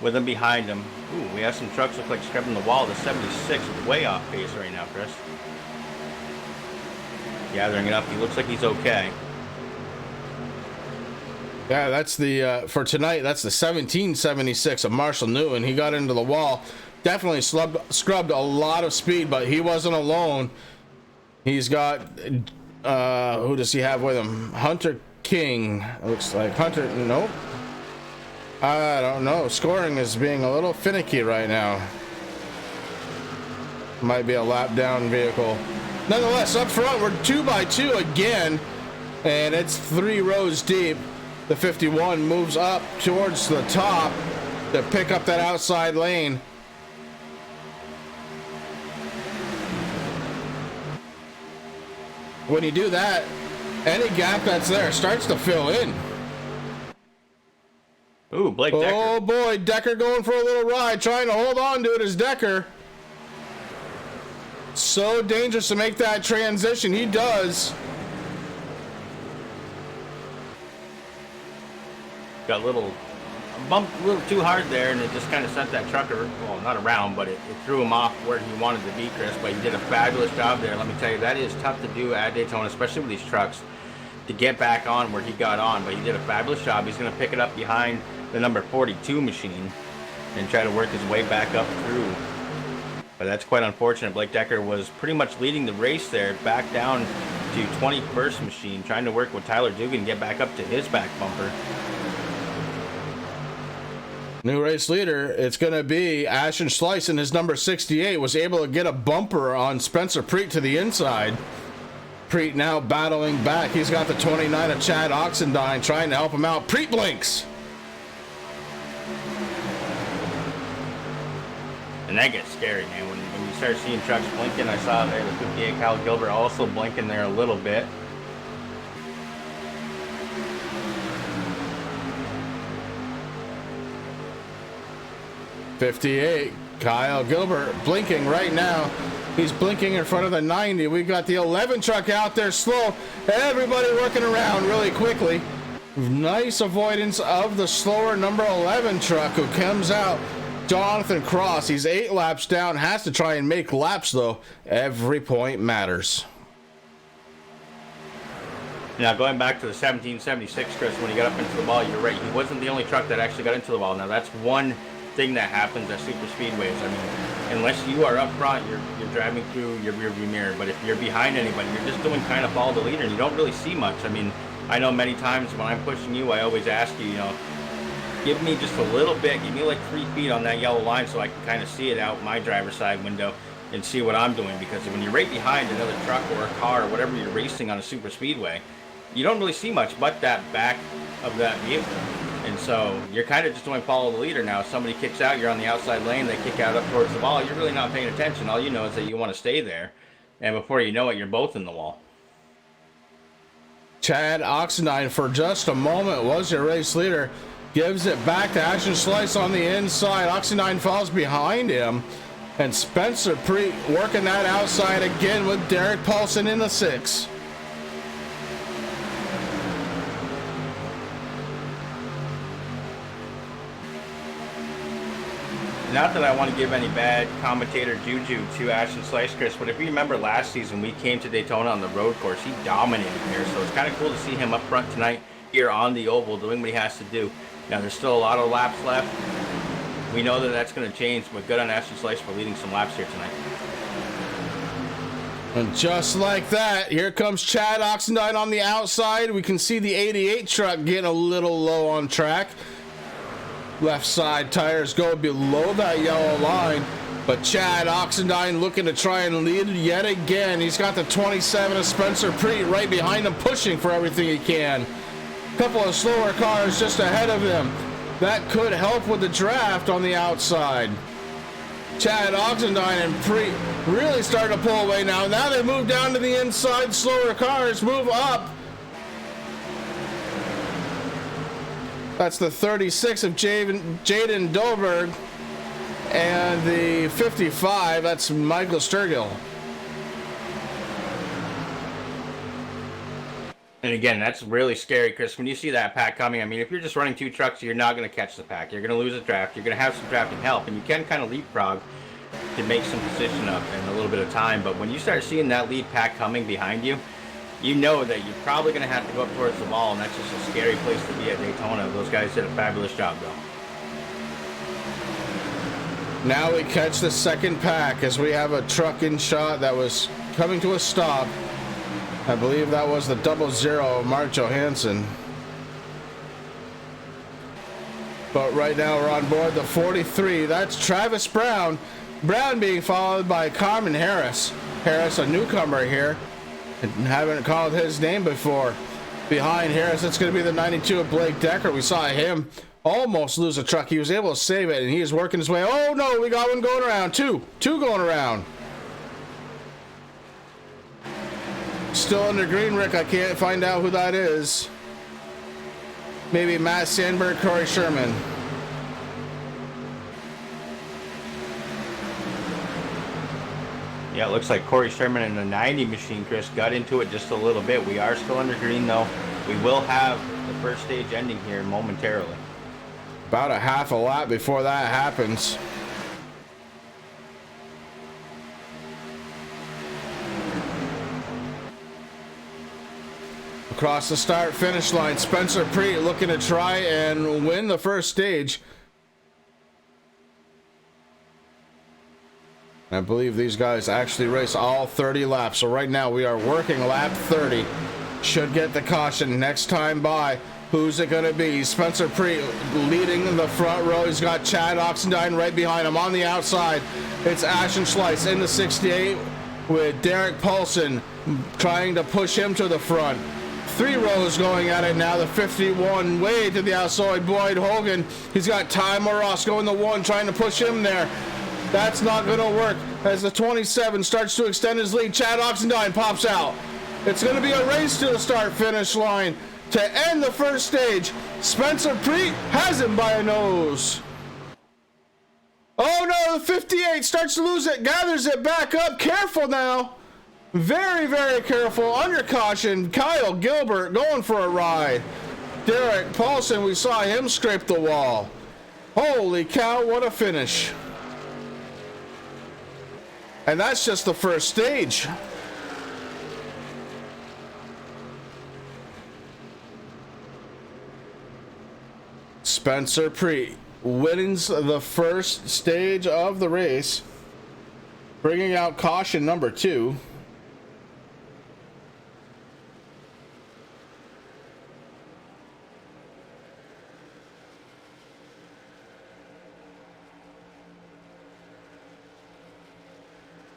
with him behind him. Ooh, we have some trucks look like scrubbing the wall. The 76 is way off pace right now, Chris. Gathering it up. He looks like he's okay. Yeah, that's the, for tonight, that's the 1776 of Marshall Newton. He got into the wall. Definitely scrubbed a lot of speed, but he wasn't alone. He's got, who does he have with him? Hunter King. It looks like Hunter, nope. I don't know. Scoring is being a little finicky right now. Might be a lap down vehicle. Nonetheless, up front, we're 2x2 again, and it's 3 rows deep. The 51 moves up towards the top to pick up that outside lane. When you do that, any gap that's there starts to fill in. Ooh, Blake Decker. Oh boy, Decker going for a little ride, trying to hold on to it as Decker. So dangerous to make that transition. He does. Got a little bumped a little too hard there, and it just kind of sent that trucker, well, not around, but it threw him off where he wanted to be, Chris. But he did a fabulous job there. Let me tell you, that is tough to do at Daytona, especially with these trucks, to get back on where he got on. But he did a fabulous job. He's going to pick it up behind the number 42 machine and try to work his way back up through. But that's quite unfortunate. Blake Decker was pretty much leading the race there, back down to 21st machine, trying to work with Tyler Dugan and get back up to his back bumper. New race leader, it's going to be Ashton Slice, and his number 68 was able to get a bumper on Spencer Preet to the inside. Preet now battling back. He's got the 29 of Chad Oxendine trying to help him out. Preet blinks. And that gets scary, man. When you start seeing trucks blinking, I saw there the 58 Kyle Gilbert also blinking there a little bit. '58, Kyle Gilbert blinking right now. He's blinking in front of the 90. We've got the 11 truck out there slow. Everybody working around really quickly. Nice avoidance of the slower number 11 truck who comes out. Jonathan Cross, he's 8 laps down, has to try and make laps though. Every point matters. Now, going back to the 1776, Chris, when he got up into the wall, you're right. He wasn't the only truck that actually got into the wall. Now, that's one thing that happens at super speedways. I mean, unless you are up front, you're driving through your rearview mirror. But if you're behind anybody, you're just doing kind of follow the leader, and you don't really see much. I mean, I know many times when I'm pushing you, I always ask you, you know, give me just a little bit, give me like 3 feet on that yellow line so I can kind of see it out my driver's side window and see what I'm doing. Because when you're right behind another truck or a car or whatever you're racing on a super speedway, you don't really see much but that back of that vehicle. And so you're kind of just doing follow the leader now. If somebody kicks out, you're on the outside lane, they kick out up towards the wall, you're really not paying attention. All you know is that you want to stay there. And before you know it, you're both in the wall. Chad Oxendine, for just a moment, was your race leader. Gives it back to Ashton Slice on the inside. Oxendine falls behind him. And Spencer Preet working that outside again with Derek Paulson in the 6. Not that I want to give any bad commentator juju to Ashton Slice, Chris, but if you remember last season, we came to Daytona on the road course. He dominated here, so it's kind of cool to see him up front tonight here on the oval doing what he has to do. Now, there's still a lot of laps left. We know that that's going to change, but good on Ashton Slice for leading some laps here tonight. And just like that, here comes Chad Oxendine on the outside. We can see the 88 truck getting a little low on track. Left side tires go below that yellow line, but Chad Oxendine looking to try and lead yet again. He's got the 27 of Spencer Preet right behind him, pushing for everything he can. Couple of slower cars just ahead of him. That could help with the draft on the outside. Chad Oxendine and Preet really starting to pull away now. Now they move down to the inside. Slower cars move up. That's the 36 of Jaden Dolberg, and the 55, that's Michael Sturgill. And again, that's really scary, Chris. When you see that pack coming, I mean, if you're just running 2 trucks, you're not going to catch the pack. You're going to lose a draft. You're going to have some drafting help, and you can kind of leapfrog to make some position up in a little bit of time. But when you start seeing that lead pack coming behind you, you know that you're probably going to have to go up towards the ball, and that's just a scary place to be at Daytona. Those guys did a fabulous job, though. Now we catch the second pack as we have a truck in shot that was coming to a stop. I believe that was the 00 of Mark Johansson. But right now we're on board the 43. That's Travis Brown. Brown being followed by Carmen Harris. Harris, a newcomer here. Haven't called his name before. Behind Harris, it's going to be the 92 of Blake Decker. We saw him almost lose a truck. He was able to save it, and he is working his way. Oh no, we got one going around. Two going around. Still under green, Rick. I can't find out who that is. Maybe Matt Sandberg, Corey Sherman. Yeah, it looks like Corey Sherman in the 90 machine, Chris, got into it just a little bit. We are still under green, though. We will have the first stage ending here momentarily. About a half a lap before that happens. Across the start-finish line, Spencer Preet looking to try and win the first stage. I believe these guys actually race all 30 laps. So right now we are working lap 30. Should get the caution next time by. Who's it going to be? Spencer Preet leading the front row. He's got Chad Oxendine right behind him. On the outside, it's Ashton Schleiss in the 68 with Derek Paulson trying to push him to the front. 3 rows going at it now. The 51 way to the outside. Boyd Hogan. He's got Ty Moros going the 1, trying to push him there. That's not going to work as the 27 starts to extend his lead. Chad Oxendine pops out. It's going to be a race to the start-finish line to end the first stage. Spencer Preet has him by a nose. Oh no, the 58 starts to lose it, gathers it back up. Careful now. Very, very careful. Under caution, Kyle Gilbert going for a ride. Derek Paulson, we saw him scrape the wall. Holy cow, what a finish. And that's just the first stage. Spencer Preet wins the first stage of the race, bringing out caution number 2.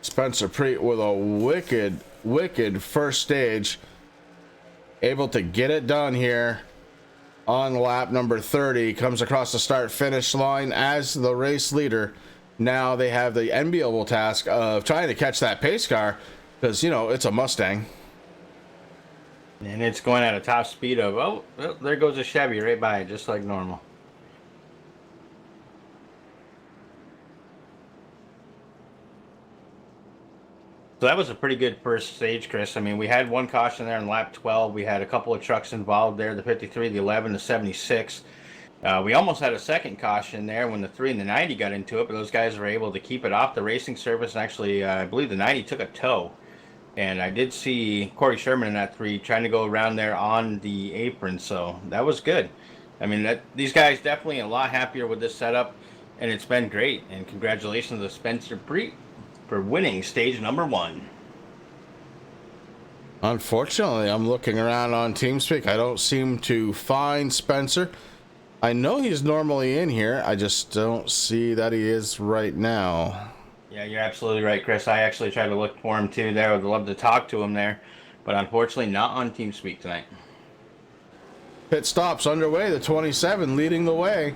Spencer Preet with a wicked first stage, able to get it done here on lap number 30. Comes across the start finish line as the race leader. Now they have the enviable task of trying to catch that pace car, because you know it's a Mustang and it's going at a top speed of, oh, well, there goes a Chevy right by it, just like normal. So that was a pretty good first stage, Chris. I mean, we had one caution there in lap 12. We had a couple of trucks involved there, the 53, the 11, the 76. We almost had a second caution there when the 3 and the 90 got into it, but those guys were able to keep it off the racing surface. And actually, I believe the 90 took a tow. And I did see Corey Sherman in that 3 trying to go around there on the apron, so that was good. I mean, these guys definitely a lot happier with this setup, and it's been great. And congratulations to Spencer Preet for winning stage number 1. Unfortunately, I'm looking around on TeamSpeak. I don't seem to find Spencer. I know he's normally in here. I just don't see that he is right now. Yeah, you're absolutely right, Chris. I actually tried to look for him too there. Would love to talk to him there, but unfortunately not on TeamSpeak tonight. Pit stops underway. The 27 leading the way.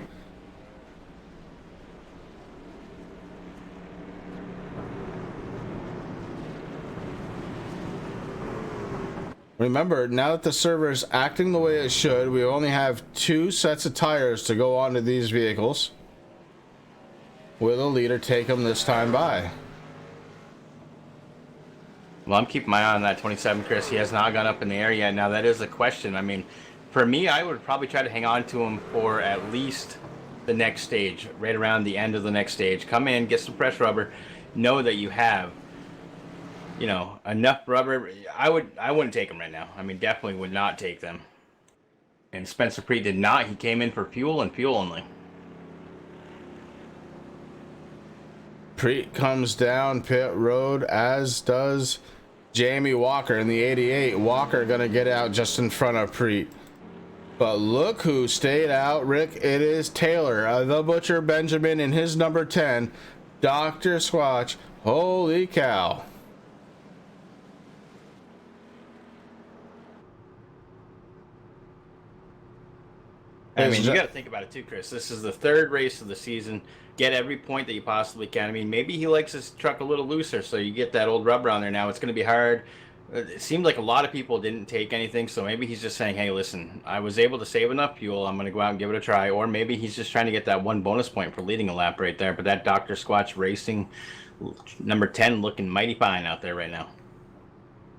Remember, now that the server is acting the way it should, we only have 2 sets of tires to go onto these vehicles. Will the leader take them this time by? Well, I'm keeping my eye on that 27, Chris. He has not gone up in the air yet. Now, that is a question. I mean, for me, I would probably try to hang on to him for at least the next stage, right around the end of the next stage. Come in, get some fresh rubber, know that you have, you know, enough rubber. I wouldn't take them right now. I mean, definitely would not take them. And Spencer Preet did not. He came in for fuel and fuel only. Preet comes down pit road, as does Jamie Walker in the 88. Walker gonna get out just in front of Preet. But look who stayed out, Rick. It is Taylor, the Butcher Benjamin, in his number 10, Dr. Squatch. Holy cow. I mean, you got to think about it too, Chris. This is the 3rd race of the season. Get every point that you possibly can. I mean, maybe he likes his truck a little looser, so you get that old rubber on there now. It's going to be hard. It seemed like a lot of people didn't take anything, so maybe he's just saying, hey, listen, I was able to save enough fuel. I'm going to go out and give it a try. Or maybe he's just trying to get that 1 bonus point for leading a lap right there. But that Dr. Squatch Racing number 10 looking mighty fine out there right now.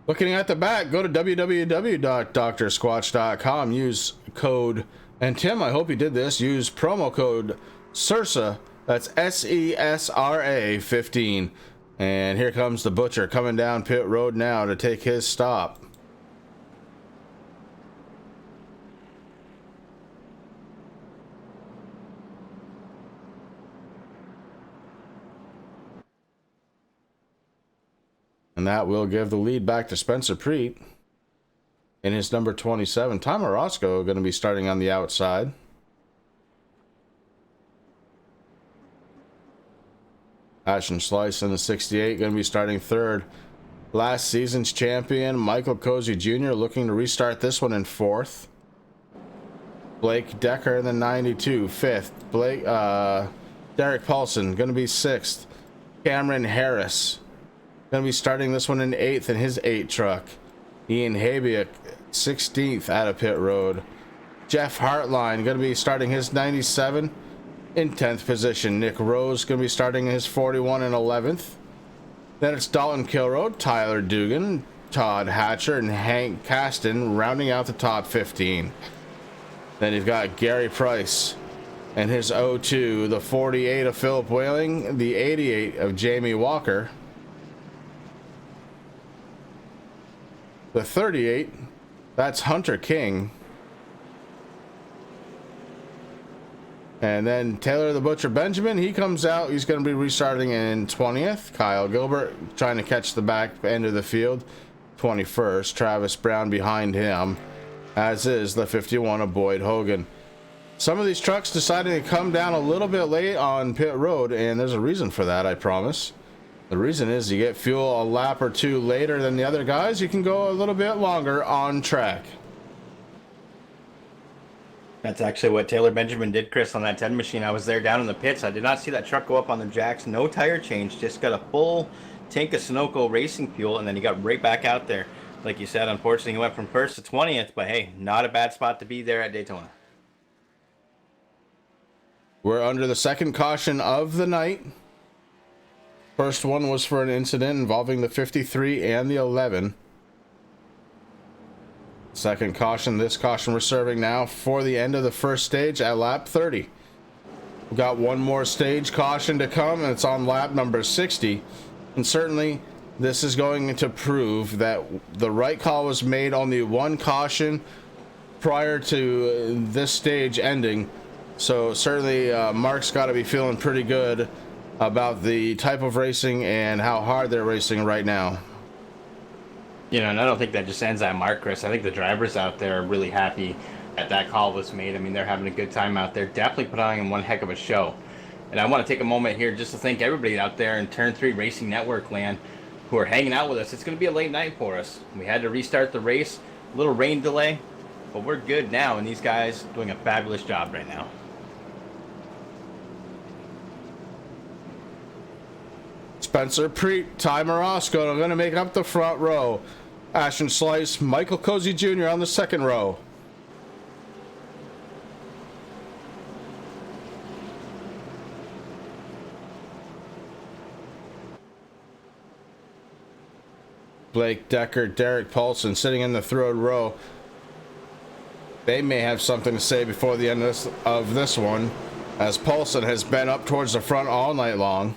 Looking at the back, go to www.drsquatch.com. Use code, and Tim, I hope you did this, use promo code SERSA, that's SESRA 15. And here comes the Butcher coming down pit road now to take his stop. And that will give the lead back to Spencer Preet in his number 27. Tom Orozco going to be starting on the outside. Ashton Slice in the 68 going to be starting 3rd. Last season's champion Michael Cozy Jr. looking to restart this one in 4th. Blake Decker in the 92, 5th. Derek Paulson going to be 6th. Cameron Harris going to be starting this one in 8th in his 8 truck. Ian Habiak 16th out of pit road. Jeff Hartline going to be starting his 97 in 10th position. Nick Rose going to be starting his 41 in 11th. Then it's Dalton Kilroad, Tyler Dugan, Todd Hatcher, and Hank Caston rounding out the top 15. Then you've got Gary Price and his 02, the 48 of Philip Whaling, the 88 of Jamie Walker, the 38, that's Hunter King. And then Taylor the Butcher Benjamin, he comes out. He's going to be restarting in 20th. Kyle Gilbert trying to catch the back end of the field, 21st. Travis Brown behind him, as is the 51 of Boyd Hogan. Some of these trucks decided to come down a little bit late on pit road, and there's a reason for that, I promise. The reason is you get fuel a lap or 2 later than the other guys, you can go a little bit longer on track. That's actually what Taylor Benjamin did, Chris, on that 10 machine. I was there down in the pits. I did not see that truck go up on the jacks. No tire change. Just got a full tank of Sunoco racing fuel, and then he got right back out there. Like you said, unfortunately, he went from 1st to 20th, but hey, not a bad spot to be there at Daytona. We're under the 2nd caution of the night. First one was for an incident involving the 53 and the 11. 2nd caution, this caution we're serving now for the end of the 1st stage at lap 30. We've got one more stage caution to come, and it's on lap number 60. And certainly this is going to prove that the right call was made on the 1 caution prior to this stage ending. So certainly Mark's got to be feeling pretty good about the type of racing and how hard they're racing right now. You know, and I don't think that just ends at Mark, Chris. I think the drivers out there are really happy that call was made. I mean, they're having a good time out there. Definitely put on one heck of a show. And I want to take a moment here just to thank everybody out there in Turn 3 Racing Network land who are hanging out with us. It's going to be a late night for us. We had to restart the race, a little rain delay, but we're good now, and these guys doing a fabulous job right now. Spencer Preet, Ty Morosco are going to make up the front row. Ashton Slice, Michael Cozy Jr. on the second row. Blake Decker, Derek Paulson sitting in the third row. They may have something to say before the end of this one, as Paulson has been up towards the front all night long.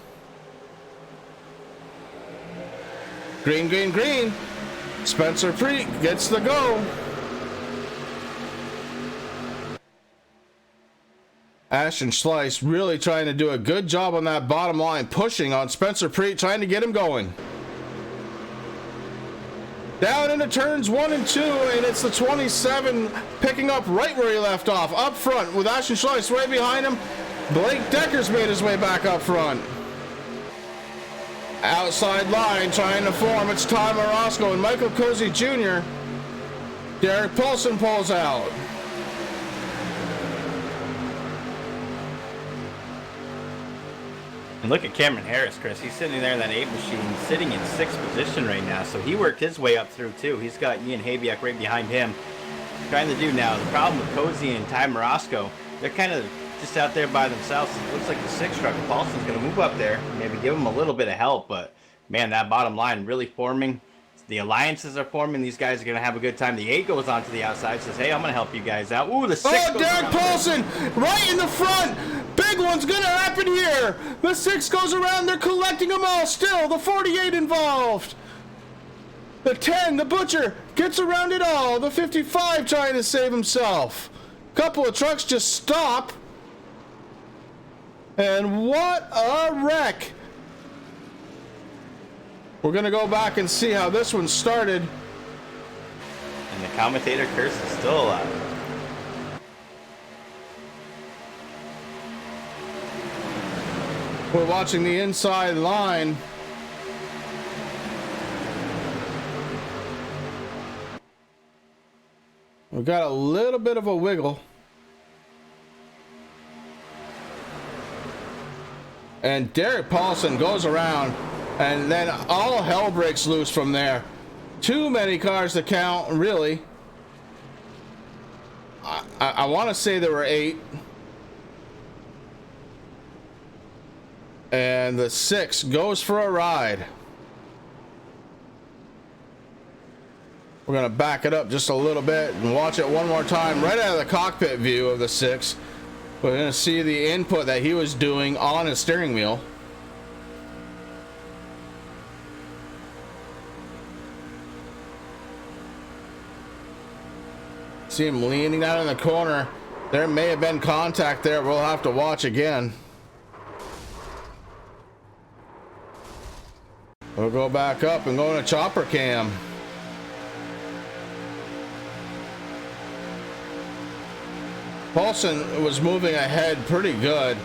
Green, green, green. Spencer Preet gets the go. Ashton Slice really trying to do a good job on that bottom line, pushing on Spencer Preet, trying to get him going. Down into turns 1 and 2, and it's the 27 picking up right where he left off. Up front with Ashton Schleiss right behind him. Blake Decker's made his way back up front. Outside line trying to form. It's Ty Morosco and Michael Cozy Jr. Derek Paulson pulls out. And look at Cameron Harris, Chris. He's sitting there in that 8 machine, sitting in 6th position right now. So he worked his way up through, too. He's got Ian Habiak right behind him. Trying to do now. The problem with Cozy and Ty Morosco, they're kind of just out there by themselves. It looks like the 6 truck of Paulson's going to move up there, maybe give him a little bit of help. But, man, that bottom line really forming. The alliances are forming. These guys are going to have a good time. The 8 goes on to the outside, says, hey, I'm going to help you guys out. Ooh, the 6 goes Derek Paulson right in the front. Big one's going to happen here. The 6 goes around. They're collecting them all still. The 48 involved. The 10, the Butcher, gets around it all. The 55 trying to save himself. Couple of trucks just stop. And what a wreck. We're going to go back and see how this one started. And the commentator curse is still alive. We're watching the inside line. We've got a little bit of a wiggle. And Derek Paulson goes around, and then all hell breaks loose from there. Too many cars to count, really. I want to say there were 8. And the 6 goes for a ride. We're going to back it up just a little bit and watch it one more time right out of the cockpit view of the 6. We're going to see the input that he was doing on his steering wheel. See him leaning out in the corner. There may have been contact there. We'll have to watch again. We'll go back up and go in a chopper cam. Paulson was moving ahead pretty good.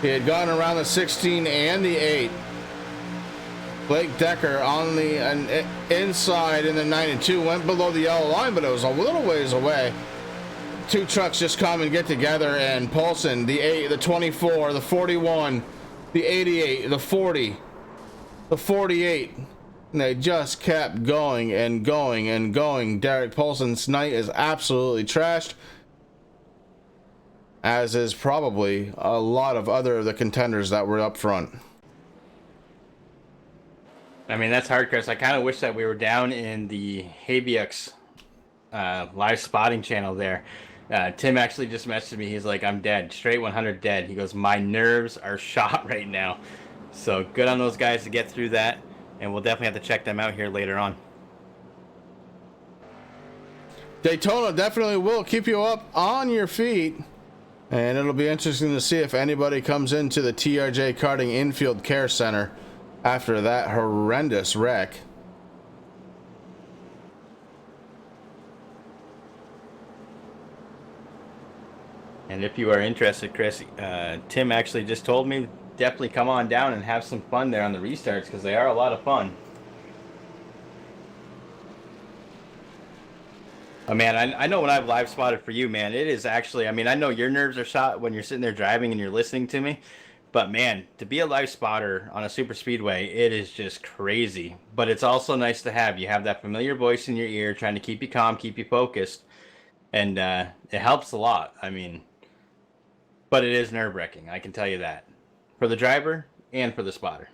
He had gone around the 16 and the 8. Blake Decker on the inside in the 92 went below the yellow line, but it was a little ways away. 2 trucks just come and get together, and Paulson, the 8, the 24, the 41, the 88, the 40, the 48, and they just kept going and going and going. Derek Paulson's night is absolutely trashed, as is probably a lot of the contenders that were up front. I mean, that's hard, Chris. I kind of wish that we were down in the Habiak's live spotting channel there. Tim actually just messaged me. He's like, I'm dead. Straight 100 dead. He goes, my nerves are shot right now. So good on those guys to get through that. And we'll definitely have to check them out here later on. Daytona definitely will keep you up on your feet. And it'll be interesting to see if anybody comes into the TRJ Karting Infield Care Center after that horrendous wreck. And if you are interested, Chris, Tim actually just told me definitely come on down and have some fun there on the restarts because they are a lot of fun. Oh man, I know when I've live spotted for you, man, it is actually, I mean, I know your nerves are shot when you're sitting there driving and you're listening to me, but man, to be a live spotter on a super speedway, it is just crazy. But it's also nice to have. You have that familiar voice in your ear trying to keep you calm, keep you focused, and it helps a lot. I mean, but it is nerve-wracking, I can tell you that. For the driver and for the spotter.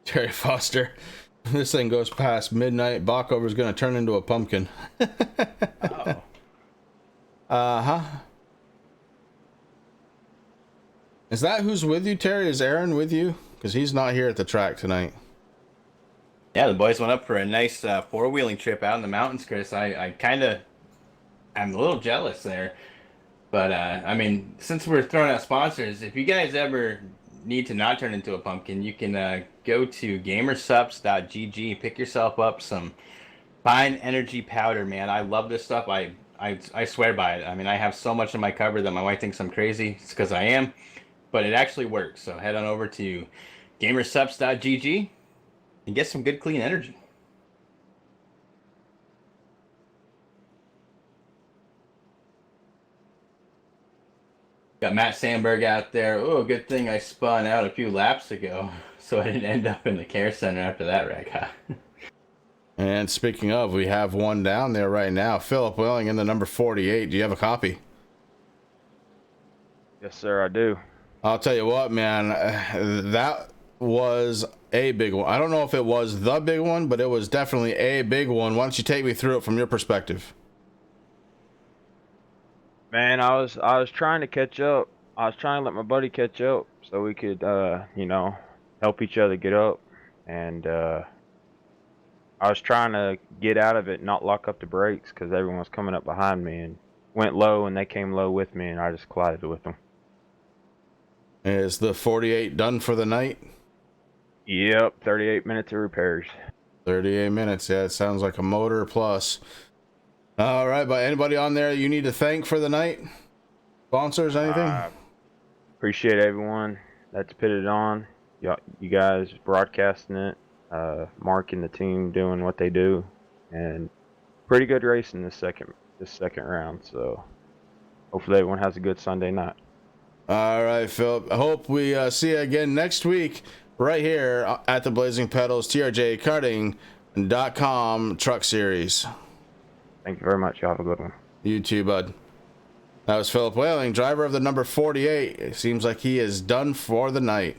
Terry Foster. This thing goes past midnight, Bachover's going to turn into a pumpkin. Oh. Uh-huh. Is that who's with you, Terry? Is Aaron with you? Because he's not here at the track tonight. Yeah, the boys went up for a nice four-wheeling trip out in the mountains, Chris. I'm a little jealous there. But, I mean, since we're throwing out sponsors, if you guys ever need to not turn into a pumpkin, you can go to gamersups.gg, pick yourself up some fine energy powder, man. I love this stuff. I swear by it. I mean, I have so much in my cupboard that my wife thinks I'm crazy. It's because I am, but it actually works. So head on over to gamersups.gg and get some good, clean energy. Got Matt Sandberg out there. Oh, good thing I spun out a few laps ago, so I didn't end up in the care center after that wreck, huh? And speaking of, we have one down there right now. Philip Welling in the number 48. Do you have a copy? Yes, sir, I do. I'll tell you what, man. That was a big one. I don't know if it was the big one, but it was definitely a big one. Why don't you take me through it from your perspective? Man, I was trying to catch up. I was trying to let my buddy catch up so we could, help each other get up. And I was trying to get out of it, not lock up the brakes because everyone was coming up behind me and went low, and they came low with me, and I just collided with them. Is the 48 done for the night? Yep, 38 minutes of repairs. 38 minutes. Yeah, it sounds like a motor plus. All right, but anybody on there you need to thank for the night? Sponsors, anything? Appreciate everyone that's put it on. You guys broadcasting it. Mark and the team doing what they do, and pretty good racing this second round. So hopefully everyone has a good Sunday night. All right, Philip. I hope we see you again next week right here at the Blazing Pedals TRJkarting.com Truck Series. Thank you very much. Y'all have a good one. You too, bud. That was Philip Whaling, driver of the number 48. It seems like he is done for the night.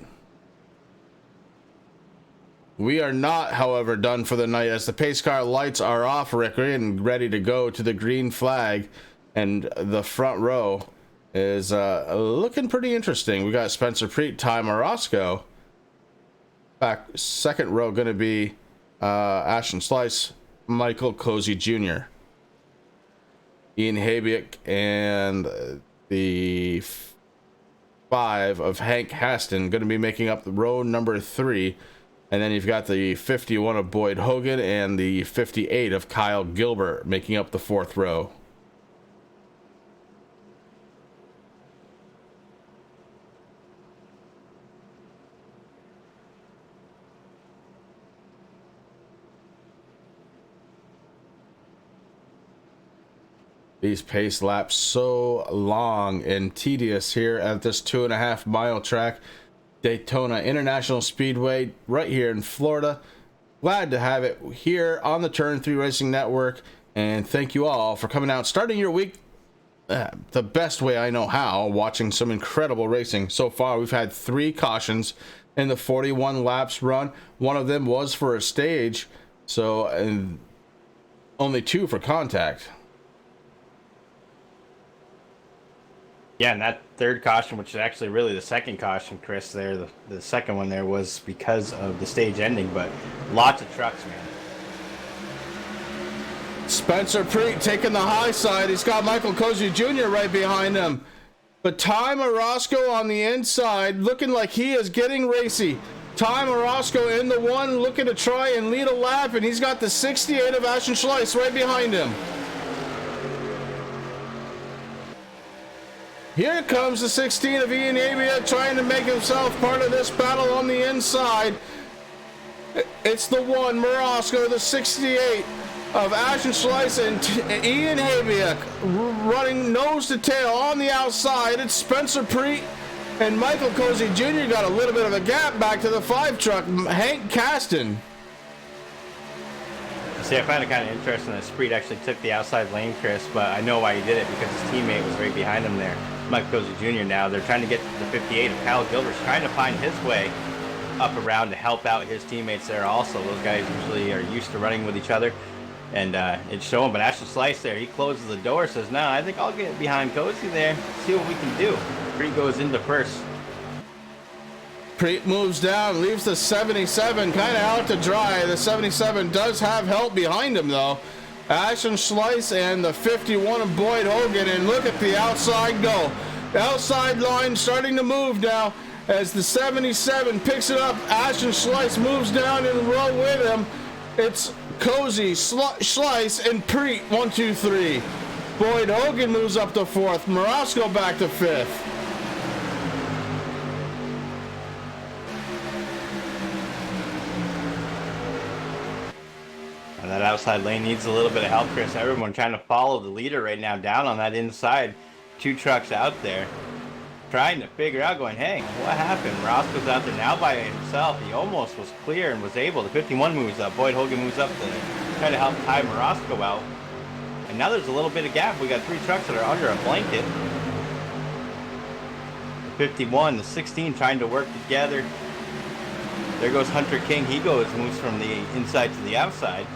We are not, however, done for the night as the pace car lights are off, Ricker, and ready to go to the green flag. And the front row is looking pretty interesting. We got Spencer Preet, Ty Morosco. Back second row going to be Ashton Slice, Michael Cozy Jr., Ian Habiak, and the 5 of Hank Haston going to be making up the row number 3. And then you've got the 51 of Boyd Hogan and the 58 of Kyle Gilbert making up the 4th row. These pace laps so long and tedious here at this 2.5 mile track, Daytona International Speedway, right here in Florida. Glad to have it here on the Turn 3 Racing Network, and thank you all for coming out, starting your week the best way I know how, watching some incredible racing. So far, we've had 3 cautions in the 41 laps run. One of them was for a stage, so and only 2 for contact. Yeah, and that third caution, which is actually really the second caution, Chris, there, the second one there was because of the stage ending, but lots of trucks, man. Spencer Preet taking the high side. He's got Michael Cozy Jr. right behind him. But Ty Morosco on the inside, looking like he is getting racy. Ty Morosco in the 1, looking to try and lead a lap, and he's got the 68 of Ashton Schleiss right behind him. Here comes the 16 of Ian Avia trying to make himself part of this battle on the inside. It's the 1, Morosco, the 68 of Ashton Slice and Ian Avia running nose to tail on the outside. It's Spencer Preet and Michael Cozy Jr. got a little bit of a gap back to the 5 truck. Hank Caston. See, I find it kind of interesting that Spreet actually took the outside lane, Chris, but I know why he did it, because his teammate was right behind him there. Michael Cozy Jr. now, they're trying to get to the 58 of Kyle Gilbert's trying to find his way up around to help out his teammates there also. Those guys usually are used to running with each other, and it's showing. But Ashton Slice there, he closes the door, says, no, I think I'll get behind Cozy there, see what we can do. Spreet goes into first. Preet moves down, leaves the 77 kind of out to dry. The 77 does have help behind him, though. Ashton Slice and the 51 of Boyd Hogan, and look at the outside go. The outside line starting to move now as the 77 picks it up. Ashton Slice moves down in a row with him. It's Cozy, Slice, and Preet, 1, 2, 3. Boyd Hogan moves up to 4th. Morosco back to 5th. That outside lane needs a little bit of help, Chris. Everyone trying to follow the leader right now down on that inside. 2 trucks out there trying to figure out, going, hey, what happened? Roscoe's out there now by himself. He almost was clear and was able. The 51 moves up. Boyd Hogan moves up to try to help tie Morosco out. And now there's a little bit of gap. We got 3 trucks that are under a blanket. The 51, the 16 trying to work together. There goes Hunter King. He moves from the inside to the outside.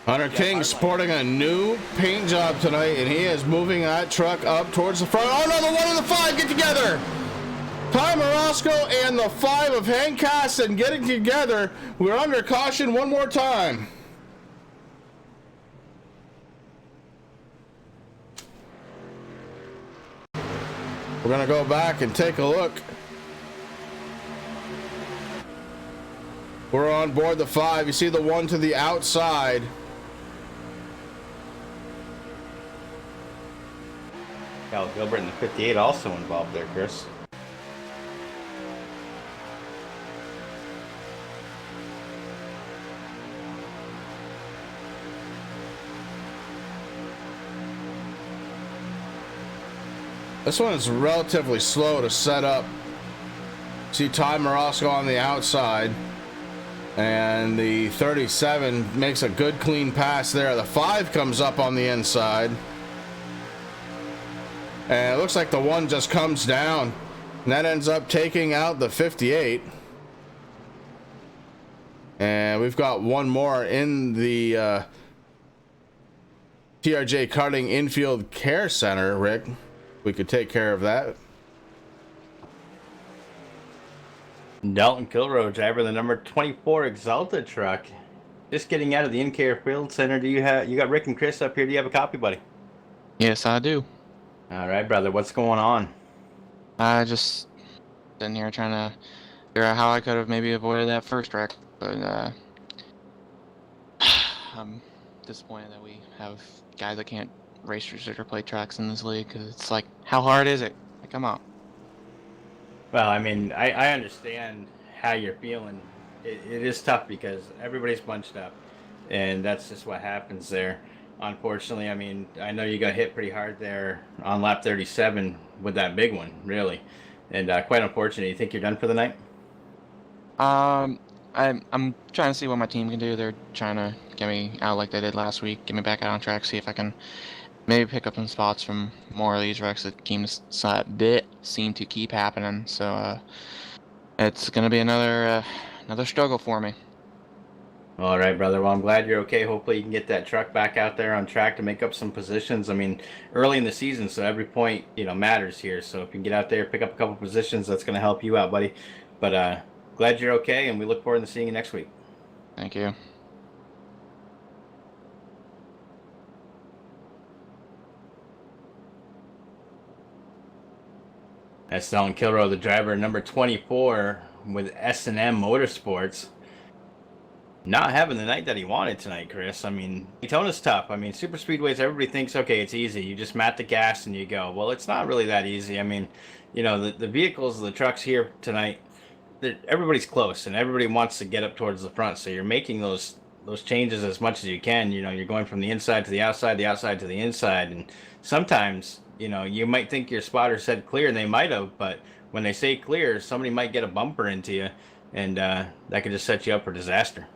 Hunter King sporting a new paint job tonight, and he is moving that truck up towards the front. Oh no, the 1 and the 5 get together. Ty Morosco and the 5 of Hank Caston getting together. We're under caution one more time. We're gonna go back and take a look. We're on board the 5. You see the 1 to the outside. Kyle Gilbert and the 58 also involved there, Chris. This one is relatively slow to set up. See Ty Morosco on the outside, and the 37 makes a good clean pass there. The 5 comes up on the inside, and it looks like the 1 just comes down, and that ends up taking out the 58. And we've got one more in the TRJ Karting Infield Care Center, Rick. We could take care of that. Dalton Kilroe, driver of the number 24 Exalta truck, just getting out of the in-care field center. You got Rick and Chris up here? Do you have a copy, buddy? Yes, I do. All right, brother. What's going on? I just sitting here trying to figure out how I could have maybe avoided that first wreck, but I'm disappointed that we have guys that can't race or play tracks in this league, because it's like, how hard is it? Like, come on. Well, I mean, I understand how you're feeling. It is tough because everybody's bunched up, and that's just what happens there. Unfortunately, I mean, I know you got hit pretty hard there on lap 37 with that big one, really, and quite unfortunate. You think you're done for the night? I'm trying to see what my team can do. They're trying to get me out like they did last week, get me back out on track, see if I can maybe pick up some spots from more of these wrecks that seem to keep happening. So it's gonna be another struggle for me. All right, brother. Well, I'm glad you're okay. Hopefully you can get that truck back out there on track to make up some positions. I mean, early in the season, so every point, matters here. So if you can get out there, pick up a couple positions, that's going to help you out, buddy. But glad you're okay, and we look forward to seeing you next week. Thank you. That's Dalton Kilroe, the driver, number 24 with S&M Motorsports. Not having the night that he wanted tonight, Chris. I mean, Daytona's tough. I mean, super speedways, everybody thinks, okay, it's easy. You just mat the gas and you go. Well, it's not really that easy. I mean, you know, the vehicles, the trucks here tonight, everybody's close and everybody wants to get up towards the front. So you're making those changes as much as you can. You know, you're going from the inside to the outside to the inside. And sometimes, you know, you might think your spotter said clear and they might have, but when they say clear, somebody might get a bumper into you and that could just set you up for disaster.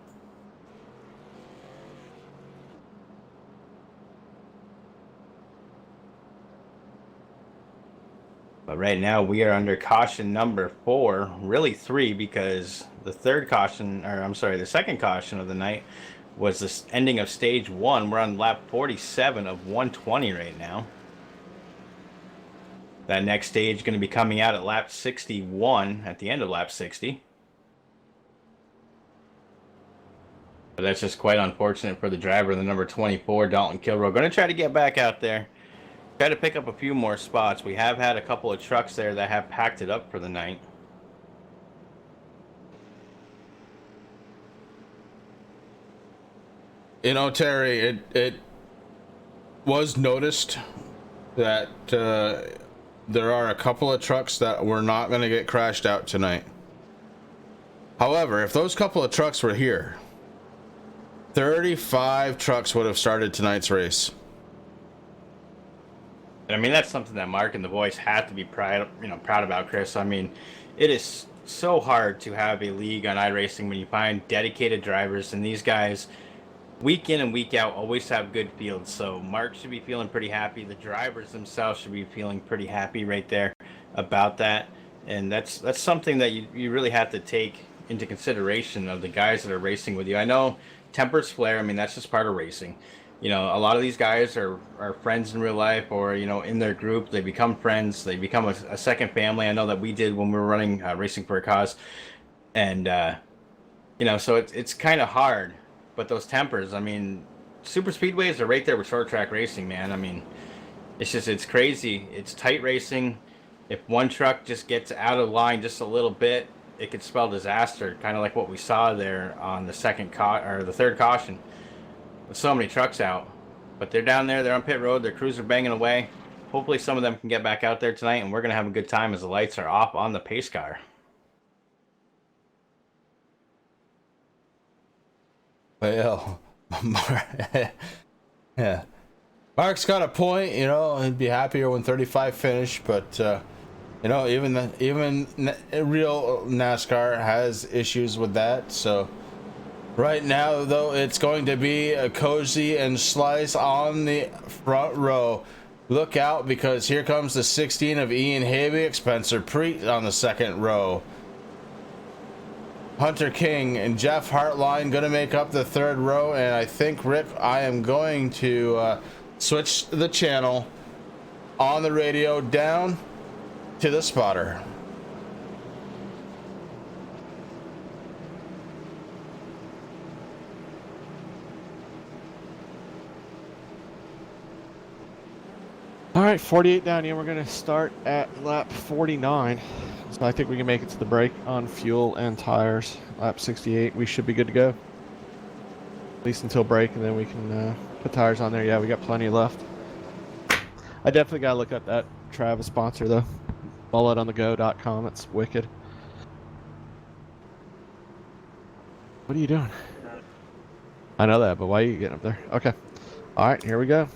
But right now we are under caution number 4, really 3, because the second caution of the night was the ending of stage 1. We're on lap 47 of 120 right now. That next stage going to be coming out at lap 61, at the end of lap 60. But that's just quite unfortunate for the driver, the number 24, Dalton Kilroy. Going to try to get back out there. Try to pick up a few more spots. We have had a couple of trucks there that have packed it up for the night. You know, Terry, it was noticed that there are a couple of trucks that were not going to get crashed out tonight. However, if those couple of trucks were here, 35 trucks would have started tonight's race. I mean, that's something that Mark and the boys have to be proud about, Chris. I mean, it is so hard to have a league on iRacing when you find dedicated drivers, and these guys, week in and week out, always have good fields. So Mark should be feeling pretty happy. The drivers themselves should be feeling pretty happy right there about that. And that's something that you really have to take into consideration of the guys that are racing with you. I know tempers flare. I mean, that's just part of racing. You know, a lot of these guys are friends in real life, or, you know, in their group, they become friends. They become a second family. I know that we did when we were running Racing for a Cause. And, you know, so it's kind of hard. But those tempers, I mean, super speedways are right there with short track racing, man. I mean, it's crazy. It's tight racing. If one truck just gets out of line just a little bit, it could spell disaster, kind of like what we saw there on the third caution. With so many trucks out, but they're down there, they're on pit road, their crews are banging away. Hopefully some of them can get back out there tonight, and we're gonna have a good time as the lights are off on the pace car. Well, yeah, Mark's got a point. You know, he'd be happier when 35 finish, but you know, even real NASCAR has issues with that. So right now, though, it's going to be a Cozy and Slice on the front row. Look out, because here comes the 16 of Ian Habiak, Spencer Preet on the second row. Hunter King and Jeff Hartline going to make up the third row. And I think, Rick, I am going to switch the channel on the radio down to the spotter. All right, 48 down here. We're going to start at lap 49. So I think we can make it to the break on fuel and tires. Lap 68, we should be good to go. At least until break, and then we can put tires on there. Yeah, we got plenty left. I definitely got to look up that Travis sponsor, though. Bulletonthego.com. It's wicked. What are you doing? I know that, but why are you getting up there? Okay. All right, here we go.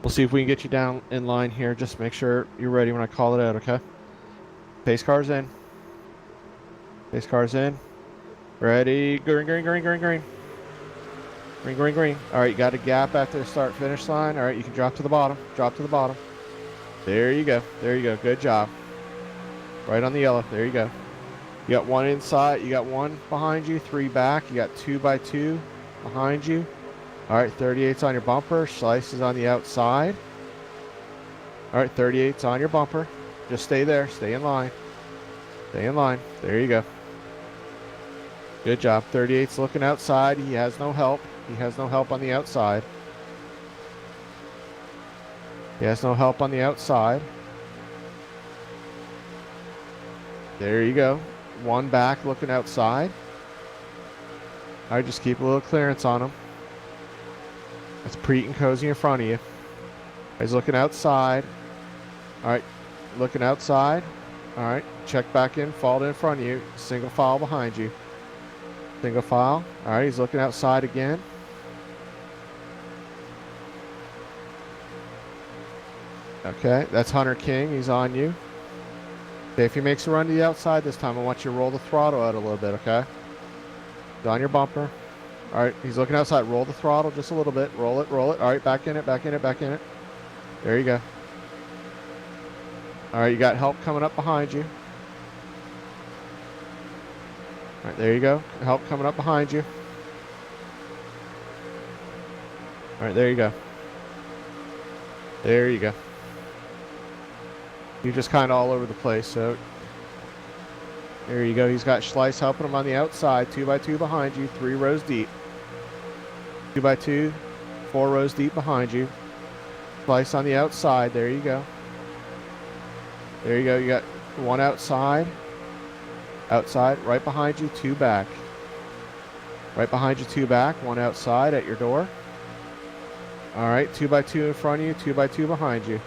We'll see if we can get you down in line here. Just make sure you're ready when I call it out, okay? Pace car's in. Pace car's in. Ready. Green, green, green, green, green. Green, green, green. All right, you got a gap after the start-finish line. All right, you can drop to the bottom. Drop to the bottom. There you go. There you go. Good job. Right on the yellow. There you go. You got one inside. You got one behind you, 3 back. You got 2 by 2 behind you. All right, 38's on your bumper. Slice is on the outside. All right, 38's on your bumper. Just stay there. Stay in line. Stay in line. There you go. Good job. 38's looking outside. He has no help. He has no help on the outside. He has no help on the outside. There you go. one back looking outside. All right, just keep a little clearance on him. That's Preet and Cozy in front of you. He's looking outside. All right, looking outside. All right, check back in, fall in front of you. Single file behind you. Single file. All right, he's looking outside again. Okay, that's Hunter King. He's on you. Okay, if he makes a run to the outside this time, I want you to roll the throttle out a little bit, okay? He's on your bumper. All right, he's looking outside. Roll the throttle just a little bit. Roll it, roll it. All right, back in it, back in it, back in it. There you go. All right, you got help coming up behind you. All right, there you go. Help coming up behind you. All right, there you go. There you go. You're just kind of all over the place, so there you go. He's got Schleiss helping him on the outside. 2x2 behind you, 3 rows deep. 2x2, 4 rows deep behind you. Schleiss on the outside. There you go. There you go. You got 1 outside. Outside. Right behind you, 2 back. Right behind you, 2 back. 1 outside at your door. All right, 2x2 in front of you, 2x2 behind you.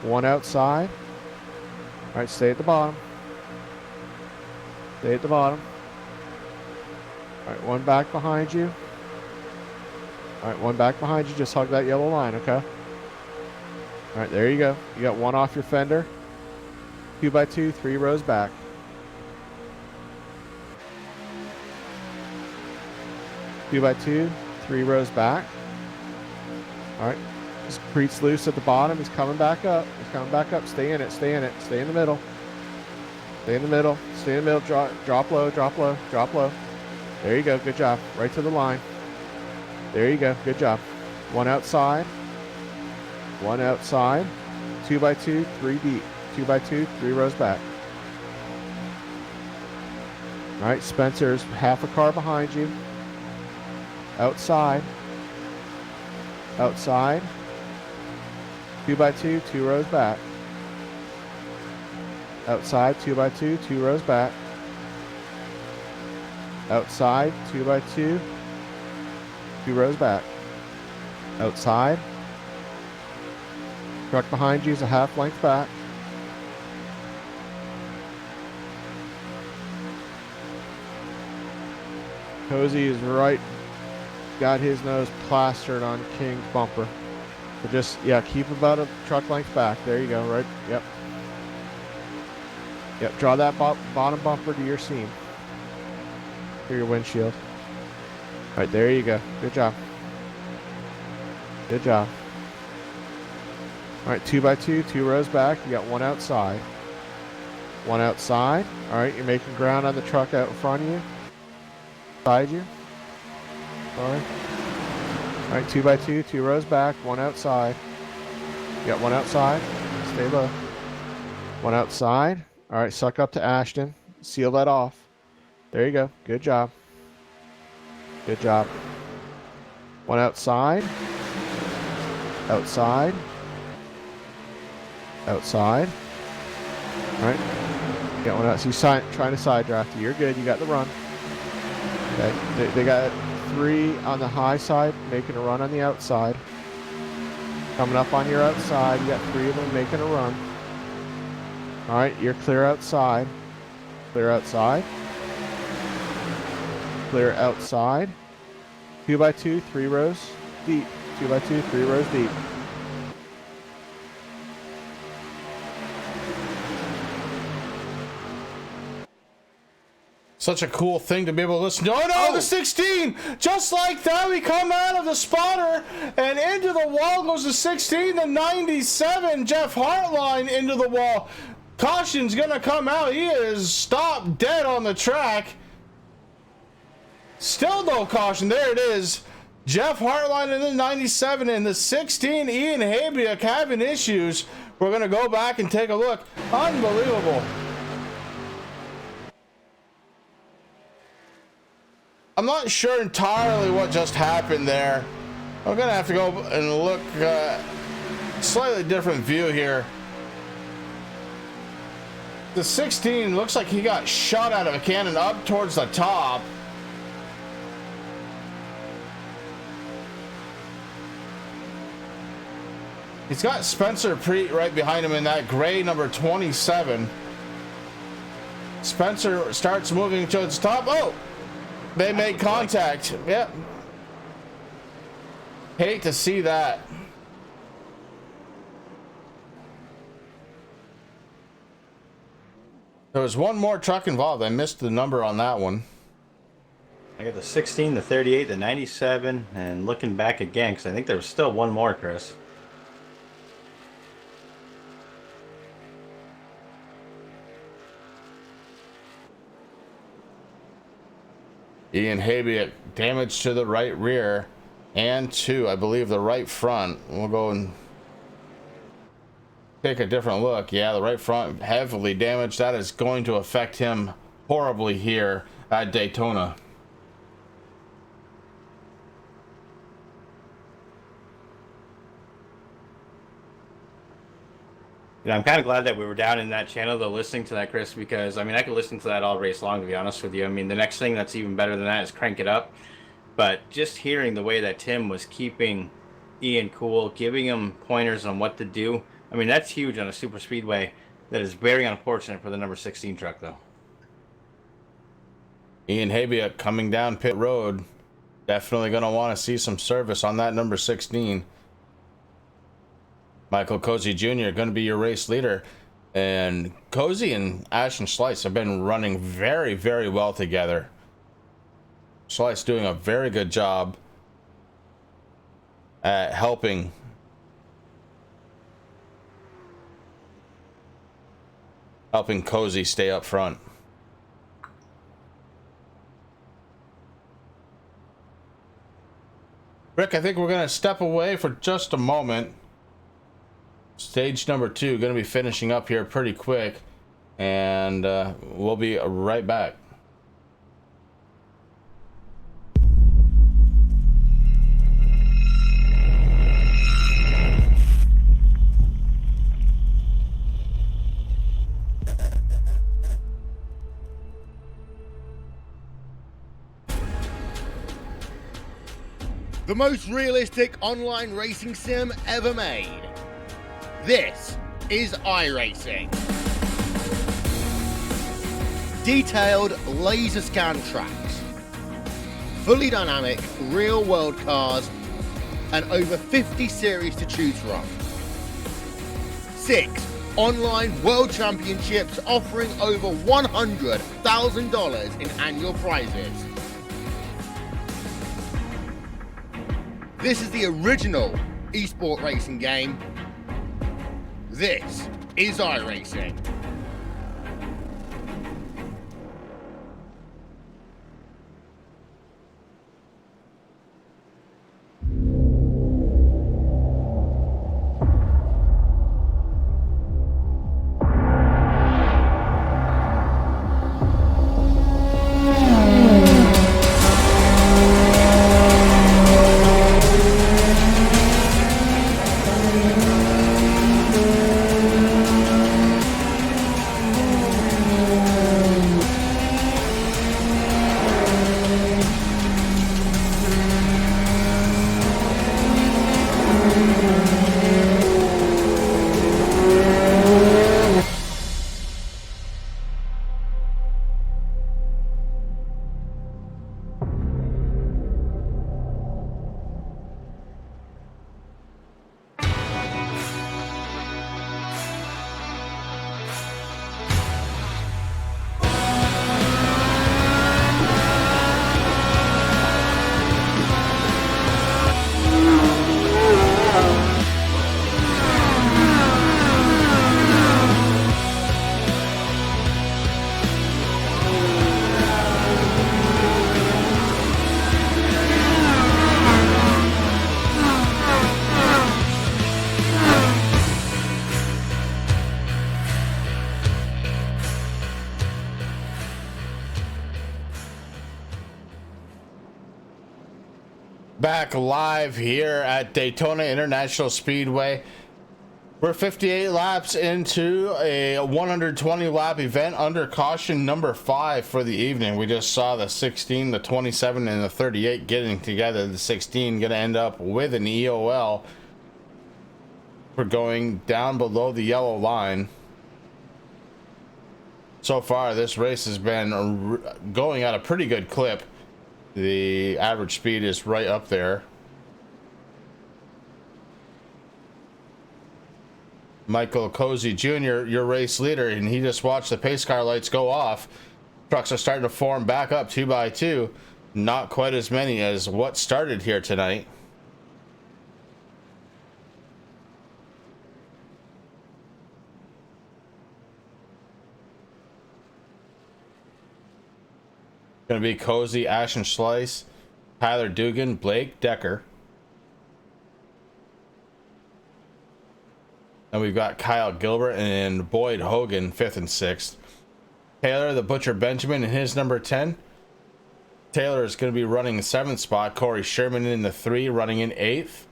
1 outside. All right, stay at the bottom. Stay at the bottom. All right, 1 back behind you. All right, 1 back behind you. Just hug that yellow line, okay? All right, there you go. You got 1 off your fender. 2x2, 3 rows back. Two by 2, 3 rows back. All right, this Preet's loose at the bottom. He's coming back up. He's coming back up. Stay in it. Stay in it. Stay in the middle. Stay in the middle. Stay in the middle. Drop low. Drop low. Drop low. There you go. Good job. Right to the line. There you go. Good job. 1 outside. 1 outside. 2x2, 3 deep. 2x2, 3 rows back. All right, Spencer's half a car behind you. Outside. Outside. 2x2, 2 rows back. Outside, 2x2, 2 rows back. Outside, 2x2, 2 rows back. Outside. Truck behind you is a half length back. Cozy is right. Got his nose plastered on King's bumper. So just, yeah, keep about a truck length back. There you go, right? Yep. Yep, draw that bottom bumper to your seam. To your windshield. All right, there you go. Good job. Good job. All right, 2x2, 2 rows back. You got 1 outside. 1 outside. All right, you're making ground on the truck out in front of you. Beside you. Sorry. All right, 2x2, 2 rows back, 1 outside. You got 1 outside. Stay low. 1 outside. All right, suck up to Ashton. Seal that off. There you go. Good job. Good job. 1 outside. Outside. Outside. All right. You got 1 out. So he's trying to side draft you. You're good. You got the run. Okay. They got 3 on the high side, making a run on the outside. Coming up on your outside, you got 3 of them making a run. All right, you're clear outside. Clear outside. Clear outside. 2x2, 3 rows deep. 2x2, 3 rows deep. Such a cool thing to be able to listen to. Oh no, the 16! Just like that, we come out of the spotter, and into the wall goes the 16, the 97, Jeff Hartline into the wall. Caution's gonna come out. He is stopped dead on the track. Still no caution. There it is. Jeff Hartline in the 97 and the 16, Ian Habiak having issues. We're gonna go back and take a look. Unbelievable. I'm not sure entirely what just happened there. I'm gonna have to go and look slightly different view here. The 16 looks like he got shot out of a cannon up towards the top. He's got Spencer Preet right behind him in that gray number 27. Spencer starts moving towards the top. Oh, they made contact. Yep. Hate to see that. There was one more truck involved. I missed the number on that one. I got the 16, the 38, the 97, and looking back again, because I think there was still one more, Chris. Ian Habiak, damage to the right rear and to, I believe, the right front. We'll go and take a different look. Yeah, the right front heavily damaged. That is going to affect him horribly here at Daytona. I'm kind of glad that we were down in that channel, though, listening to that, Chris, because, I mean, I could listen to that all race long, to be honest with you. I mean, the next thing that's even better than that is Crank It Up. But just hearing the way that Tim was keeping Ian cool, giving him pointers on what to do, I mean, that's huge on a super speedway. That is very unfortunate for the number 16 truck, though. Ian Habiak coming down pit road. Definitely going to want to see some service on that number 16. Michael Cozy Jr. going to be your race leader. And Cozy and Ashton Schleitz have been running very, very well together. Schleitz doing a very good job at helping Cozy stay up front. Rick, I think we're going to step away for just a moment. Stage number 2 going to be finishing up here pretty quick, and we'll be right back. The most realistic online racing sim ever made. This is iRacing. Detailed laser scan tracks, fully dynamic real world cars, and over 50 series to choose from. 6 online world championships offering over $100,000 in annual prizes. This is the original esport racing game. This is iRacing. Back live here at Daytona International Speedway. We're 58 laps into a 120 lap event under caution number 5 for the evening. We just saw the 16, the 27, and the 38 getting together. The 16 going to end up with an EOL for going down below the yellow line. So far, this race has been going at a pretty good clip. The average speed is right up there. Michael Cozy Jr., your race leader, and he just watched the pace car lights go off. Trucks are starting to form back up 2 by 2. Not quite as many as what started here tonight. Going to be Cozy, Ashton Slice, Tyler Dugan, Blake Decker. And we've got Kyle Gilbert and Boyd Hogan, 5th and 6th. Taylor, the Butcher Benjamin, in his number 10. Taylor is going to be running the 7th spot. Corey Sherman in the 3, running in 8th.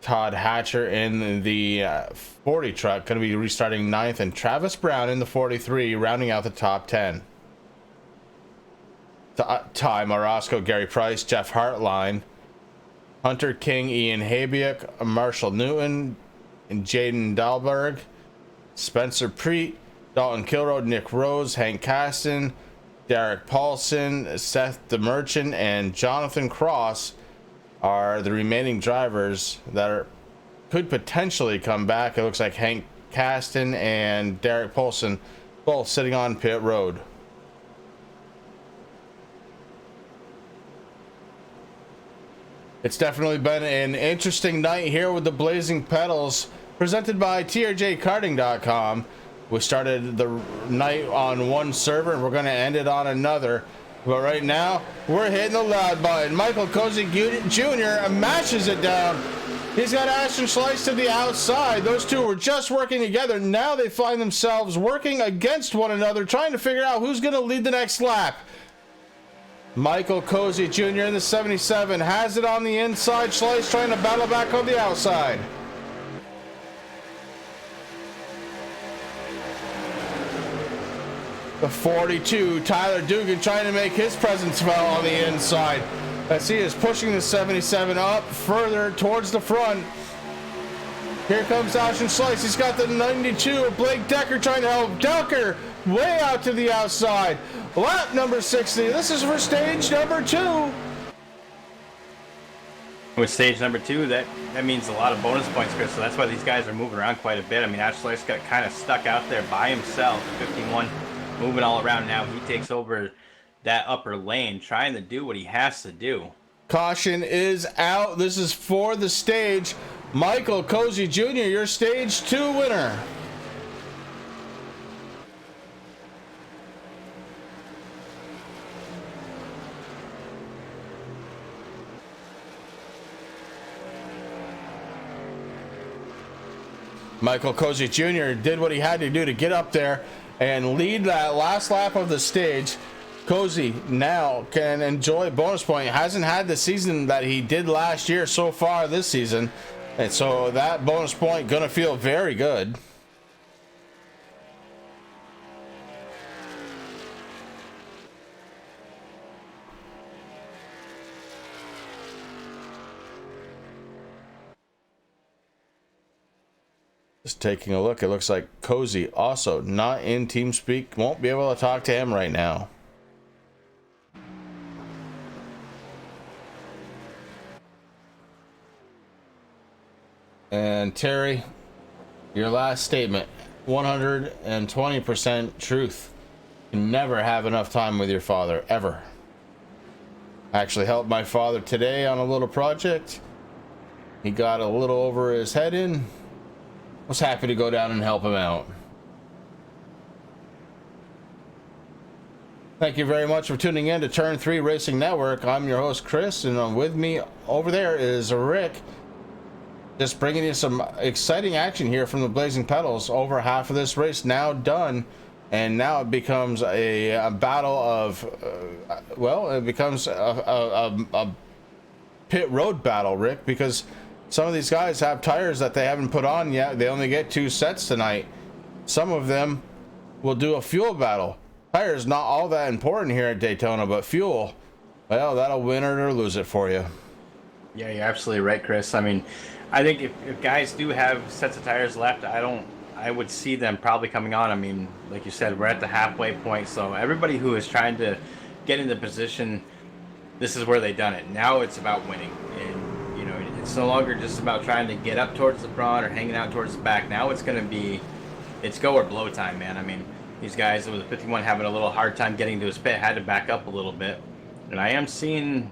Todd Hatcher in the 40 truck, going to be restarting 9th. And Travis Brown in the 43, rounding out the top 10. Ty Morosco, Gary Price, Jeff Hartline, Hunter King, Ian Habiak, Marshall Newton, and Jaden Dahlberg, Spencer Preet, Dalton Kilroad, Nick Rose, Hank Caston, Derek Paulson, Seth DeMerchant, and Jonathan Cross are the remaining drivers that could potentially come back. It looks like Hank Caston and Derek Paulson both sitting on pit road. It's definitely been an interesting night here with the Blazing Pedals, presented by TRJKarting.com. We started the night on one server and we're going to end it on another. But right now, we're hitting the loud button. Michael Cozy Jr. mashes it down. He's got Ashton Slice to the outside. Those two were just working together. Now they find themselves working against one another, trying to figure out who's going to lead the next lap. Michael Cozy Jr. in the 77 has it on the inside. Slice trying to battle back on the outside. The 42, Tyler Dugan trying to make his presence felt on the inside as he is pushing the 77 up further towards the front. Here comes Ashton Slice. He's got the 92. Blake Decker trying to help. Decker way out to the outside. Lap number 60. This is for stage number 2. With stage number 2, that means a lot of bonus points, Chris. So that's why these guys are moving around quite a bit. I mean, Ashton Slice got kind of stuck out there by himself. 51 moving all around. Now he takes over that upper lane, trying to do what he has to do. Caution is out. This is for the stage. Michael Cozy Jr., your stage 2 winner. Michael Cozy Jr. did what he had to do to get up there and lead that last lap of the stage. Cozy now can enjoy bonus point. Hasn't had the season that he did last year so far this season, and so that bonus point gonna feel very good. Just taking a look, it looks like Cozy also not in TeamSpeak. Won't be able to talk to him right now. And Terry, your last statement, 120% truth. You never have enough time with your father, ever. I actually helped my father today on a little project. He got a little over his head in. Was happy to go down and help him out. Thank you very much for tuning in to Turn 3 Racing Network. I'm your host, Chris, and with me over there is Rick. Just bringing you some exciting action here from the Blazing Pedals. Over half of this race now done, and now it becomes a battle of, well, it becomes a pit road battle, Rick, because some of these guys have tires that they haven't put on yet. They only get 2 sets tonight. Some of them will do a fuel battle. Tires not all that important here at Daytona, but fuel, well, that'll win it or lose it for you. Yeah, you're absolutely right, Chris. I mean, I think if guys do have sets of tires left, I would see them probably coming on. I mean, like you said, we're at the halfway point, so everybody who is trying to get into position, this is where they've done it. Now it's about winning, and you know, it's no longer just about trying to get up towards the front or hanging out towards the back. Now it's going to be, it's go or blow time, man. I mean, these guys with the 51 having a little hard time getting to his pit had to back up a little bit, and I am seeing,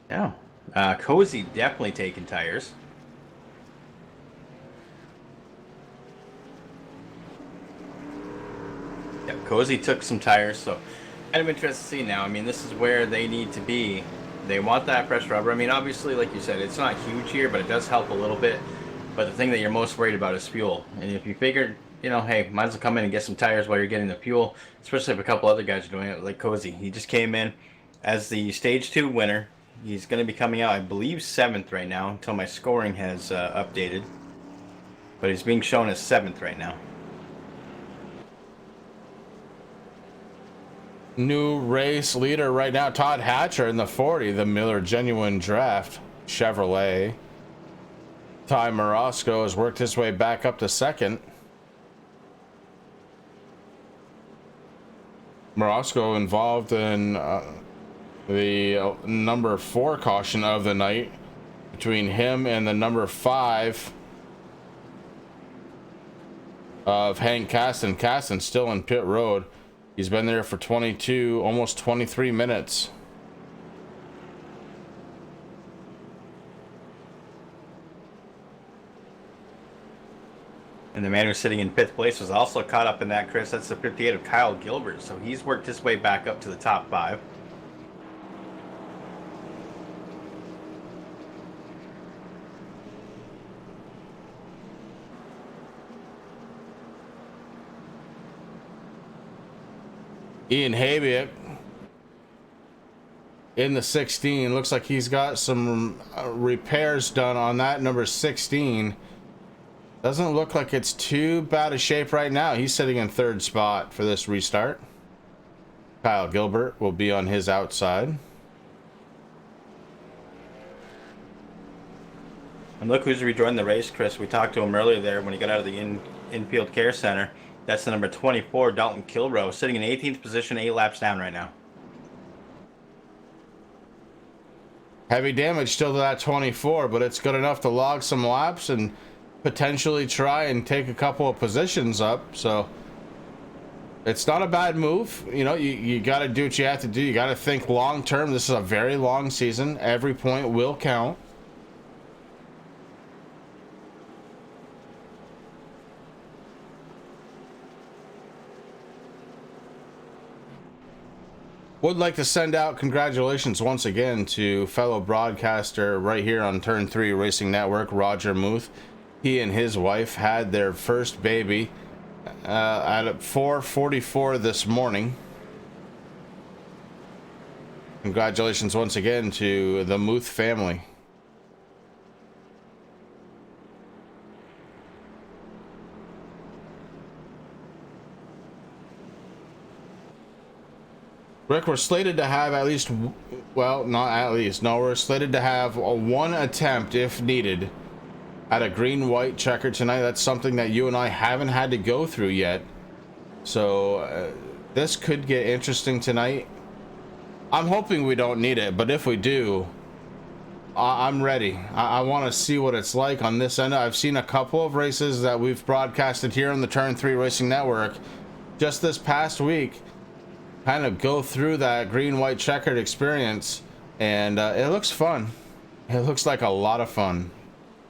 yeah, Cozy definitely taking tires. Yeah, Cozy took some tires, so kind of interested to see now. I mean, this is where they need to be. They want that fresh rubber. I mean, obviously, like you said, it's not huge here, but it does help a little bit. But the thing that you're most worried about is fuel. And if you figured, you know, hey, might as well come in and get some tires while you're getting the fuel, especially if a couple other guys are doing it, like Cozy. He just came in as the Stage 2 winner. He's going to be coming out, I believe, 7th right now, until my scoring has updated. But he's being shown as 7th right now. New race leader right now, Todd Hatcher in the 40, the Miller Genuine Draft Chevrolet. Ty Morosco has worked his way back up to 2nd. Morosco involved in the number 4 caution of the night between him and the number 5 of Hank Caston. Caston still in pit road. He's been there for 22, almost 23 minutes. And the man who's sitting in 5th place was also caught up in that, Chris. That's the 58 of Kyle Gilbert. So he's worked his way back up to the top 5. Ian Habiak in the 16. Looks like he's got some repairs done on that number 16. Doesn't look like it's too bad a shape right now. He's sitting in 3rd spot for this restart. Kyle Gilbert will be on his outside. And look who's rejoined the race, Chris. We talked to him earlier there when he got out of the infield care center. That's the number 24, Dalton Kilrow, sitting in 18th position, 8 laps down right now. Heavy damage still to that 24, but it's good enough to log some laps and potentially try and take a couple of positions up. So it's not a bad move. You know, you got to do what you have to do. You got to think long term. This is a very long season. Every point will count. Would like to send out congratulations once again to fellow broadcaster right here on Turn 3 Racing Network, Roger Muth. He and his wife had their first baby at 4:44 this morning. Congratulations once again to the Muth family. Rick, we're slated to have at least, well, not at least, no, we're slated to have one attempt, if needed, at a green-white checker tonight. That's something that you and I haven't had to go through yet. So this could get interesting tonight. I'm hoping we don't need it, but if we do, I'm ready. I want to see what it's like on this end. I've seen a couple of races that we've broadcasted here on the Turn 3 Racing Network just this past week, kind of go through that green-white checkered experience, and it looks fun. It looks like a lot of fun.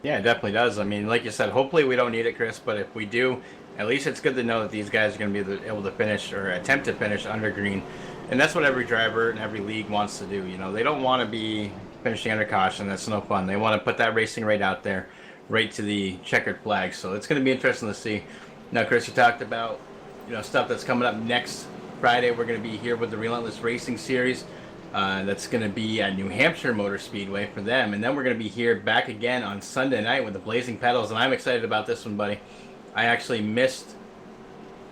Yeah, it definitely does. I mean, like you said, hopefully we don't need it, Chris, but if we do, at least it's good to know that these guys are going to be able to finish or attempt to finish under green. And that's what every driver in every league wants to do. You know, they don't want to be finishing under caution. That's no fun. They want to put that racing right out there, right to the checkered flag. So it's going to be interesting to see. Now, Chris, you talked about, you know, stuff that's coming up next Friday. We're going to be here with the Relentless Racing Series. That's going to be at New Hampshire Motor Speedway for them. And then we're going to be here back again on Sunday night with the Blazing Pedals. And I'm excited about this one, buddy. I actually missed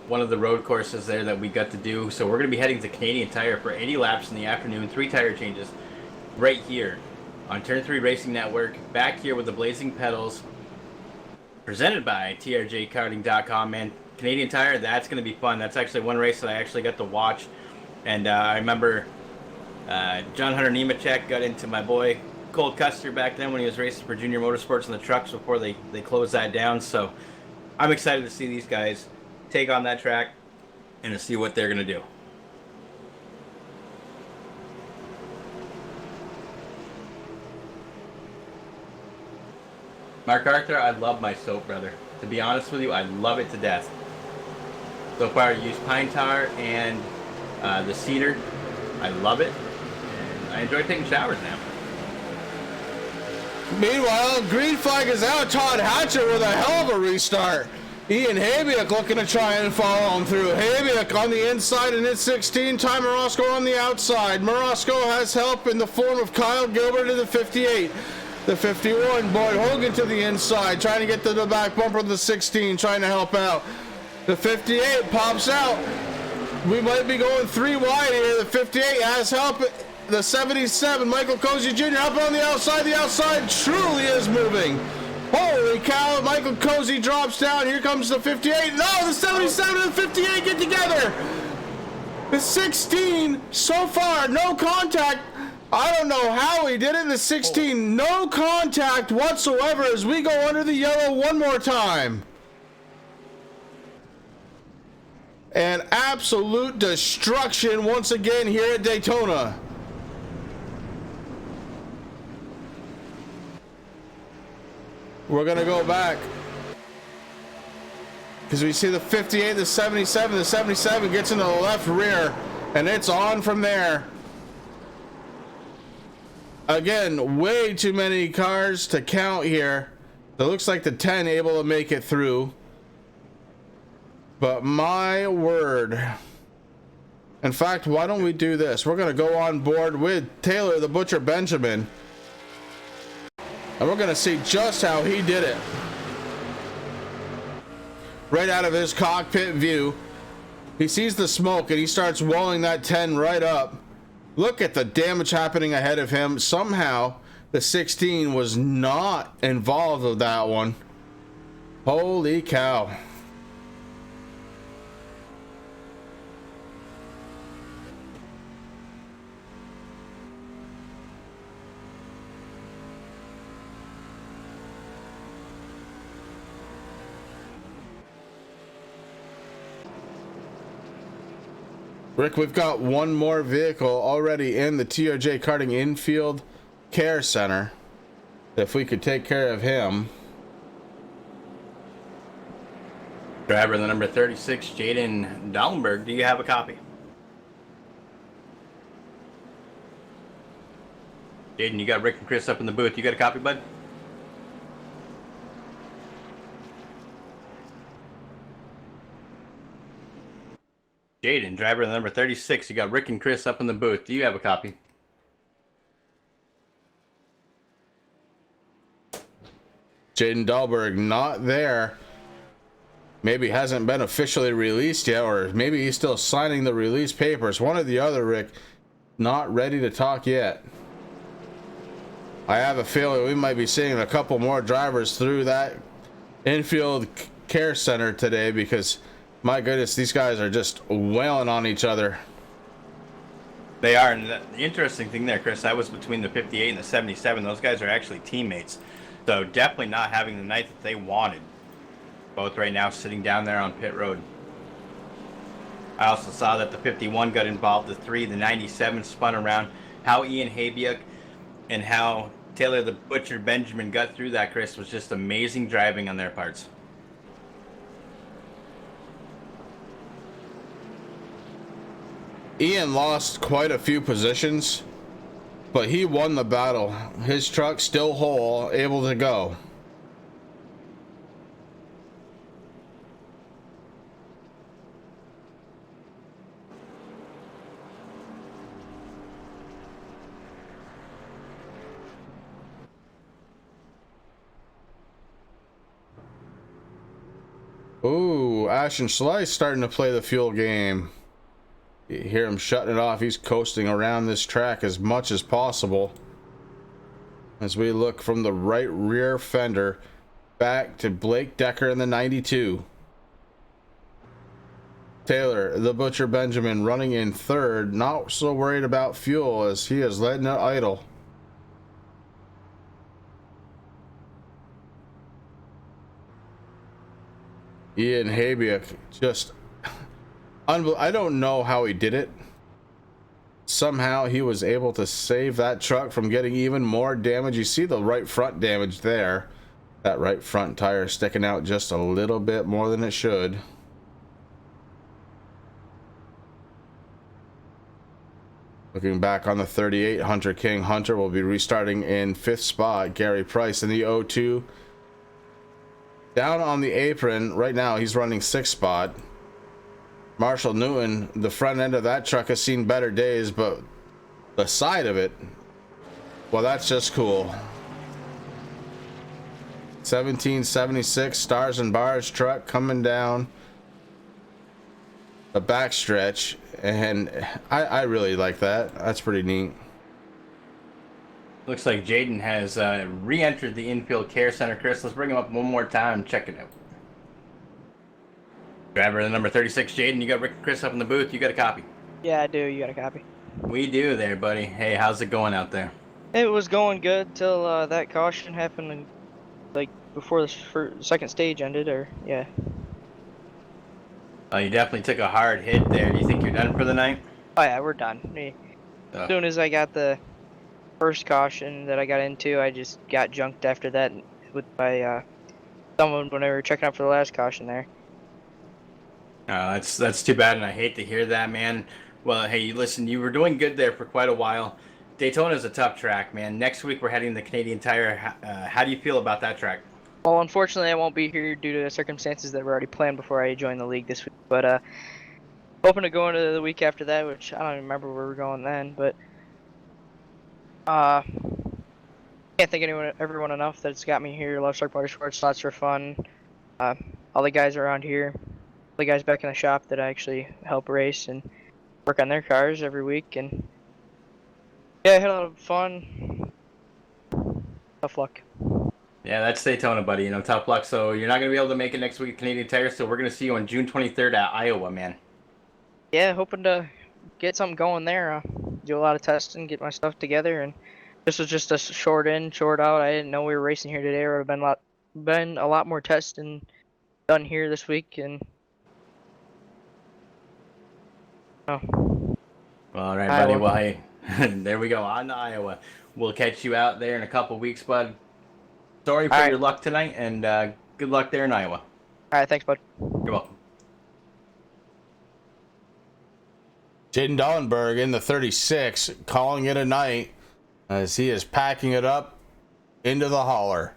one of the road courses there that we got to do. So we're going to be heading to Canadian Tire for 80 laps in the afternoon, 3 tire changes right here on Turn 3 Racing Network. Back here with the Blazing Pedals, presented by TRJkarting.com. Man, Canadian Tire, that's going to be fun. That's actually one race that I actually got to watch. And I remember John Hunter Nemechek got into my boy Cole Custer back then when he was racing for Junior Motorsports in the trucks before they closed that down. So I'm excited to see these guys take on that track and to see what they're going to do. Mark Arthur, I love my soap, brother. To be honest with you, I love it to death. So far, I use pine tar and the cedar. I love it. And I enjoy taking showers now. Meanwhile, green flag is out. Todd Hatcher with a hell of a restart. Ian Habiak looking to try and follow him through. Habiak on the inside in his 16. Ty Morosco on the outside. Morosco has help in the form of Kyle Gilbert in the 58. The 51, Boyd Hogan to the inside, trying to get to the back bumper of the 16, trying to help out. The 58 pops out. We might be going 3 wide here. The 58 has help. The 77, Michael Cozy Jr. up on the outside. The outside truly is moving. Holy cow, Michael Cozy drops down. Here comes the 58. No, the 77 and the 58 get together. The 16, so far, no contact. I don't know how he did it. The 16, no contact whatsoever as we go under the yellow one more time. And absolute destruction once again here at Daytona. We're going to go back because we see the 58, the 77. The 77 gets into the left rear, and it's on from there. Again, way too many cars to count here. It looks like the 10 able to make it through. But my word. In fact, why don't we do this? We're going to go on board with Taylor the Butcher Benjamin. And we're going to see just how he did it. Right out of his cockpit view. He sees the smoke and he starts walling that 10 right up. Look at the damage happening ahead of him. Somehow, the 16 was not involved with that one. Holy cow. Rick, we've got one more vehicle already in the TRJ Karting Infield Care Center. If we could take care of him. Driver the number 36, Jaden Dallenberg. Do you have a copy? Jaden, you got Rick and Chris up in the booth. You got a copy, bud? Jaden, driver the number 36. You got Rick and Chris up in the booth. Do you have a copy? Jaden Dahlberg not there. Maybe hasn't been officially released yet, or maybe he's still signing the release papers. One or the other, Rick. Not ready to talk yet. I have a feeling we might be seeing a couple more drivers through that infield care center today because, my goodness, these guys are just wailing on each other. They are, and the interesting thing there, Chris, that was between the 58 and the 77. Those guys are actually teammates. So definitely not having the night that they wanted. Both right now sitting down there on pit road. I also saw that the 51 got involved, the 3, the 97 spun around. How Ian Habiak and how Taylor the Butcher Benjamin got through that, Chris, was just amazing driving on their parts. Ian lost quite a few positions, but he won the battle. His truck still whole, able to go. Ooh, Ashton Slice starting to play the fuel game. You hear him shutting it off. He's coasting around this track as much as possible. As we look from the right rear fender back to Blake Decker in the 92. Taylor, the Butcher Benjamin, running in third. Not so worried about fuel as he is letting it idle. Ian Habiak just I don't know how he did it. Somehow he was able to save that truck from getting even more damage. You see the right front damage there. That right front tire sticking out just a little bit more than it should. Looking back on the 38, Hunter King. Hunter will be restarting in 5th spot. Gary Price in the 02. Down on the apron right now, he's running 6th spot. Marshall Newton, the front end of that truck has seen better days, but the side of it, well, that's just cool. 1776 Stars and Bars truck coming down the backstretch, and I really like that. That's pretty neat. Looks like Jaden has re-entered the infield care center. Chris, let's bring him up one more time and check it out. Driver the number 36, Jaden, you got Rick and Chris up in the booth. You got a copy? Yeah, I do. You got a copy? We do there, buddy. Hey, how's it going out there? It was going good till that caution happened, and, like, before the second stage ended, or, yeah. You definitely took a hard hit there. Do you think you're done for the night? Oh, yeah, we're done. As soon as I got the first caution that I got into, I just got junked after that with my someone when they were checking out for the last caution there. That's too bad, and I hate to hear that, man. Well, hey, listen, you were doing good there for quite a while. Daytona is a tough track, man. Next week we're heading to Canadian Tire. How do you feel about that track? Well, unfortunately, I won't be here due to the circumstances that were already planned before I joined the league this week. But hoping to go into the week after that, which I don't even remember where we're going then. But can't thank everyone enough that's got me here. Love Shark Motorsports, lots for fun. All the guys around here, all the guys back in the shop that I actually help race and work on their cars every week. And yeah, I had a lot of fun. Tough luck. Yeah, that's Daytona, buddy. You know, tough luck. So you're not going to be able to make it next week at Canadian Tire, so we're going to see you on June 23rd at Iowa, man. Yeah, hoping to get something going there. Do a lot of testing, get my stuff together, and this was just a short in, short out. I didn't know we were racing here today. There would have been a lot more testing done here this week, and Well, all right, buddy. Well, hey, there we go. On to Iowa. We'll catch you out there in a couple weeks, bud. Sorry for your luck tonight, and good luck there in Iowa. All right, thanks, bud. You're welcome. Jaden Dollenberg in the 36, calling it a night as he is packing it up into the hauler.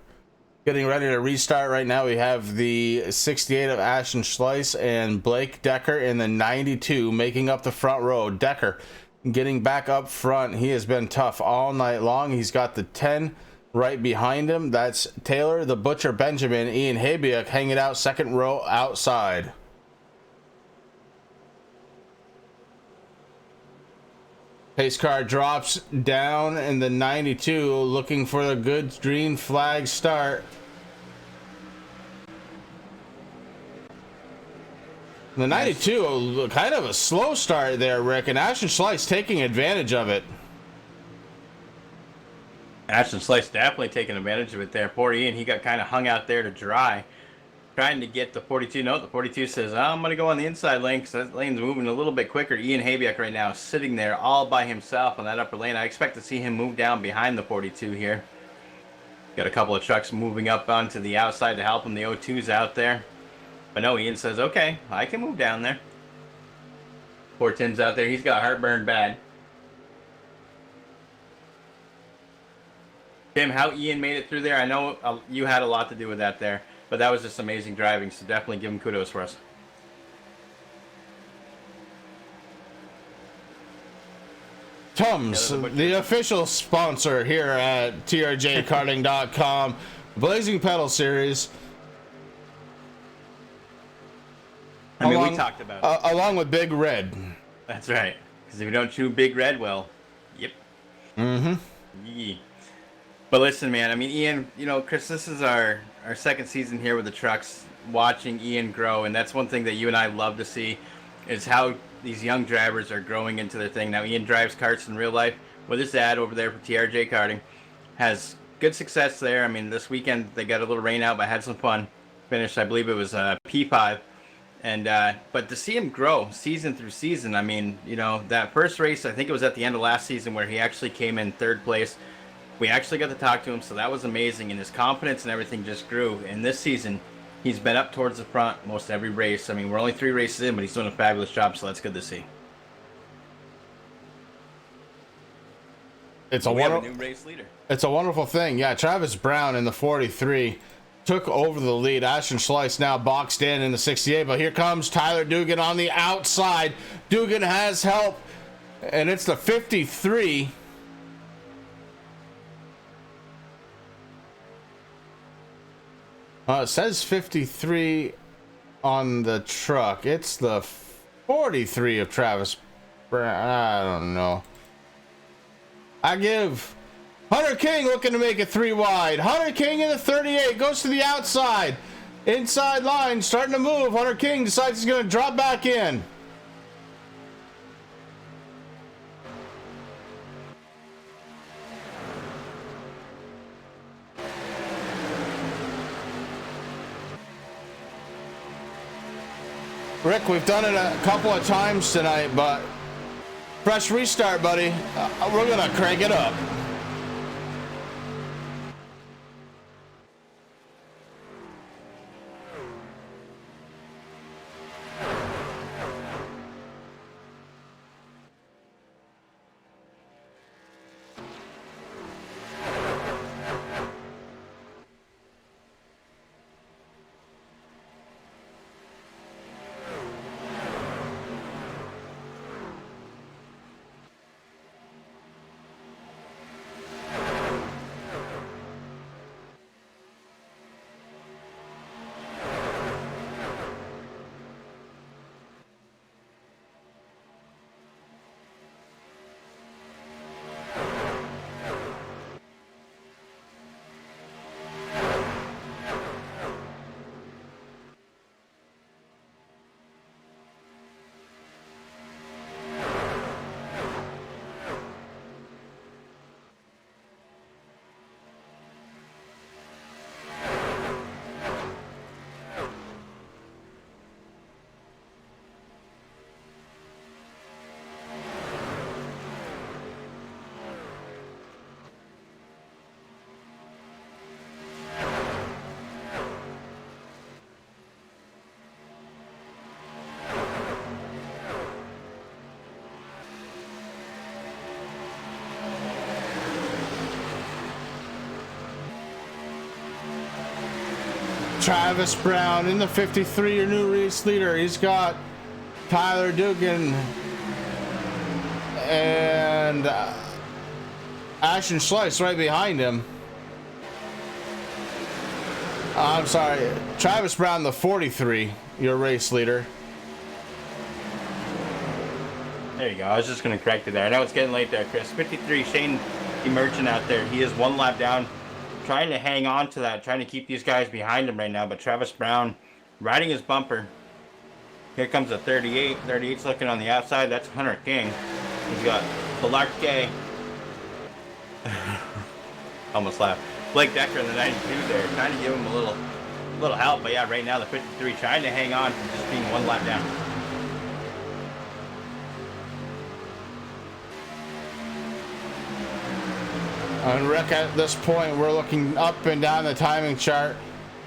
Getting ready to restart right now. We have the 68 of Ashton Schleiss and Blake Decker in the 92 making up the front row. Decker getting back up front. He has been tough all night long. He's got the 10 right behind him. That's Taylor, the Butcher Benjamin, Ian Habiak hanging out second row outside. Pace car drops down in the 92, looking for the good green flag start. The 92, kind of a slow start there, Rick, and Ashton Schleiss taking advantage of it. Ashton Schleiss definitely taking advantage of it there. Poor Ian, he got kind of hung out there to dry, trying to get the 42. No, the 42 says, I'm going to go on the inside lane because that lane's moving a little bit quicker. Ian Habiak right now sitting there all by himself on that upper lane. I expect to see him move down behind the 42 here. Got a couple of trucks moving up onto the outside to help him. The 02's out there. But no, Ian says, okay, I can move down there. Poor Tim's out there. He's got heartburn bad. Tim, how Ian made it through there, I know you had a lot to do with that there, but that was just amazing driving, so definitely give him kudos for us. Tums, the official sponsor here at TRJkarting.com, Blazing Pedal Series. I mean, we talked about it. Along with Big Red. That's right. Because if you don't chew Big Red, well, yep. Mm-hmm. Yeah. But listen, man, I mean, Ian, you know, Chris, this is our second season here with the trucks, watching Ian grow, and that's one thing that you and I love to see, is how these young drivers are growing into their thing. Now, Ian drives karts in real life with his dad over there for TRJ Karting, has good success there. I mean, this weekend they got a little rain out, but had some fun. Finished, I believe it was P5. And but to see him grow season through season, I mean, you know, that first race, I think it was at the end of last season where he actually came in third place. We actually got to talk to him, so that was amazing, and his confidence and everything just grew. And this season, he's been up towards the front most every race. I mean, we're only 3 races in, but he's doing a fabulous job, so that's good to see. It's a new race leader. It's a wonderful thing. Yeah, Travis Brown in the 43 took over the lead. Ashton Schleiss now boxed in the 68, but here comes Tyler Dugan on the outside. Dugan has help, and it's the 53. It says 53 on the truck. It's the 43 of Travis Brown. I don't know. I give Hunter King looking to make it 3 wide. Hunter King in the 38 goes to the outside. Inside line starting to move. Hunter King decides he's going to drop back in. Rick, we've done it a couple of times tonight, but fresh restart, buddy. We're going to crank it up. Travis Brown in the 53, your new race leader. He's got Tyler Dugan and Ashton Schleiss right behind him. I'm sorry, Travis Brown, the 43, your race leader. There you go. I was just going to correct it there. I know it's getting late there, Chris. 53, Shane Emergent out there. He is 1 lap down, trying to hang on to that, trying to keep these guys behind him right now. But Travis Brown riding his bumper. Here comes a 38. 38's looking on the outside. That's Hunter King. He's got Balarke. Almost laughed. Blake Decker in the 92 there, trying to give him a little help. But yeah, right now the 53 trying to hang on from just being 1 lap down. And Rick, at this point, we're looking up and down the timing chart,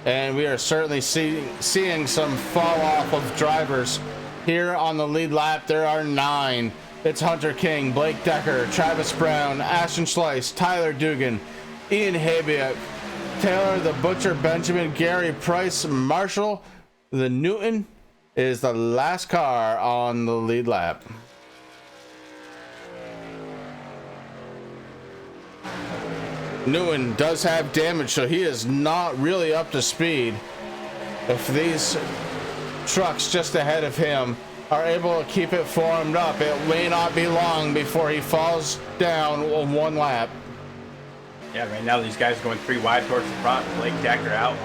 and we are certainly seeing some fall off of drivers. Here on the lead lap, there are 9. It's Hunter King, Blake Decker, Travis Brown, Ashton Schleiss, Tyler Dugan, Ian Habiak, Taylor the Butcher, Benjamin, Gary Price, Marshall. The Newton is the last car on the lead lap. Newton does have damage, so he is not really up to speed. If these trucks just ahead of him are able to keep it formed up. It may not be long before he falls down on one lap. Yeah, right now these guys are going 3 wide towards the front. Blake Decker out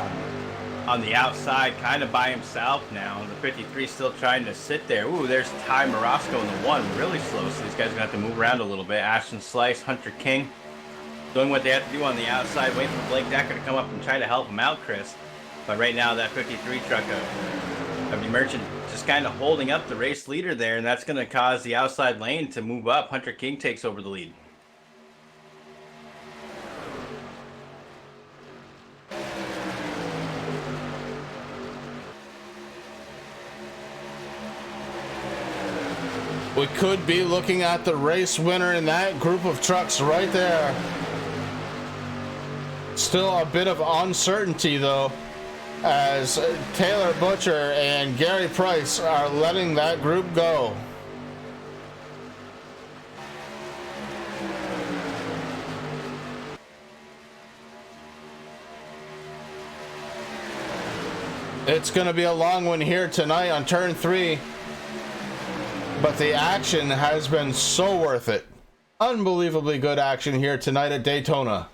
on the outside, kind of by himself now. The 53 still trying to sit there. Ooh, there's Ty Morosco in the 1, really slow. So these guys are going to have to move around a little bit. Ashton Slice, Hunter King, doing what they have to do on the outside, waiting for Blake Decker to come up and try to help him out, Chris. But right now, that 53 truck of the Merchant just kind of holding up the race leader there, and that's going to cause the outside lane to move up. Hunter King takes over the lead. We could be looking at the race winner in that group of trucks right there. Still a bit of uncertainty though, as Taylor Butcher and Gary Price are letting that group go. It's going to be a long one here tonight on turn 3. But the action has been so worth it. Unbelievably good action here tonight at Daytona.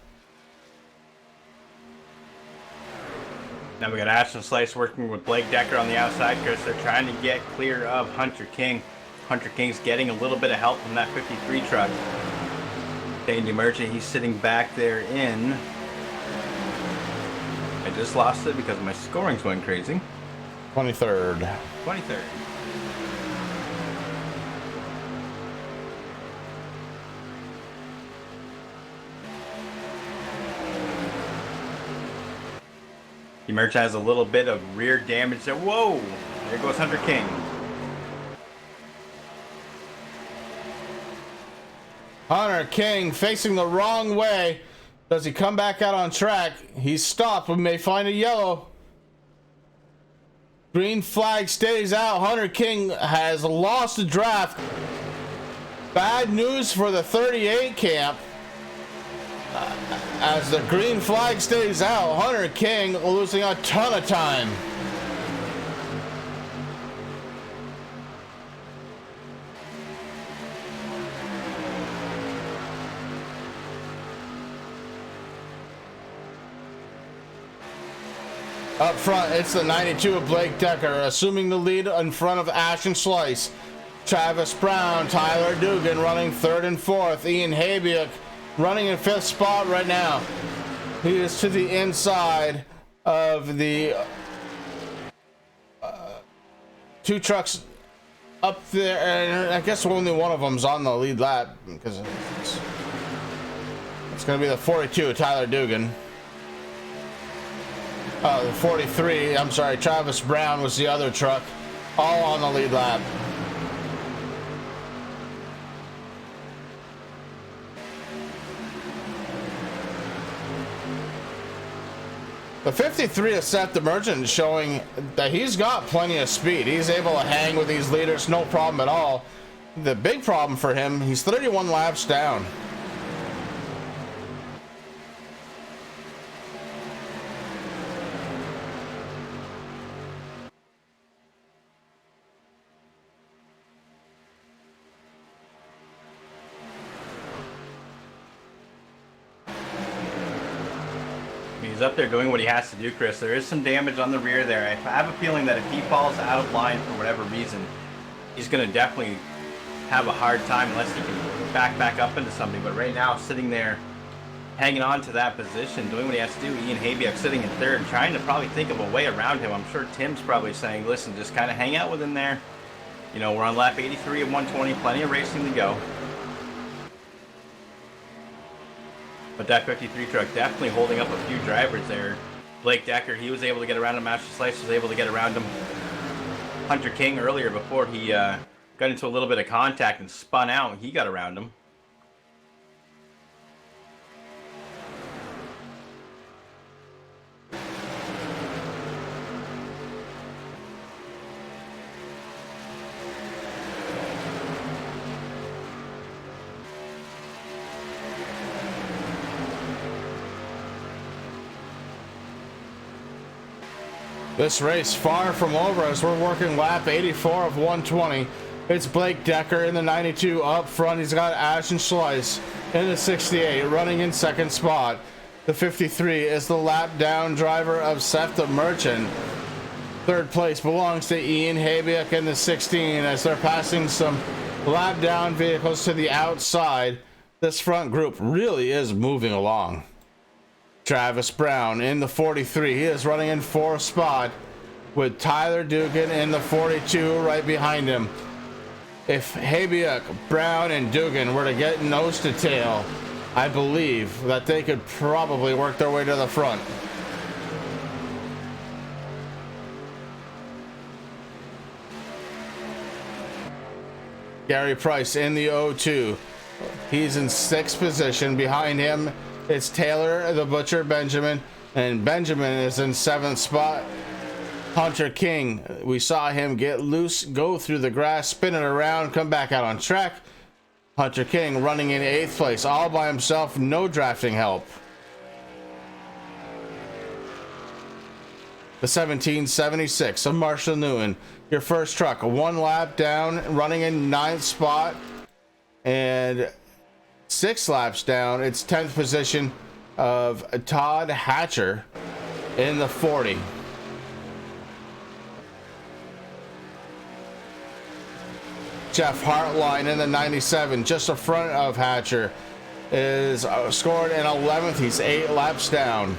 Now we got Ashton Slice working with Blake Decker on the outside, Chris. They're trying to get clear of Hunter King. Hunter King's getting a little bit of help from that 53 truck. Dane DeMerchant, he's sitting back there in... I just lost it because my scoring's going crazy. 23rd. 23rd. DeMerchant has a little bit of rear damage there. Whoa! There goes Hunter King. Hunter King facing the wrong way. Does he come back out on track? He's stopped. We may find a yellow. Green flag stays out. Hunter King has lost the draft. Bad news for the 38 camp. As the green flag stays out, Hunter King losing a ton of time. Up front, it's the 92 of Blake Decker, assuming the lead in front of Ashton Slice. Travis Brown, Tyler Dugan running 3rd and 4th. Ian Habiak running in 5th spot right now. He is to the inside of the 2 trucks up there, and I guess only one of them's on the lead lap because it's going to be the 42, Tyler Dugan. The 43, I'm sorry, Travis Brown was the other truck, all on the lead lap. The 53 of Seth DeMerchant showing that he's got plenty of speed. He's able to hang with these leaders, no problem at all. The big problem for him, he's 31 laps down. He's up there doing what he has to do, Chris. There is some damage on the rear there. I have a feeling that if he falls out of line for whatever reason, he's going to definitely have a hard time unless he can back up into something. But right now, sitting there, hanging on to that position, doing what he has to do. Ian Habiak sitting in 3rd, trying to probably think of a way around him. I'm sure Tim's probably saying, listen, just kind of hang out with him there. You know, we're on lap 83 of 120, plenty of racing to go. But that 53 truck definitely holding up a few drivers there. Blake Decker, he was able to get around him. Ashton Slice was able to get around him. Hunter King earlier before he got into a little bit of contact and spun out, he got around him. This race far from over as we're working lap 84 of 120. It's Blake Decker in the 92 up front. He's got Ashton Schleiss in the 68 running in second spot. The 53 is the lap down driver of Seth the Merchant. Third place belongs to Ian Habiak in the 16 as they're passing some lap down vehicles to the outside. This front group really is moving along. Travis Brown in the 43. He is running in fourth spot with Tyler Dugan in the 42 right behind him. If Habiak, Brown, and Dugan were to get nose to tail, I believe that they could probably work their way to the front. Gary Price in the 02. He's in sixth position. Behind him, it's Taylor the Butcher Benjamin, and Benjamin is in seventh spot. Hunter King, we saw him get loose, go through the grass, spin it around, come back out on track. Hunter King running in eighth place, all by himself, no drafting help. The 1776 of Marshall Newman, your first truck, one lap down, running in ninth spot, and 6 laps down, it's 10th position of Todd Hatcher in the 40. Jeff Hartline in the 97, just in front of Hatcher, is scored in 11th. He's 8 laps down.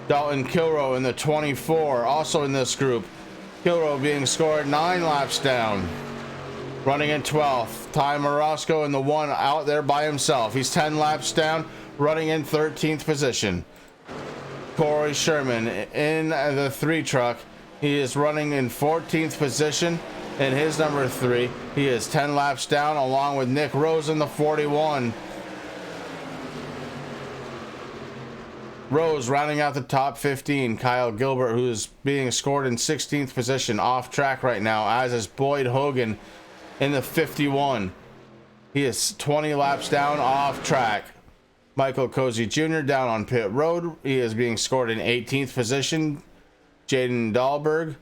Dalton Kilrow in the 24, also in this group. Kilrow being scored 9 laps down. Running in 12th. Ty Morosco in the 1 out there by himself. He's 10 laps down, running in 13th position. Corey Sherman in the 3 truck. He is running in 14th position. In his number 3, he is 10 laps down, along with Nick Rose in the 41. Rose rounding out the top 15. Kyle Gilbert, who is being scored in 16th position, off track right now, as is Boyd Hogan in the 51. He is 20 laps down, off track. Michael Cozy Jr. down on pit road. He is being scored in 18th position. Jaden Dahlberg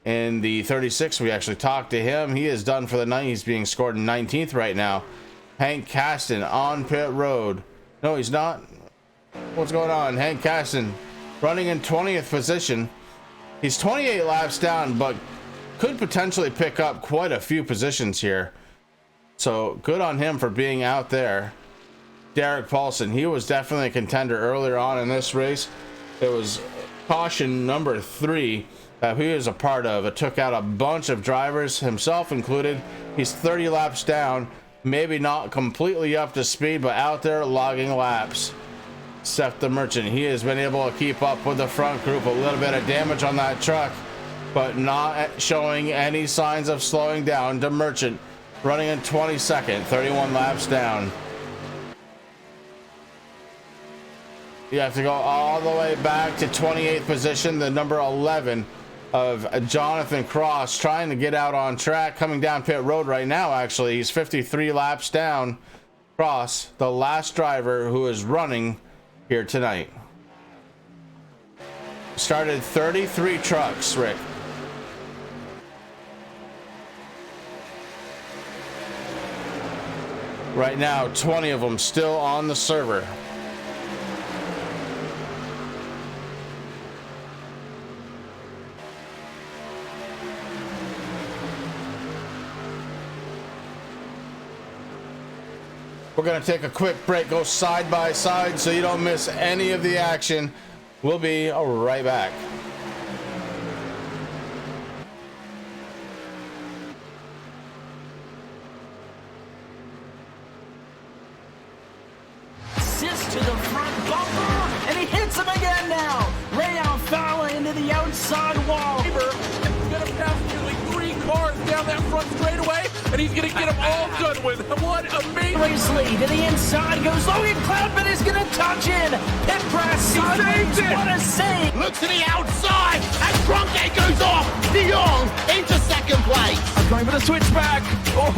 in the 36, we actually talked to him. He is done for the night. He's being scored in 19th right now. Hank Caston on pit road. No, he's not. What's going on? Hank Caston running in 20th position. He's 28 laps down, but could potentially pick up quite a few positions here. So good on him for being out there. Derek Paulson, he was definitely a contender earlier on in this race. It was caution number 3 that he was a part of. It took out a bunch of drivers, himself included. He's 30 laps down, maybe not completely up to speed, but out there logging laps. Seth the Merchant, he has been able to keep up with the front group. A little bit of damage on that truck, but not showing any signs of slowing down. The Merchant running in 22nd, 31 laps down. You have to go all the way back to 28th position, the number 11 of Jonathan Cross, trying to get out on track, coming down pit road right now. Actually, he's 53 laps down. Cross, the last driver who is running here tonight. Started 33 trucks, Rick. Right now, 20 of them still on the server. We're going to take a quick break, go side by side so you don't miss any of the action. We'll be right back. Assist to the front bumper, and he hits him again now. Rayon Fowler into the outside wall. He's going to pass nearly 3 cars down that front straightaway, and he's going to get them all done with. What amazing. Racely to the inside goes Logan Cloudman is going to touch in. Pit press sideways. What a save. Look to the outside, and Cronkite goes off. De Jong into second place. Going for the switchback. Oh,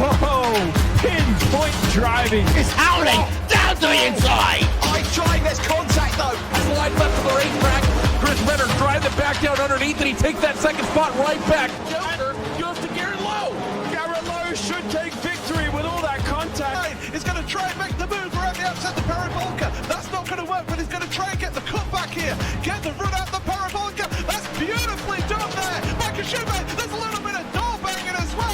pinpoint driving. It's howling down to the inside. I trying, there's contact though. Slide left to the racetrack. Chris Renner drive it back down underneath, and he takes that second spot right back. Joker goes to Garrett Lowe. Garrett Lowe should take victory with all that contact. He's going to try and make the move around the outside the parabolica. That's not going to work, but he's going to try and get the cut back here. Get the run out the parabolica. That's beautifully done there. Michael Schumacher, there's a little bit of door banging as well.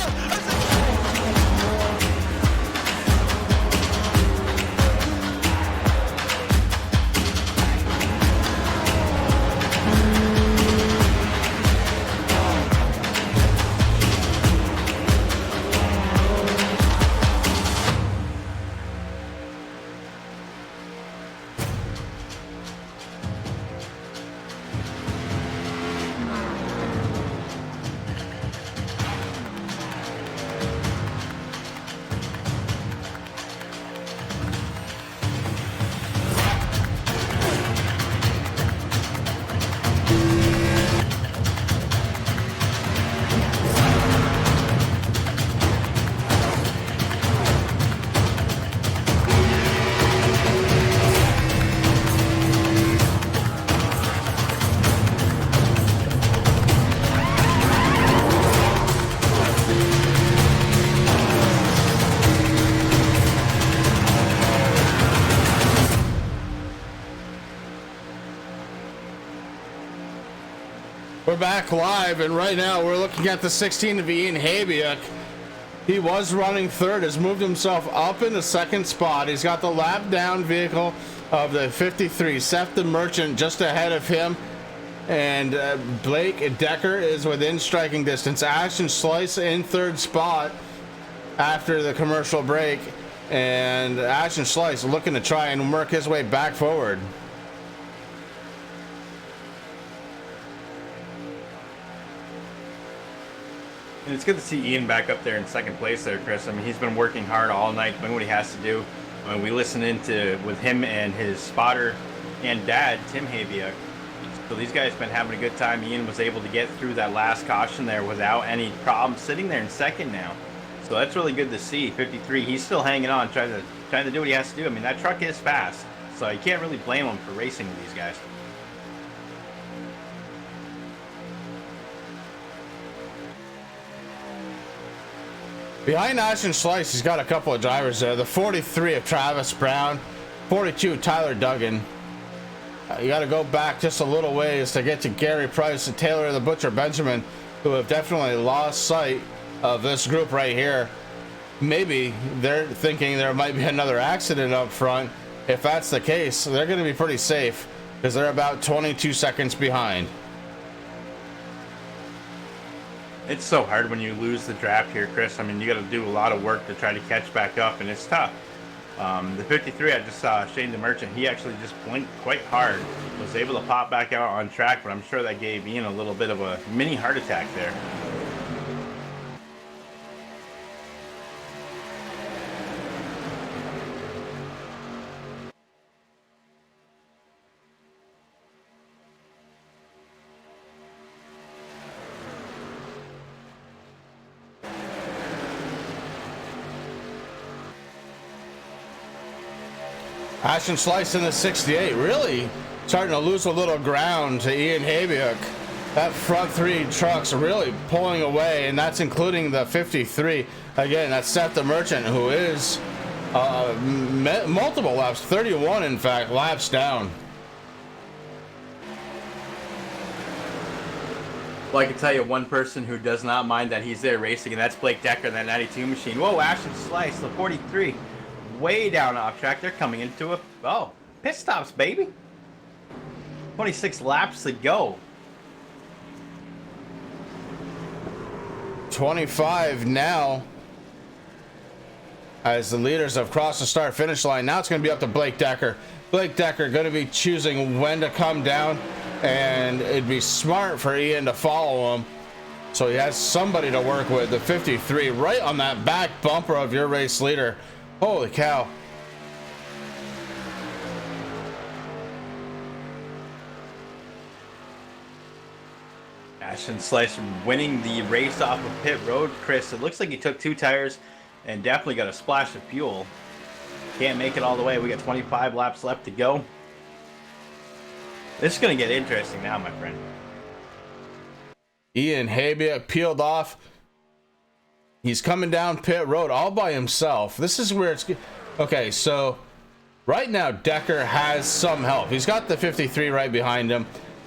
We're back live, and right now we're looking at the 16 of Ian Habiak. He was running third, has moved himself up in the second spot. He's got the lap down vehicle of the 53, Seth the Merchant, just ahead of him. And Blake Decker is within striking distance. Ashton Slice in third spot after the commercial break. And Ashton Slice looking to try and work his way back forward. And it's good to see Ian back up there in second place there, Chris. I mean, he's been working hard all night, doing what he has to do. I mean, we listened into with him and his spotter and dad, Tim Habiak. So these guys have been having a good time. Ian was able to get through that last caution there without any problem, sitting there in second now. So that's really good to see. 53, he's still hanging on, trying to do what he has to do. I mean, that truck is fast, so you can't really blame him for racing with these guys. Behind Ashton Slice, he's got a couple of drivers there. The 43 of Travis Brown, 42 Tyler Duggan. You got to go back just a little ways to get to Gary Price and Taylor the Butcher Benjamin, who have definitely lost sight of this group right here. Maybe they're thinking there might be another accident up front. If that's the case, they're going to be pretty safe because they're about 22 seconds behind. It's so hard when you lose the draft here, Chris. I mean, you got to do a lot of work to try to catch back up, and it's tough. The 53, I just saw Shane the Merchant. He actually just blinked quite hard. Was able to pop back out on track, but I'm sure that gave Ian a little bit of a mini heart attack there. Ashton Slice in the 68, really starting to lose a little ground to Ian Habiak. That front three trucks really pulling away, and that's including the 53. Again, that's Seth the Merchant, who is multiple laps, 31 in fact, laps down. Well, I can tell you one person who does not mind that he's there racing, and that's Blake Decker in that 92 machine. Whoa, Ashton Slice, the 43. Way down off track. They're coming into a pit stops, baby. 26 laps to go. 25 now as the leaders have crossed the start finish line. Now it's going to be up to Blake Decker. Blake Decker going to be choosing when to come down, and it'd be smart for Ian to follow him so he has somebody to work with. The 53 right on that back bumper of your race leader. Holy cow. Ashton Slice winning the race off of pit road, Chris. It looks like he took 2 tires and definitely got a splash of fuel. Can't make it all the way. We got 25 laps left to go. This is going to get interesting now, my friend. Ian Habia peeled off. He's coming down pit road all by himself. This is where it's... Okay, so right now Decker has some help. He's got the 53 right behind him.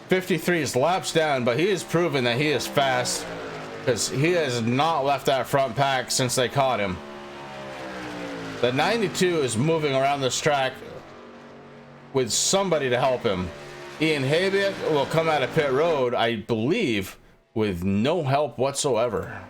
53 is laps down, but he has proven that he is fast because he has not left that front pack since they caught him. The 92 is moving around this track with somebody to help him. Ian Habia will come out of pit road, I believe, with no help whatsoever.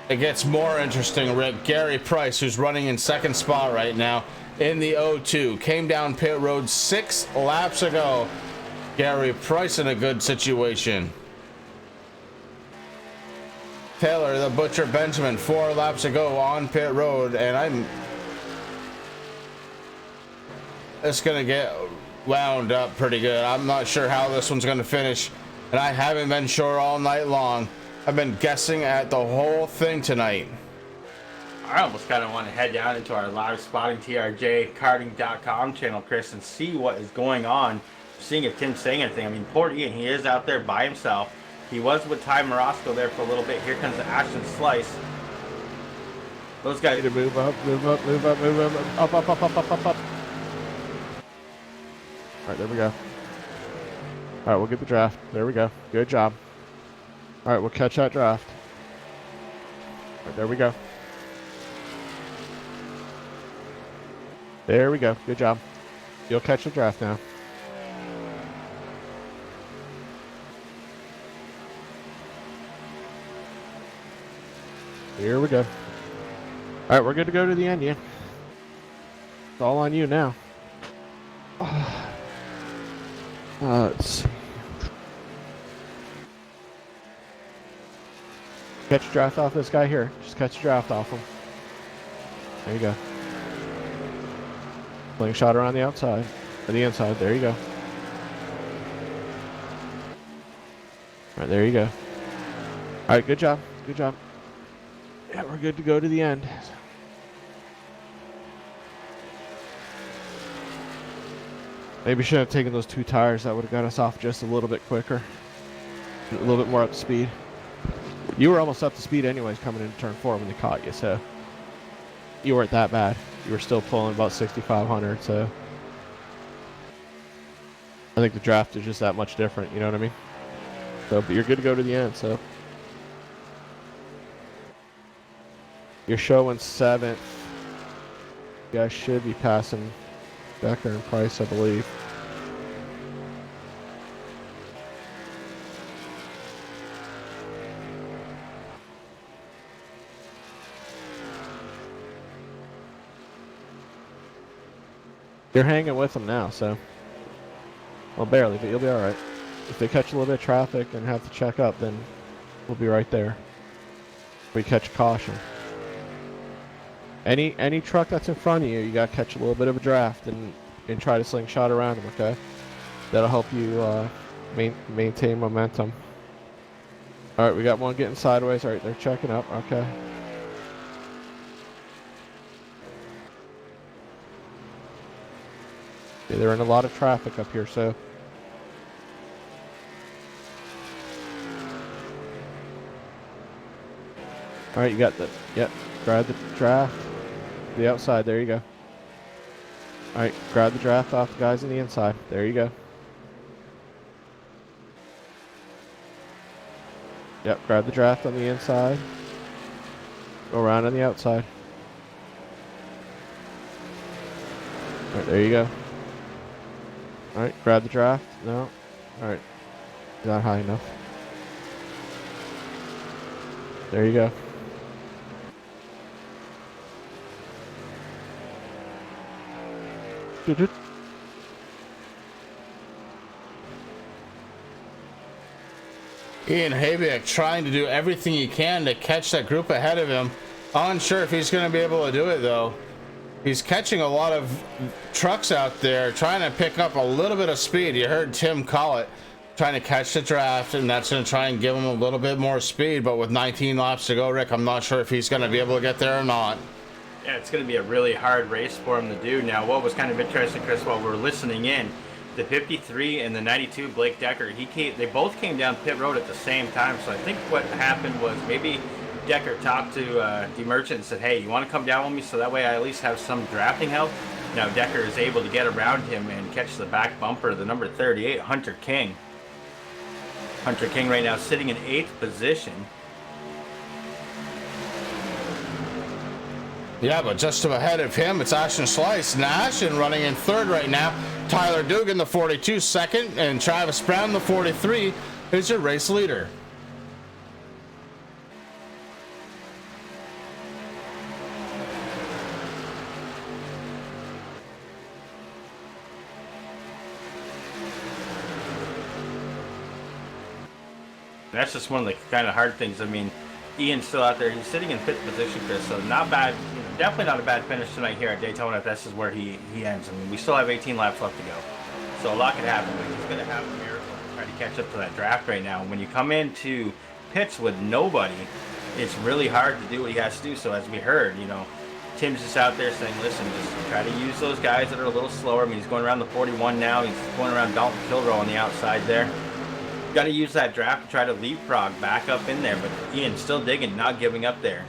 It gets more interesting, Rick. Gary Price, who's running in second spot right now in the O2, came down pit road 6 laps ago. Gary Price in a good situation. Taylor, the Butcher Benjamin, 4 laps ago on pit road, and it's gonna get wound up pretty good. I'm not sure how this one's gonna finish, and I haven't been sure all night long. I've been guessing at the whole thing tonight. I almost kind of want to head down into our live spotting TRJkarting.com channel, Chris, and see what is going on. Seeing if Tim's saying anything. I mean, poor Ian, he is out there by himself. He was with Ty Morosco there for a little bit. Here comes the Ashton Slice. Those guys to move up. Up. All right, there we go. All right, we'll get the draft. There we go. Good job. All right, we'll catch that draft. All right, there we go. There we go. Good job. You'll catch the draft now. Here we go. All right, we're good to go to the end, yeah. It's all on you now. Let's see. Catch a draft off this guy here. Just catch a draft off him. There you go. Slingshot around the outside. Or the inside. There you go. Alright, there you go. Alright, good job. Good job. Yeah, we're good to go to the end. Maybe should have taken those 2 tires. That would have got us off just a little bit quicker. A little bit more up to speed. You were almost up to speed anyways coming into turn 4 when they caught you, so you weren't that bad. You were still pulling about 6,500, so I think the draft is just that much different, you know what I mean? So, but you're good to go to the end, so you're showing 7th. You guys should be passing Becker and Price, I believe. You're hanging with them now, so. Well, barely, but you'll be alright. If they catch a little bit of traffic and have to check up, then we'll be right there. We catch caution. Any truck that's in front of you, you gotta catch a little bit of a draft and try to slingshot around them, okay? That'll help you maintain momentum. Alright, we got one getting sideways. Alright, they're checking up, okay. Yeah, they're in a lot of traffic up here, so. Alright, you got the, yep, grab the draft. The outside, there you go. Alright, grab the draft off the guys on the inside. There you go. Yep, grab the draft on the inside. Go around on the outside. Alright, there you go. Alright, grab the draft. No. Alright. Not high enough. There you go. Ian Habiak trying to do everything he can to catch that group ahead of him. Unsure if he's going to be able to do it, though. He's catching a lot of trucks out there, trying to pick up a little bit of speed. You heard Tim call it. trying to catch the draft, and that's going to try and give him a little bit more speed. But with 19 laps to go, Rick, I'm not sure if he's going to be able to get there or not. Yeah, it's going to be a really hard race for him to do. Now, what was kind of interesting, Chris, while we're listening in, the 53 and the 92, Blake Decker, they both came down pit road at the same time. So I think what happened was maybe Decker talked to D Merchant and said, hey, you want to come down with me so that way I at least have some drafting help? Now Decker is able to get around him and catch the back bumper of the number 38, Hunter King. Hunter King right now sitting in 8th position. Yeah, but just ahead of him, it's Ashton Slice. Ashton running in 3rd right now. Tyler Dugan, the 42, 2nd, and Travis Brown, the 43, is your race leader. That's just one of the kind of hard things. I mean, Ian's still out there. He's sitting in 5th position, Chris, so not bad. Definitely not a bad finish tonight here at Daytona if this is where he ends. I mean, we still have 18 laps left to go. So a lot could happen, but he's going to have a miracle to try to catch up to that draft right now. When you come into pits with nobody, it's really hard to do what he has to do. So as we heard, Tim's just out there saying, listen, just try to use those guys that are a little slower. I mean, he's going around the 41 now. He's going around Dalton Kilrow on the outside there. Got to use that draft to try to leapfrog back up in there, but Ian still digging, not giving up there.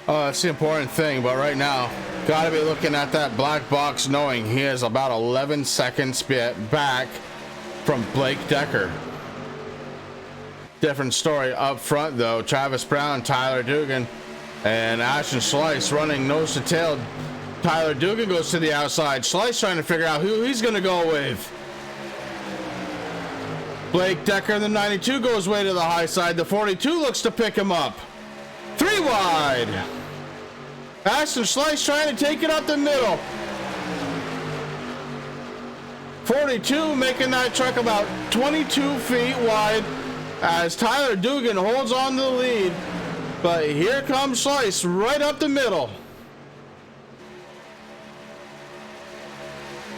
Oh, that's the important thing, but right now, got to be looking at that black box knowing he is about 11 seconds back from Blake Decker. Different story up front, though. Travis Brown, Tyler Dugan, and Ashton Slice running nose to tail. Tyler Dugan goes to the outside. Slice trying to figure out who he's going to go with. Blake Decker in the 92 goes way to the high side. The 42 looks to pick him up. 3 wide. Ashton Slice trying to take it up the middle. 42 making that truck about 22 feet wide as Tyler Dugan holds on to the lead. But here comes Slice right up the middle.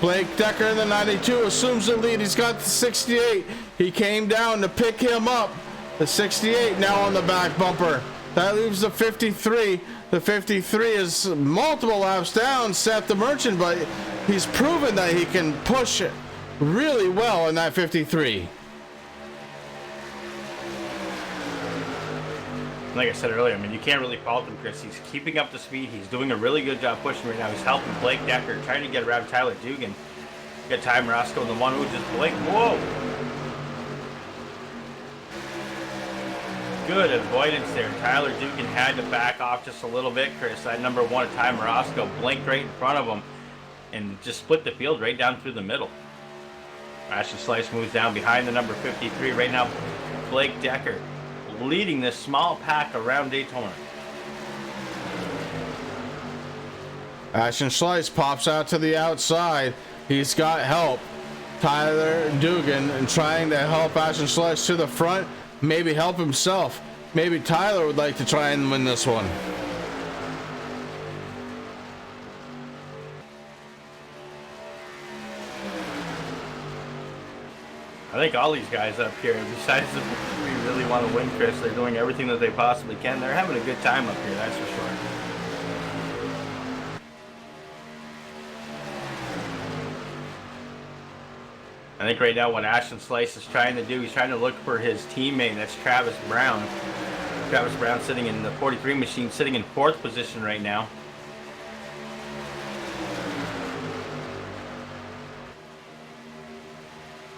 Blake Decker in the 92 assumes the lead. He's got the 68. He came down to pick him up. The 68 now on the back bumper. That leaves the 53. The 53 is multiple laps down, Seth the Merchant, but he's proven that he can push it really well in that 53. Like I said earlier, I mean, you can't really fault him, Chris. He's keeping up the speed. He's doing a really good job pushing right now. He's helping Blake Decker, trying to get around Tyler Dugan. Got Ty Morosco and the one who just Blake. Whoa! Good avoidance there. Tyler Dugan had to back off just a little bit, Chris. That number 1 Ty Morosco blinked right in front of him and just split the field right down through the middle. Ashton Slice moves down behind the number 53 right now. Blake Decker leading this small pack around Daytona. Ashton Slice pops out to the outside. He's got help. Tyler Dugan and trying to help Ashton Slice to the front. Maybe help himself. Maybe Tyler would like to try and win this one. I think all these guys up here, besides the we really want to win, Chris, they're doing everything that they possibly can. They're having a good time up here, that's for sure. I think right now what Ashton Slice is trying to do, he's trying to look for his teammate. That's Travis Brown. Travis Brown sitting in the 43 machine, sitting in 4th position right now.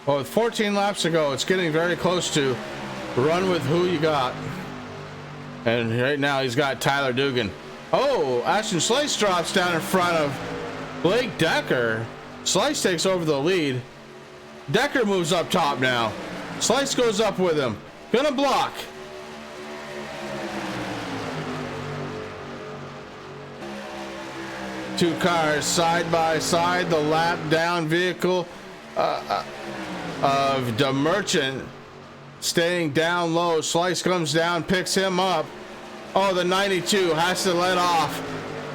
Well, with 14 laps to go, it's getting very close to run with who you got. And right now he's got Tyler Dugan. Oh, Ashton Slice drops down in front of Blake Decker. Slice takes over the lead. Decker moves up top now. Slice goes up with him. Gonna block. Two cars side by side. The lap down vehicle of the Merchant staying down low. Slice comes down, picks him up. Oh, the 92 has to let off.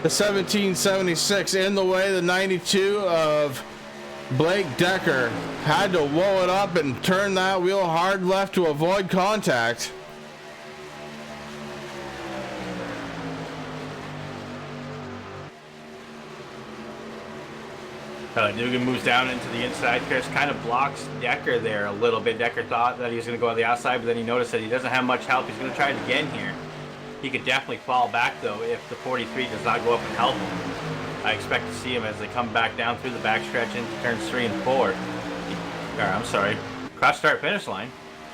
The 1776 in the way. The 92 of Blake Decker had to whoa it up and turn that wheel hard left to avoid contact. Dugan moves down into the inside. Chris kind of blocks Decker there a little bit. Decker thought that he was going to go on the outside, but then he noticed that he doesn't have much help. He's going to try it again here. He could definitely fall back, though, if the 43 does not go up and help him. I expect to see him as they come back down through the backstretch into turns 3 and 4. I'm sorry, cross start finish line.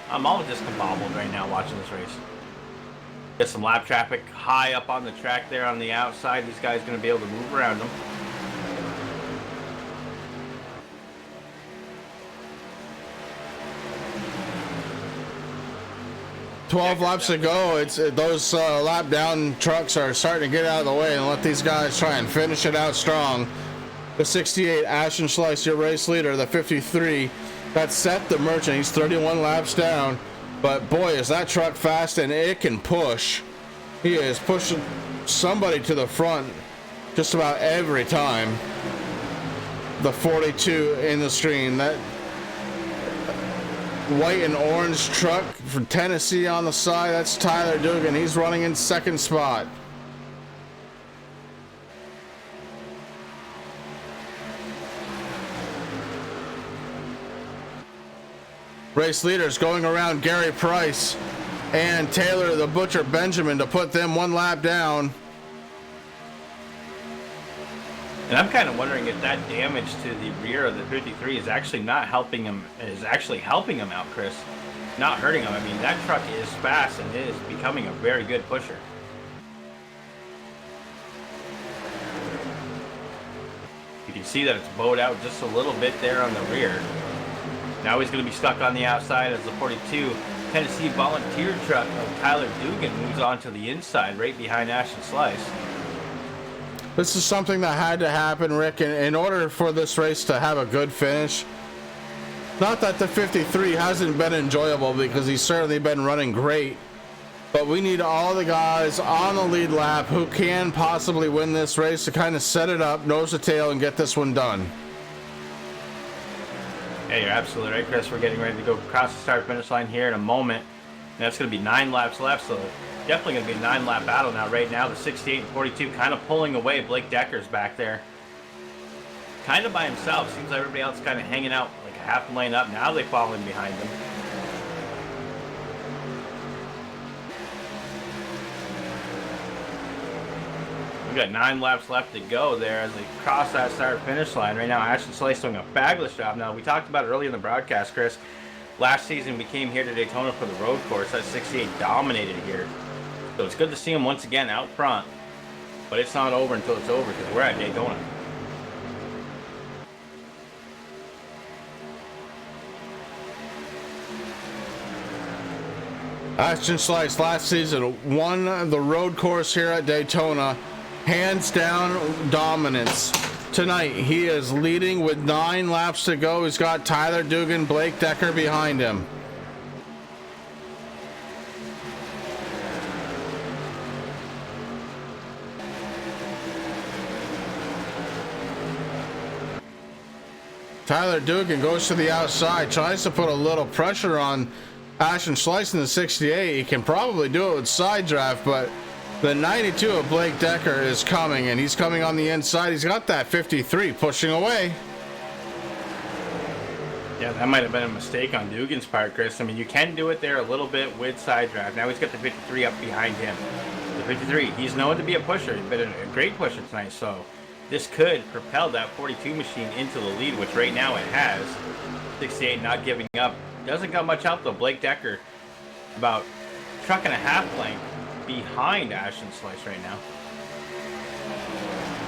I'm all discombobbled right now watching this race. Get some lap traffic high up on the track there on the outside. These guys going to be able to move around them. $12 laps to go. It's those lap down trucks are starting to get out of the way and let these guys try and finish it out strong. The 68 Ashton Schleiss, your race leader. The 53, that's Seth the Merchant. He's 31 laps down, but boy, is that truck fast and it can push. He is pushing somebody to the front just about every time. The 42 in the stream, that white and orange truck from Tennessee on the side, that's Tyler Dugan. He's running in second spot. Race leaders going around Gary Price and Taylor the Butcher Benjamin to put them one lap down. And I'm kind of wondering if that damage to the rear of the 53 is actually not helping him, is actually helping him out, Chris. Not hurting him. I mean, that truck is fast and it is becoming a very good pusher. You can see that it's bowed out just a little bit there on the rear. Now he's going to be stuck on the outside as the 42 Tennessee Volunteer truck of Tyler Dugan moves on to the inside right behind Ashton Schleiss. This is something that had to happen, Rick, in order for this race to have a good finish. Not that the 53 hasn't been enjoyable, because he's certainly been running great, but we need all the guys on the lead lap who can possibly win this race to kind of set it up, nose to tail, and get this one done. Yeah, you're absolutely right, Chris. We're getting ready to go across the start finish line here in a moment. And that's going to be 9 laps left, so definitely going to be a 9-lap battle now. Right now, the 68 and 42 kind of pulling away. Blake Decker's back there, kind of by himself. Seems like everybody else kind of hanging out like a half lane up. Now they fall in behind him. We've got 9 laps left to go there as they cross that start finish line. Right now, Ashton Schleiss doing a fabulous job. Now, we talked about it earlier in the broadcast, Chris. Last season, we came here to Daytona for the road course. That 68 dominated here. So it's good to see him once again out front. But it's not over until it's over, because we're at Daytona. Ashton Schleiss last season won the road course here at Daytona. Hands down dominance. Tonight, he is leading with 9 laps to go. He's got Tyler Dugan, Blake Decker behind him. Tyler Dugan goes to the outside, tries to put a little pressure on Ashton Schleiss in the 68. He can probably do it with side draft, but the 92 of Blake Decker is coming, and he's coming on the inside. He's got that 53 pushing away. Yeah, that might have been a mistake on Dugan's part, Chris. I mean, you can do it there a little bit with side draft. Now he's got the 53 up behind him. The 53, he's known to be a pusher. He's been a great pusher tonight, so this could propel that 42 machine into the lead, which right now it has. 68 not giving up. Doesn't got much help, though. Blake Decker about a truck and a half length behind Ashton Schleiss right now.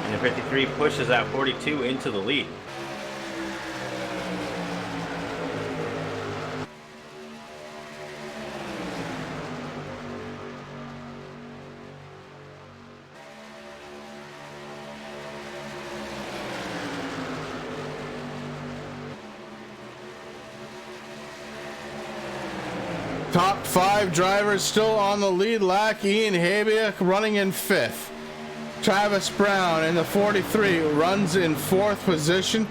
And the 53 pushes that 42 into the lead. Top 5 drivers still on the lead lap. Ian Habiak running in 5th. Travis Brown in the 43 runs in 4th position.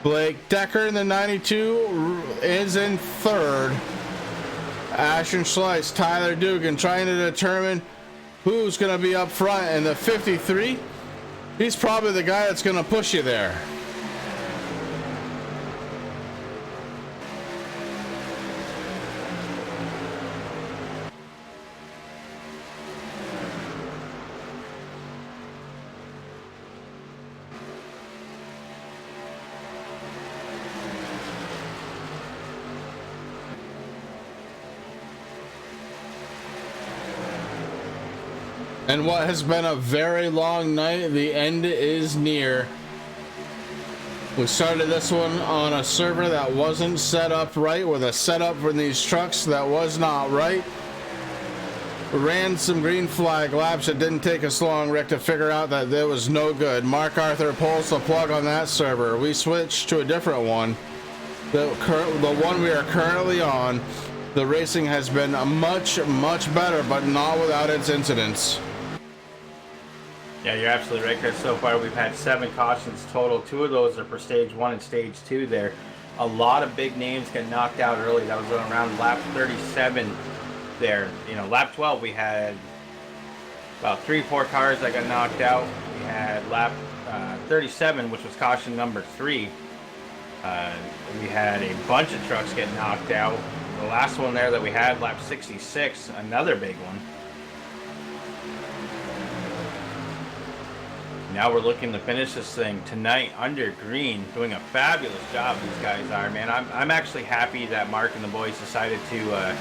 Blake Decker in the 92 is in third. Ashton Slice, Tyler Dugan trying to determine who's going to be up front in the 53. He's probably the guy that's going to push you there. And what has been a very long night, the end is near. We started this one on a server that wasn't set up right, with a setup for these trucks that was not right. Ran some green flag laps. It didn't take us long, Rick, to figure out that there was no good. Mark Arthur pulls the plug on that server. We switched to a different one. The one we are currently on. The racing has been much better, but not without its incidents. Yeah, you're absolutely right, Chris. So far, we've had 7 cautions total. 2 of those are for stage 1 and stage 2 there. A lot of big names get knocked out early. That was around lap 37 there. You know, lap 12, we had about 3-4 cars that got knocked out. We had lap 37, which was caution number 3. We had a bunch of trucks get knocked out. The last one there that we had, lap 66, another big one. Now we're looking to finish this thing tonight under green, doing a fabulous job. These guys are, man. I'm actually happy that Mark and the boys decided to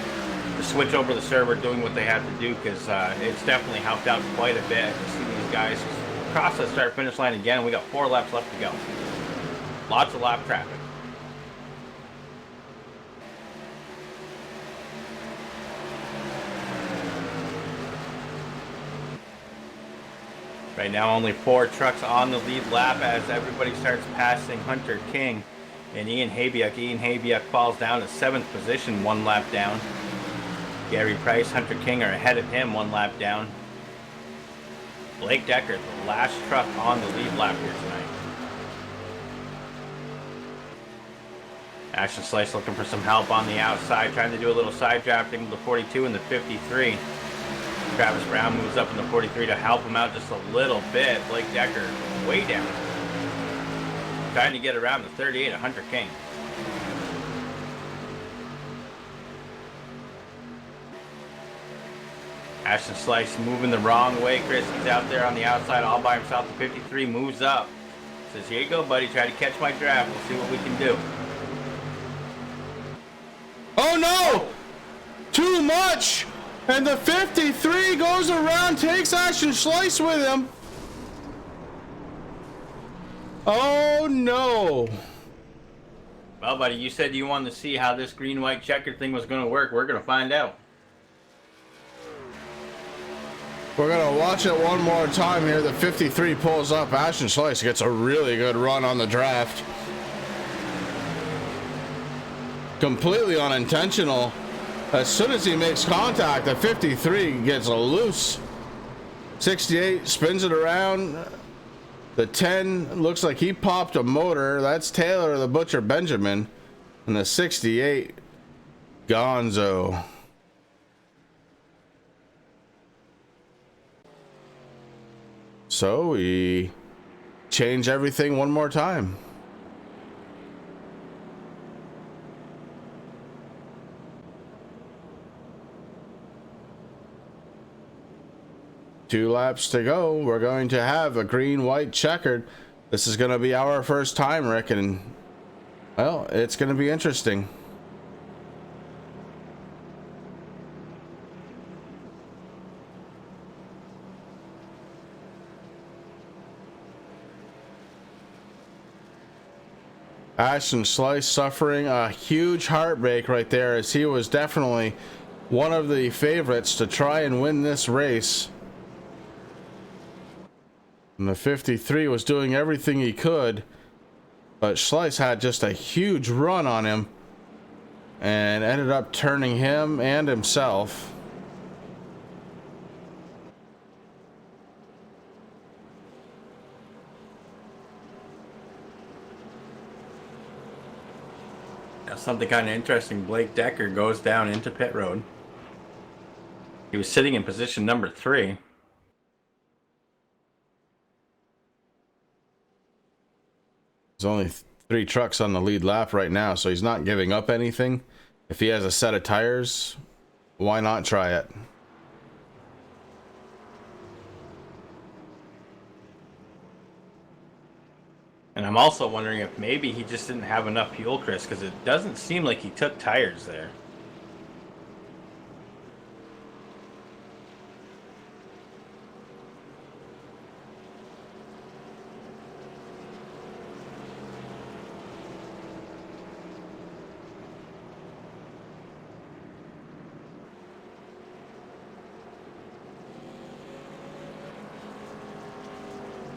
switch over the server, doing what they had to do, because it's definitely helped out quite a bit to see these guys cross the start-finish line again. And we got 4 laps left to go. Lots of lap traffic. Right now, only 4 trucks on the lead lap as everybody starts passing Hunter King and Ian Habiuk. Ian Habiuk falls down to 7th position, 1 lap down. Gary Price, Hunter King are ahead of him, 1 lap down. Blake Decker, the last truck on the lead lap here tonight. Ashton Slice looking for some help on the outside, trying to do a little side drafting with the 42 and the 53. Travis Brown moves up in the 43 to help him out just a little bit. Blake Decker way down. Trying to get around the 38 of Hunter King. Ashton Slice moving the wrong way, Chris. He's out there on the outside all by himself. The 53 moves up. Says, here you go, buddy. Try to catch my draft. We'll see what we can do. Oh, no! Too much! And the 53 goes around, takes Ashton Slice with him. Oh, no. Well, buddy, you said you wanted to see how this green-white checker thing was going to work. We're going to find out. We're going to watch it one more time here. The 53 pulls up. Ashton Slice gets a really good run on the draft. Completely unintentional. As soon as he makes contact, the 53 gets a loose. 68 spins it around. The 10 looks like he popped a motor. That's Taylor the Butcher Benjamin. And the 68, Gonzo. So we change everything one more time. Two laps to go. We're going to have a green-white checkered. This is going to be our first time, Rick, and well, it's going to be interesting. Ashton Slice suffering a huge heartbreak right there, as he was definitely one of the favorites to try and win this race. And the 53 was doing everything he could, but Slice had just a huge run on him and ended up turning him and himself. something kind of interesting. Blake Decker goes down into pit road. He was sitting in position number 3. There's only 3 trucks on the lead lap right now, so he's not giving up anything. If he has a set of tires, why not try it? And I'm also wondering if maybe he just didn't have enough fuel, Chris, because it doesn't seem like he took tires there.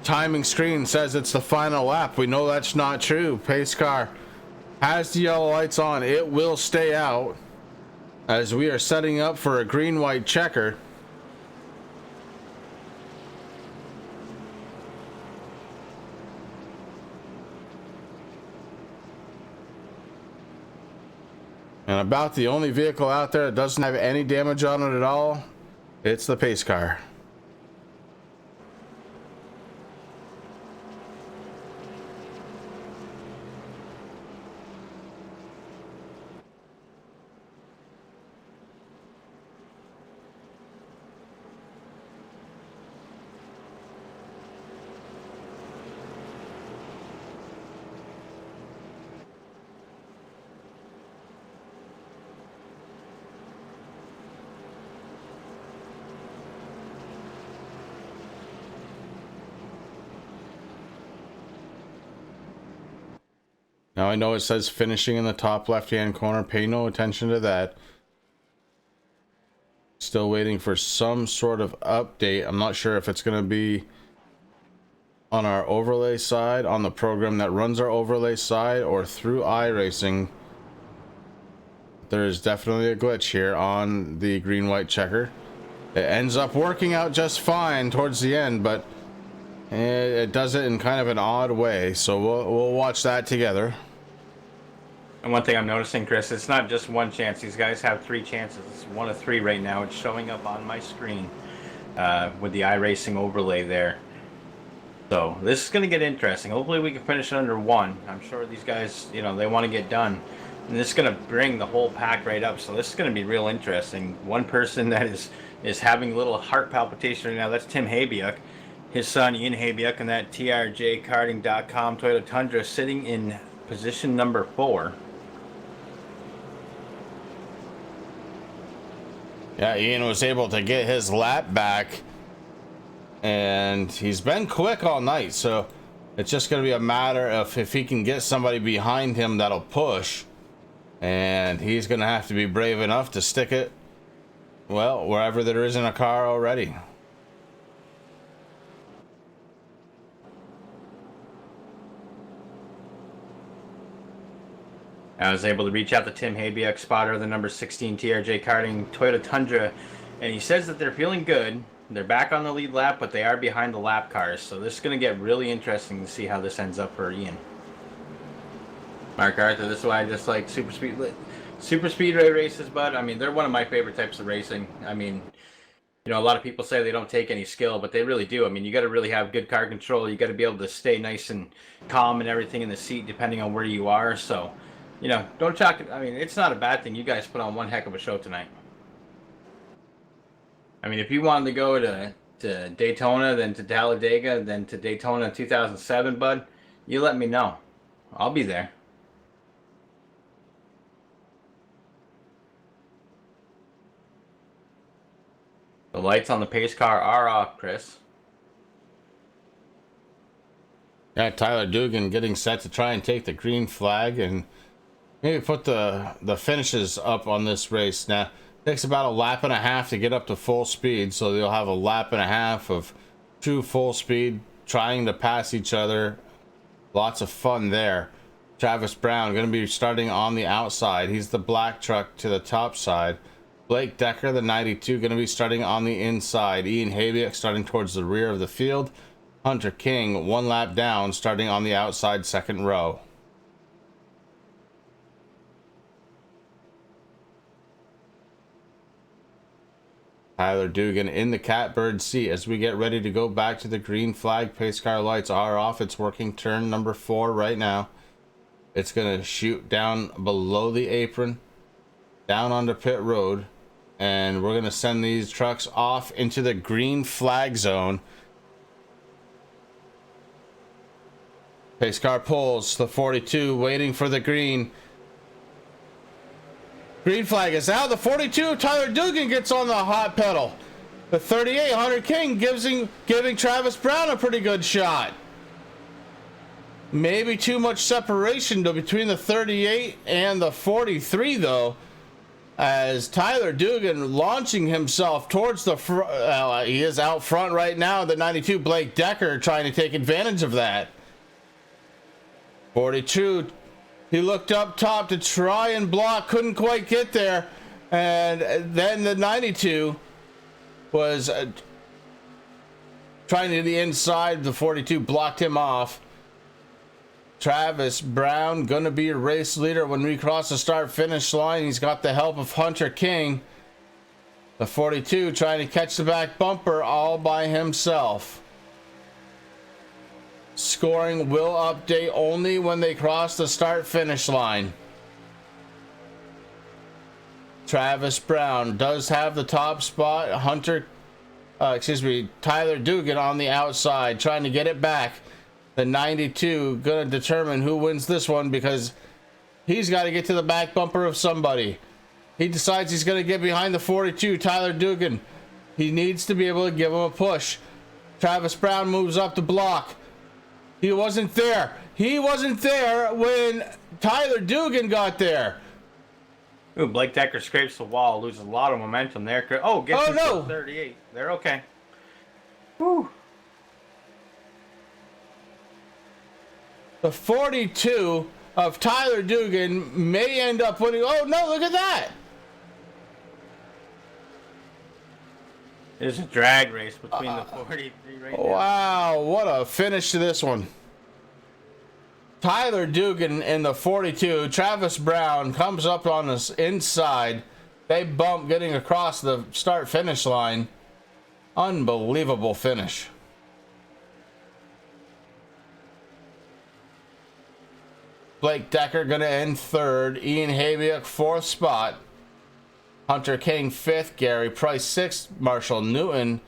Timing screen says it's the final lap. We know that's not true. Pace car has the yellow lights on. It will stay out as we are setting up for a green-white checker. And about the only vehicle out there that doesn't have any damage on it at all, it's the pace car. Now I know it says finishing in the top left-hand corner. Pay no attention to that. Still waiting for some sort of update. I'm not sure if it's going to be on our overlay side, on the program that runs our overlay side, or through iRacing. There is definitely a glitch here on the green-white checker. It ends up working out just fine towards the end, but it does it in kind of an odd way. So we'll watch that together. And one thing I'm noticing, Chris, it's not just one chance. These guys have 3 chances. It's 1 of 3 right now. It's showing up on my screen with the iRacing overlay there. So this is going to get interesting. Hopefully we can finish it under 1. I'm sure these guys, you know, they want to get done. And this is going to bring the whole pack right up. So this is going to be real interesting. One person that is having a little heart palpitation right now, that's Tim Habiuk. His son, Ian Habiuk, and that TRJkarting.com Toyota Tundra sitting in position number 4. Yeah, Ian was able to get his lap back, and he's been quick all night, so it's just going to be a matter of if he can get somebody behind him that'll push, and he's going to have to be brave enough to stick it, well, wherever there isn't a car already. I was able to reach out to Tim Habiuk, spotter of the number 16 TRJ Karting Toyota Tundra, and he says that they're feeling good. They're back on the lead lap, but they are behind the lap cars, so this is going to get really interesting to see how this ends up for Ian. Mark Arthur, this is why I just like super speedway races, bud. I mean, they're one of my favorite types of racing. I mean, you know, a lot of people say they don't take any skill, but they really do. I mean, you got to really have good car control. You got to be able to stay nice and calm and everything in the seat, depending on where you are. So, you know, don't chalk it. I mean, it's not a bad thing. You guys put on one heck of a show tonight. I mean, if you wanted to go to Daytona, then to Talladega, then to Daytona 2007, bud, you let me know. I'll be there. The lights on the pace car are off, Chris. Yeah, Tyler Dugan getting set to try and take the green flag and maybe put the finishes up on this race. Now, it takes about a lap and a half to get up to full speed, so they'll have a lap and a half of true full speed, trying to pass each other. Lots of fun there. Travis Brown going to be starting on the outside. He's the black truck to the top side. Blake Decker, the 92, going to be starting on the inside. Ian Habiuk starting towards the rear of the field. Hunter King, 1 lap down, starting on the outside second row. Tyler Dugan in the catbird seat as we get ready to go back to the green flag. Pace car lights are off. It's working turn number 4 right now. It's going to shoot down below the apron, down onto pit road, and we're going to send these trucks off into the green flag zone. Pace car pulls the 42, waiting for the green. Green flag is out. The 42, Tyler Dugan gets on the hot pedal. The 38, Hunter King giving Travis Brown a pretty good shot. Maybe too much separation between the 38 and the 43 though, as Tyler Dugan launching himself towards the front. He is out front right now. The 92 Blake Decker trying to take advantage of that. 42, he looked up top to try and block, couldn't quite get there, and then the 92 was trying to the inside. The 42 blocked him off. Travis Brown gonna be a race leader when we cross the start finish line. He's got the help of Hunter King. The 42 trying to catch the back bumper all by himself. Scoring will update only when they cross the start finish line. Travis Brown does have the top spot. Tyler Dugan on the outside trying to get it back. The 92 gonna determine who wins this one because he's got to get to the back bumper of somebody. He decides he's gonna get behind the 42, Tyler Dugan. He needs to be able to give him a push. Travis Brown moves up the block. He wasn't there. He wasn't there when Tyler Dugan got there. Ooh, Blake Decker scrapes the wall, loses a lot of momentum there. Oh, gets into 38. They're okay. Whew. The 42 of Tyler Dugan may end up winning. Oh no, look at that. There's a drag race between the 43 right now. Wow, what a finish to this one. Tyler Dugan in the 42. Travis Brown comes up on this inside. They bump getting across the start finish line. Unbelievable finish. Blake Decker gonna end third. Ian Habiak 4th spot. Hunter King 5th. Gary Price 6th. Marshall Newton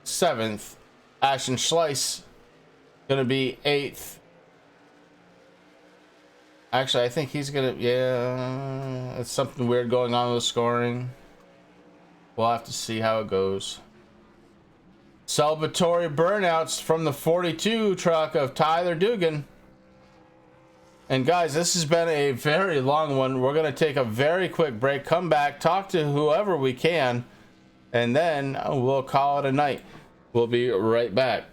7th. Ashton Schleiss gonna be 8th. Actually, I think he's gonna, yeah, it's something weird going on with the scoring. We'll have to see how it goes. Celebratory burnouts from the 42 truck of Tyler Dugan. And guys, this has been a very long one. We're going to take a very quick break, come back, talk to whoever we can, and then we'll call it a night. We'll be right back.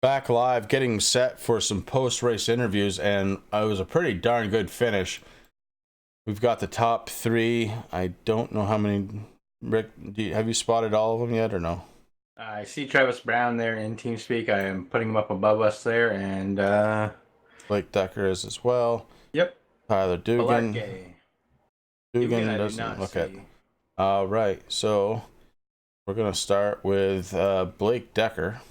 Back live, getting set for some post-race interviews, and it was a pretty darn good finish. We've got the top 3. I don't know how many. Rick, have you spotted all of them yet, or no? I see Travis Brown there in TeamSpeak. I am putting him up above us there, and Blake Decker is as well. Yep. Tyler Dugan. Dugan I doesn't look at. All right, so we're gonna start with Blake Decker.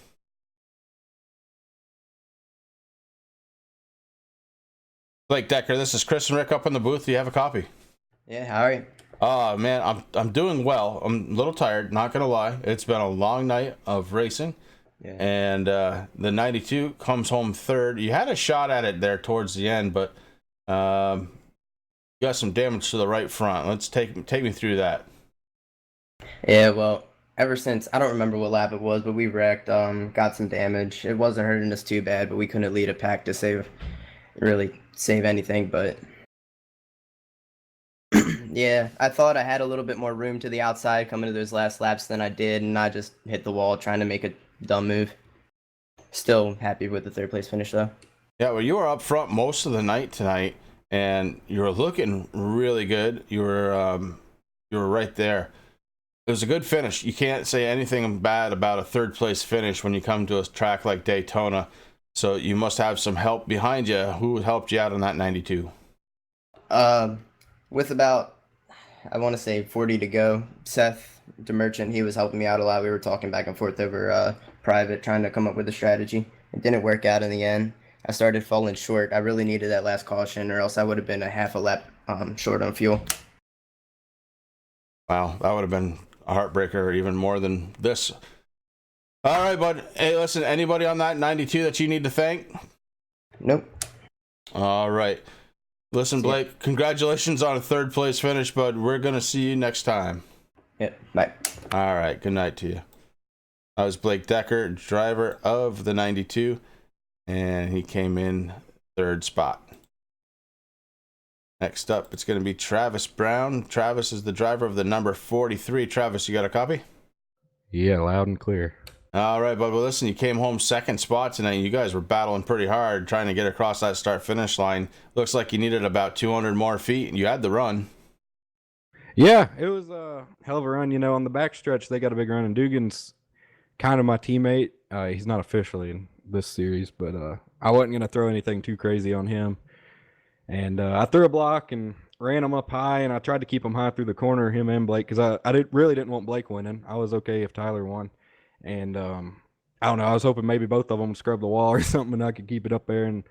Blake Decker, this is Chris and Rick up in the booth. Do you have a copy? Yeah, how are you? Oh man, I'm doing well. I'm a little tired, not gonna lie. It's been a long night of racing. Yeah. And the 92 comes home third. You had a shot at it there towards the end, but you got some damage to the right front. Let's take me through that. Yeah, well, ever since, I don't remember what lap it was, but we wrecked, got some damage. It wasn't hurting us too bad, but we couldn't lead a pack to really save anything, but yeah, I thought I had a little bit more room to the outside coming to those last laps than I did, and I just hit the wall trying to make a dumb move. Still happy with the third place finish, though. Yeah, well, you were up front most of the night tonight, and you were looking really good. You were right there. It was a good finish. You can't say anything bad about a third place finish when you come to a track like Daytona. So you must have some help behind you. Who helped you out on that 92? With about, I want to say 40 to go, Seth DeMerchant, he was helping me out a lot. We were talking back and forth over private, trying to come up with a strategy. It didn't work out in the end. I started falling short. I really needed that last caution, or else I would have been a half a lap short on fuel. Wow, that would have been a heartbreaker, even more than this. All right, bud. Hey, listen, anybody on that 92 that you need to thank? Nope. All right. Listen, Blake, congratulations on a third place finish, bud. We're going to see you next time. Yeah, bye. All right, good night to you. That was Blake Decker, driver of the 92, and he came in third spot. Next up, it's going to be Travis Brown. Travis is the driver of the number 43. Travis, you got a copy? Yeah, loud and clear. All right, but listen, you came home second spot tonight. You guys were battling pretty hard trying to get across that start-finish line. Looks like you needed about 200 more feet, and you had the run. Yeah, it was a hell of a run. You know, on the backstretch, they got a big run, and Dugan's kind of my teammate. He's not officially in this series, but I wasn't going to throw anything too crazy on him. And I threw a block and ran him up high, and I tried to keep him high through the corner, him and Blake, because I really didn't want Blake winning. I was okay if Tyler won. And I don't know, I was hoping maybe both of them would scrub the wall or something and I could keep it up there. And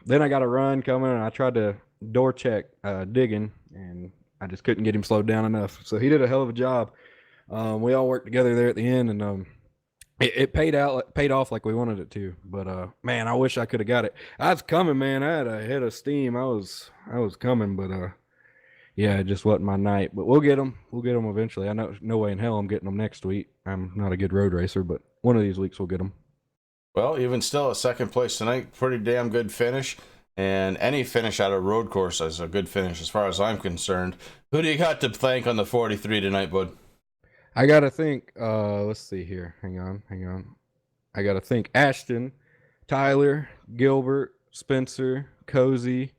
then I got a run coming, and I tried to door check digging, and I just couldn't get him slowed down enough. So he did a hell of a job. We all worked together there at the end, and it paid off like we wanted it to. But man, I wish I could have got it. I was coming, man. I had a head of steam. I was coming, but yeah, it just wasn't my night. But we'll get them. We'll get them eventually. I know no way in hell I'm getting them next week. I'm not a good road racer, but one of these weeks we'll get them. Well, even still, a second place tonight, pretty damn good finish. And any finish out of road course is a good finish as far as I'm concerned. Who do you got to thank on the 43 tonight, bud? I got to think, let's see here. Hang on. I got to think Ashton, Tyler, Gilbert, Spencer, Cozy,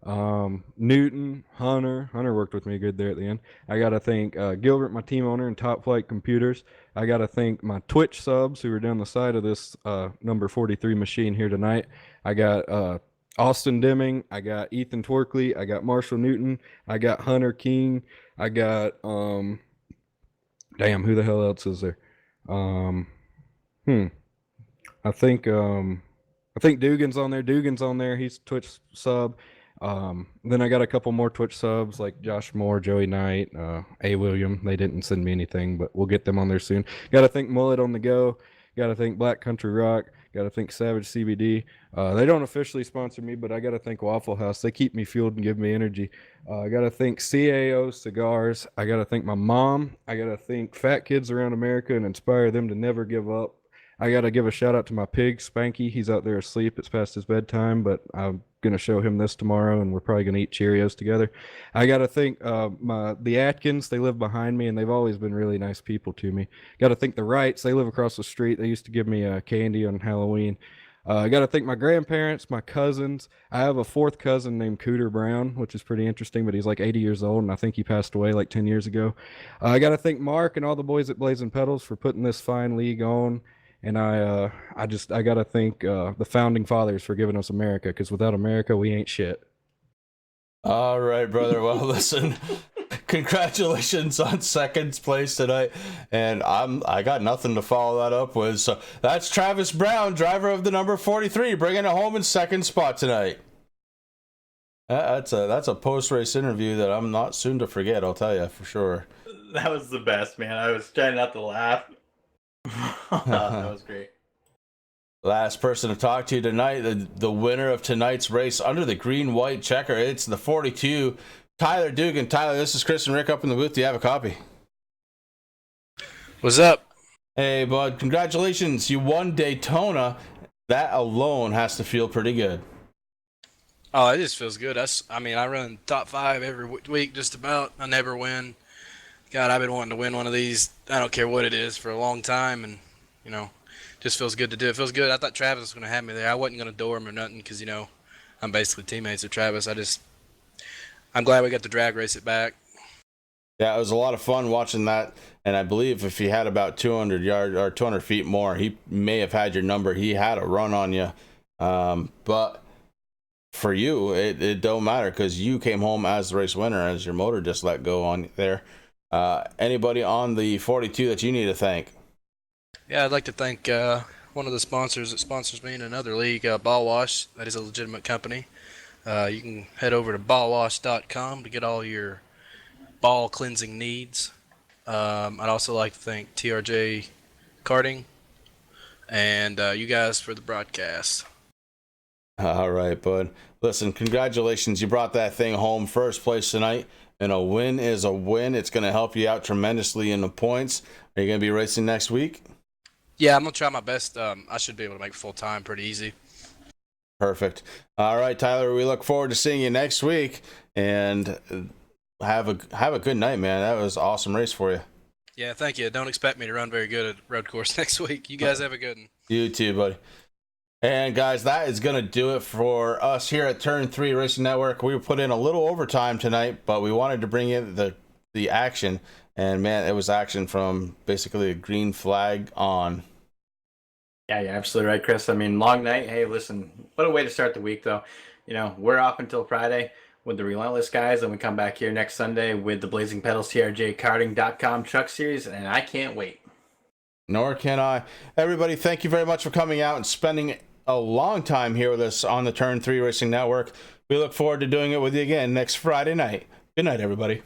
Newton, Hunter worked with me good there at the end. I got to thank Gilbert, my team owner, and Top Flight Computers. I got to thank my Twitch subs who were down the side of this number 43 machine here tonight. I got Austin Deming, I got Ethan Twerkley, I got Marshall Newton, I got Hunter King, I got damn, who the hell else is there? I think Dugan's on there. He's Twitch sub. Then I got a couple more Twitch subs like Josh Moore, Joey Knight, A. William. They didn't send me anything, but we'll get them on there soon. Got to thank Mullet on the Go. Got to thank Black Country Rock. Got to thank Savage CBD. They don't officially sponsor me, but I got to thank Waffle House. They keep me fueled and give me energy. I got to thank CAO Cigars. I got to thank my mom. I got to thank fat kids around America and inspire them to never give up. I got to give a shout out to my pig, Spanky. He's out there asleep. It's past his bedtime, but I'm going to show him this tomorrow, and we're probably going to eat Cheerios together. I got to thank the Atkins. They live behind me, and they've always been really nice people to me. Got to thank the Wrights. They live across the street. They used to give me candy on Halloween. I got to thank my grandparents, my cousins. I have a fourth cousin named Cooter Brown, which is pretty interesting, but he's like 80 years old, and I think he passed away like 10 years ago. I got to thank Mark and all the boys at Blazing Pedals for putting this fine league on. And I got to thank the founding fathers for giving us America, because without America, we ain't shit. All right, brother. Well, listen, congratulations on second place tonight. And I got nothing to follow that up with. So that's Travis Brown, driver of the number 43, bringing it home in second spot tonight. That's a post-race interview that I'm not soon to forget, I'll tell you for sure. That was the best, man. I was trying not to laugh. That was great. Last person to talk to you tonight, the winner of tonight's race under the green-white checker. It's the 42, Tyler Dugan. Tyler, this is Chris and Rick up in the booth. Do you have a copy? What's up? Hey, bud. Congratulations. You won Daytona. That alone has to feel pretty good. Oh, it just feels good. I run top 5 every week just about. I never win. God, I've been wanting to win one of these. I don't care what it is for a long time, and just feels good to do. It feels good. I thought Travis was going to have me there. I wasn't going to door him or nothing because I'm basically teammates with Travis. I'm glad we got the drag race it back. Yeah, it was a lot of fun watching that, and I believe if he had about 200 yards or 200 feet more, he may have had your number. He had a run on you, but for you, it don't matter because you came home as the race winner, as your motor just let go on there. Anybody on the 42 that you need to thank? Yeah, I'd like to thank one of the sponsors that sponsors me in another league, Ball Wash. That is a legitimate company. You can head over to ballwash.com to get all your ball cleansing needs. I'd also like to thank TRJ Karting and you guys for the broadcast. All right, bud. Listen, congratulations. You brought that thing home first place tonight, and a win is a win. It's going to help you out tremendously in the points. Are you going to be racing next week? Yeah, I'm going to try my best. I should be able to make full time pretty easy. Perfect. All right, Tyler, we look forward to seeing you next week, and have a good night, man. That was an awesome race for you. Yeah, thank you. Don't expect me to run very good at road course next week. You guys have a good one. You too, buddy. And guys, that is going to do it for us here at Turn 3 Racing Network. We put in a little overtime tonight, but we wanted to bring in the action. And man, it was action from basically a green flag on. Yeah, you're absolutely right, Chris. I mean, long night. Hey, listen, what a way to start the week, though. We're off until Friday with the Relentless guys, and we come back here next Sunday with the Blazing Pedals TRJkarting.com Truck Series, and I can't wait. Nor can I. Everybody, thank you very much for coming out and spending a long time here with us on the Turn 3 Racing Network. We look forward to doing it with you again next Friday night. Good night, everybody.